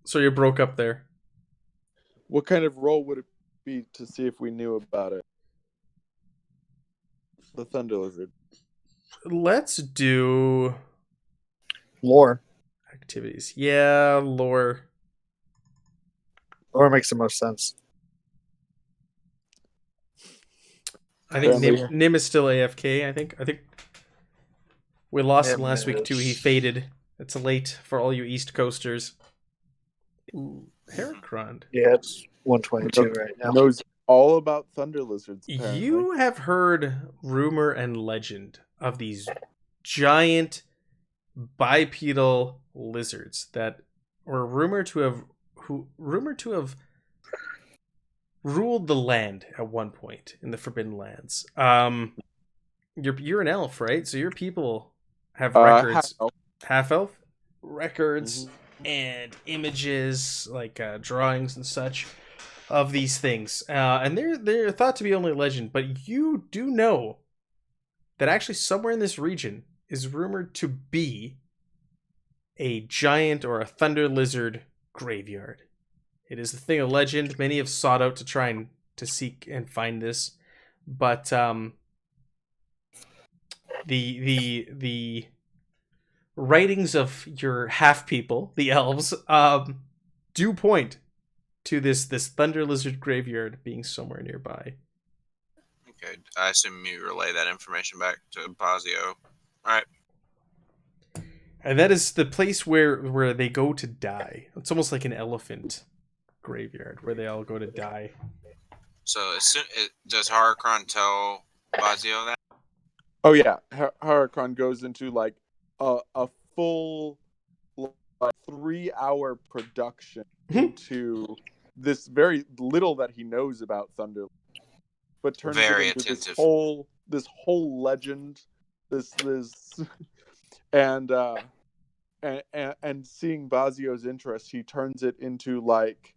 So you broke up there. What kind of role would it be to see if we knew about it? The thunder lizard. Let's do Lore. activities. Yeah, lore. Lore makes the most sense. I think Family. Nim is still AFK. I think we lost him Nim last week too. He is- faded. It's late for all you East Coasters. Ooh, Heracron. Yeah, it's 122 right now. Knows all about thunder lizards. Apparently. You have heard rumor and legend of these giant bipedal lizards that were rumored to have ruled the land at one point in the Forbidden Lands. You're an elf, right? So your people have records, half elf records and images like drawings and such of these things, and they're thought to be only legend. But you do know that actually somewhere in this region is rumored to be a giant or a thunder lizard graveyard. It is the thing of legend. Many have sought out to try and to seek and find this, but the writings of your half people, the elves, do point to this thunder lizard graveyard being somewhere nearby. Okay, I assume you relay that information back to Bazio. All right. And that is the place where they go to die. It's almost like an elephant graveyard where they all go to die. So does Harakron tell Bazio that? Oh yeah, Harakron goes into like a full 3-hour production into this very little that he knows about thunder, but turns Very it into attentive. this whole legend, this and seeing Bazio's interest, he turns it into like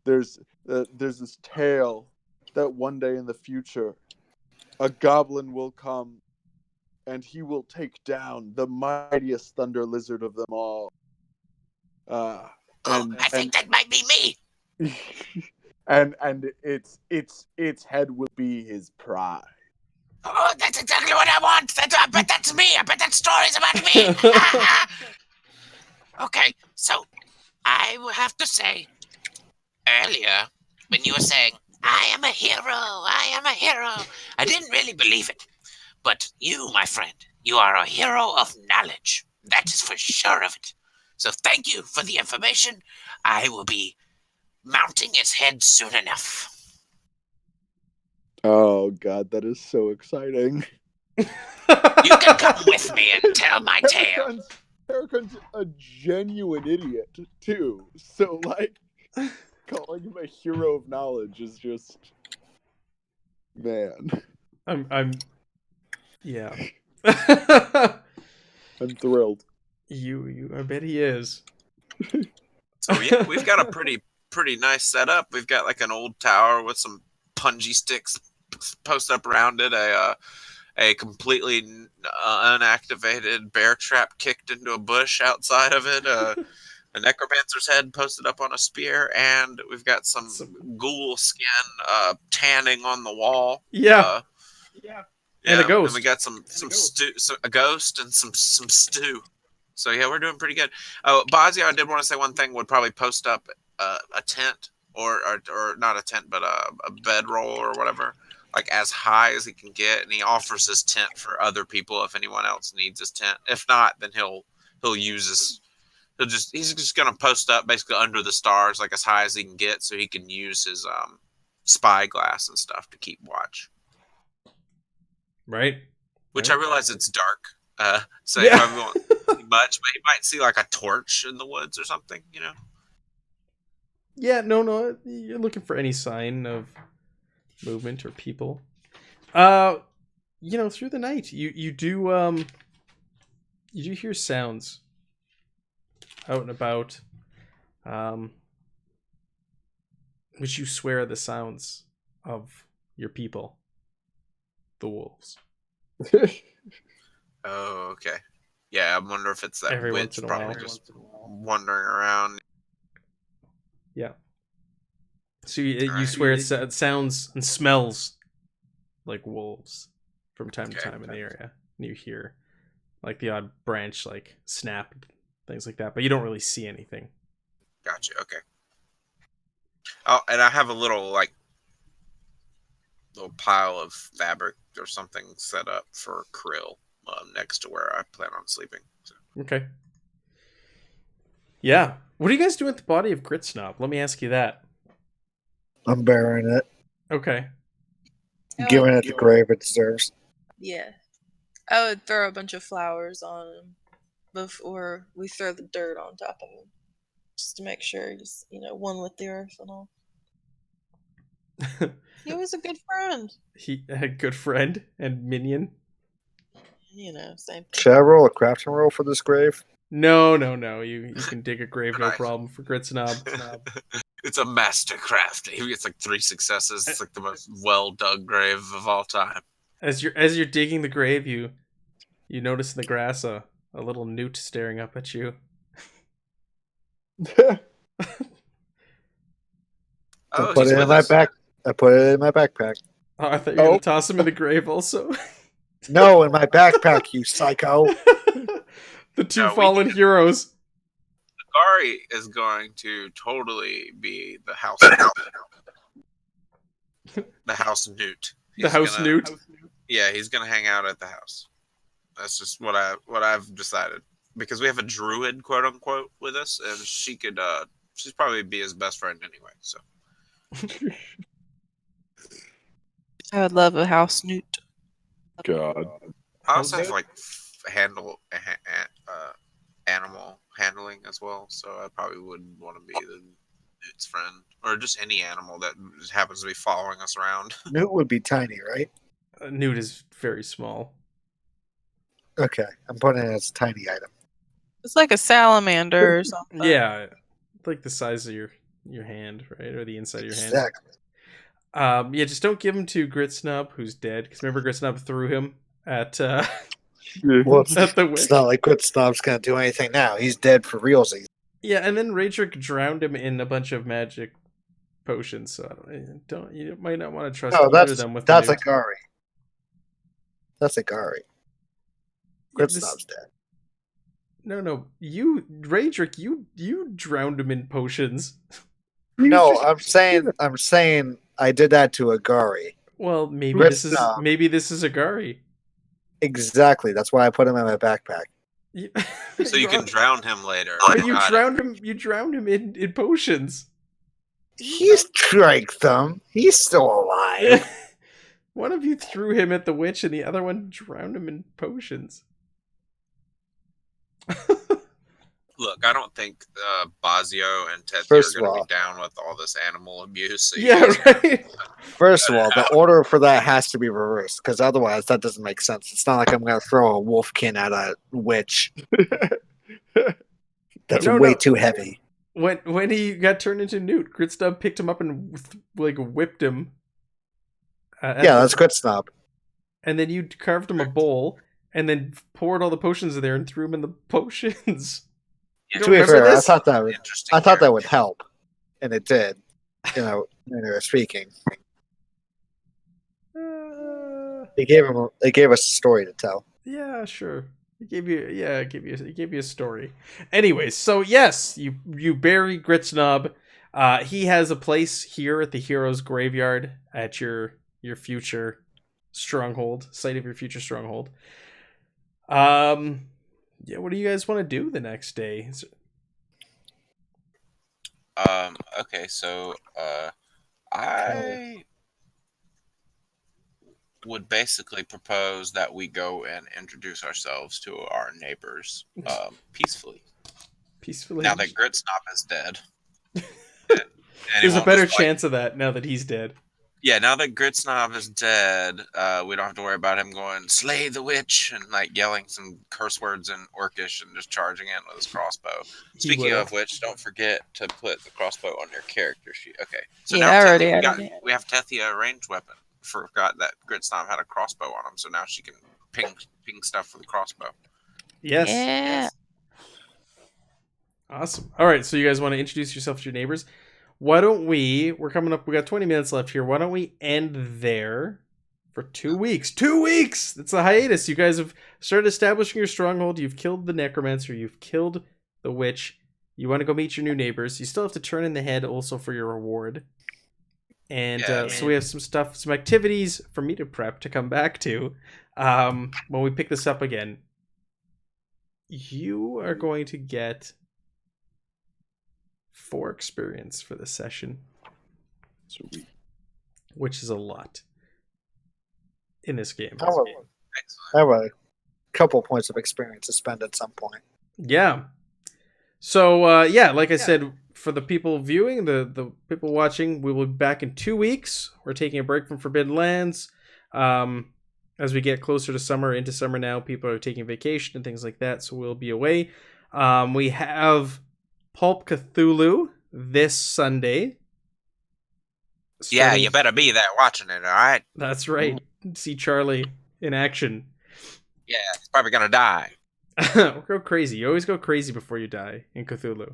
there's this tale that one day in the future a goblin will come and he will take down the mightiest thunder lizard of them all. I think that might be me. and its head will be his pride. Oh, that's exactly what I want. I bet that's me. I bet that story's about me. Okay, so I will have to say, earlier, when you were saying, I am a hero, I didn't really believe it. But you, my friend, you are a hero of knowledge. That is for sure of it. So thank you for the information. I will be mounting its head soon enough. Oh god, that is so exciting. You can come with me and tell my tale. Harakon's a genuine idiot too. So like calling him a hero of knowledge is just, man. I'm yeah. I'm thrilled. I bet he is. So yeah, we've got a pretty nice setup. We've got like an old tower with some punji sticks posted up around it. A completely unactivated bear trap kicked into a bush outside of it. A necromancer's head posted up on a spear, and we've got some ghoul skin tanning on the wall. Yeah. Yeah, And a ghost. And we got some stew, a ghost, and some stew. So yeah, we're doing pretty good. Oh, Bazio, I did want to say one thing. Would probably post up a tent or not a tent, but a bedroll or whatever, like as high as he can get, and he offers his tent for other people if anyone else needs his tent. If not, then he'll use his. He's just gonna post up basically under the stars, like as high as he can get, so he can use his spyglass and stuff to keep watch. Right. Which Right. I realize it's dark. So Yeah. he probably won't see much, but he might see like a torch in the woods or something, you know? Yeah, no, you're looking for any sign of movement or people. Through the night, you do hear sounds out and about, which you swear are the sounds of your people, the wolves. Oh, okay. Yeah, I wonder if it's that Every witch once in a probably while. just wandering around. Yeah. So you Alright. swear it sounds and smells like wolves from time to Okay. time in the area. And you hear like the odd branch like snap, things like that, but you don't really see anything. Gotcha, okay. Oh, and I have a little pile of fabric or something set up for krill next to where I plan on sleeping. So. Okay. Yeah. What are you guys doing with the body of Grit Snob? Let me ask you that. I'm burying it, Okay. giving it the grave it deserves. Yeah. I would throw a bunch of flowers on him before we throw the dirt on top of him. Just to make sure he's, one with the earth and all. He was a good friend. He a good friend and minion. Same thing. Should I roll a crafting roll for this grave? No. You can dig a grave, no problem, for Grit Snob. It's a master craft. He gets like 3 successes. It's like the most well dug grave of all time. As you're digging the grave, you notice in the grass a little newt staring up at you. Oh, I put he's it in with my us. I put it in my backpack. Oh, I thought you were gonna toss him in the grave also. No, in my backpack, you psycho. The two No, we fallen need- heroes. Gary is going to totally be the house. The house newt. The house newt. Yeah, he's gonna hang out at the house. That's just what I've decided, because we have a druid, quote unquote, with us, and she'd probably be his best friend anyway. So I would love a house newt. God. I also have animal handling as well, so I probably wouldn't want to be the newt's friend, or just any animal that just happens to be following us around. Newt would be tiny, right? Newt is very small. Okay, I'm putting it as a tiny item. It's like a salamander or something. Yeah, like the size of your hand, right, or the inside of your hand. Exactly. Yeah, just don't give him to Grit Snob, who's dead. Because remember, Grit Snob threw him at Well, at the witch. it's not like Grit Snob's gonna do anything now. He's dead for realsies. Yeah, and then Raedric drowned him in a bunch of magic potions. So you might not want to trust No, either of them with that's Newt. Agari. That's Agari. Grit This- Snob's dead. No, Raedric, you drowned him in potions. No, I'm saying I did that to Agari. Well, maybe Grit this Snob. is Agari. Exactly. That's why I put him in my backpack. So you can drown him later. But you Got it. drowned him. You drowned him in potions. He's drank them. He's still alive. One of you threw him at the witch, and the other one drowned him in potions. Look, I don't think Bazio and Tethy First are of going to all- be down with all this animal abuse. So you Yeah, guys- right. First of all, the order for that has to be reversed, because otherwise that doesn't make sense. It's not like I'm going to throw a wolfkin at a witch. That's No, way no. too heavy. When he got turned into Newt, Gritstub picked him up and whipped him. Yeah, that's Grit Snob. And then you carved him a bowl, and then poured all the potions in there and threw him in the potions. You Yeah, don't To be remember fair, this? I thought that Interesting would help, and it did. Manner speaking, Uh, they gave us a story to tell. yeah, sure. It gave you a story. Anyways, so yes, you bury Gritsnob. He has a place here at the hero's graveyard at your future stronghold, site of your future stronghold. Yeah, what do you guys want to do the next day? Okay, so I would basically propose that we go and introduce ourselves to our neighbors peacefully. Peacefully. Now that Gritsnop is dead. There's a better chance of that now that he's dead. Yeah, now that Gritsnob is dead, we don't have to worry about him going, slay the witch, and like yelling some curse words in Orcish and just charging in with his crossbow. Speaking of which, don't forget to put the crossbow on your character sheet. Okay. So Yeah, now I already we have Tethia, a ranged weapon. Forgot that Gritsnob had a crossbow on him, so now she can ping stuff with a crossbow. Yes. Yeah. Yes. Awesome. All right, so you guys want to introduce yourself to your neighbors? Why don't we got 20 minutes left here. Why don't we end there for 2 weeks? 2 weeks! That's a hiatus. You guys have started establishing your stronghold. You've killed the Necromancer. You've killed the witch. You want to go meet your new neighbors. You still have to turn in the head also for your reward. And so we have some activities for me to prep to come back to when we pick this up again. You are going to get 4 experience for this session. Sweet. Which is a lot in this game. I have a couple points of experience to spend at some point. Yeah. So, like I said, for the people viewing, the people watching, we will be back in 2 weeks. We're taking a break from Forbidden Lands. As we get closer to summer, into summer now, people are taking vacation and things like that, so we'll be away. We have Pulp Cthulhu this Sunday. Yeah, you better be there watching it, alright? That's right. See Charlie in action. Yeah, he's probably gonna die. Go crazy. You always go crazy before you die in Cthulhu.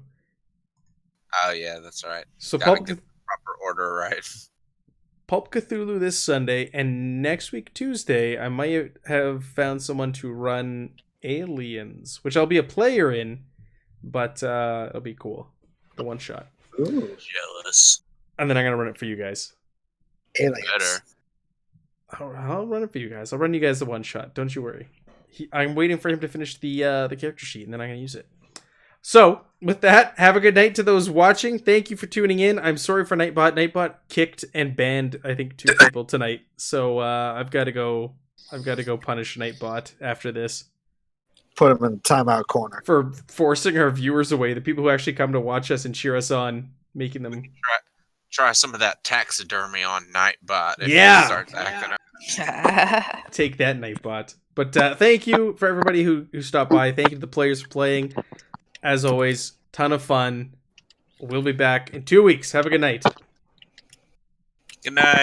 Oh yeah, that's right. So Gotta get the proper order right. Pulp Cthulhu this Sunday, and next week Tuesday I might have found someone to run Aliens, which I'll be a player in, but it'll be cool. The one shot. Ooh. Jealous. And then I'm gonna run it for you guys. Aliens. Better. I'll run it for you guys. I'll run you guys the one shot. Don't you worry. I'm waiting for him to finish the character sheet, and then I'm gonna use it. So, with that, have a good night to those watching. Thank you for tuning in. I'm sorry for Nightbot. Nightbot kicked and banned, I think, 2 people tonight. So I've got to go punish Nightbot after this. Put him in the timeout corner. For forcing our viewers away, the people who actually come to watch us and cheer us on, making them... Try some of that taxidermy on Nightbot. If Yeah! He starts acting up. Take that, Nightbot. But thank you for everybody who stopped by. Thank you to the players for playing. As always, ton of fun. We'll be back in 2 weeks. Have a good night. Good night.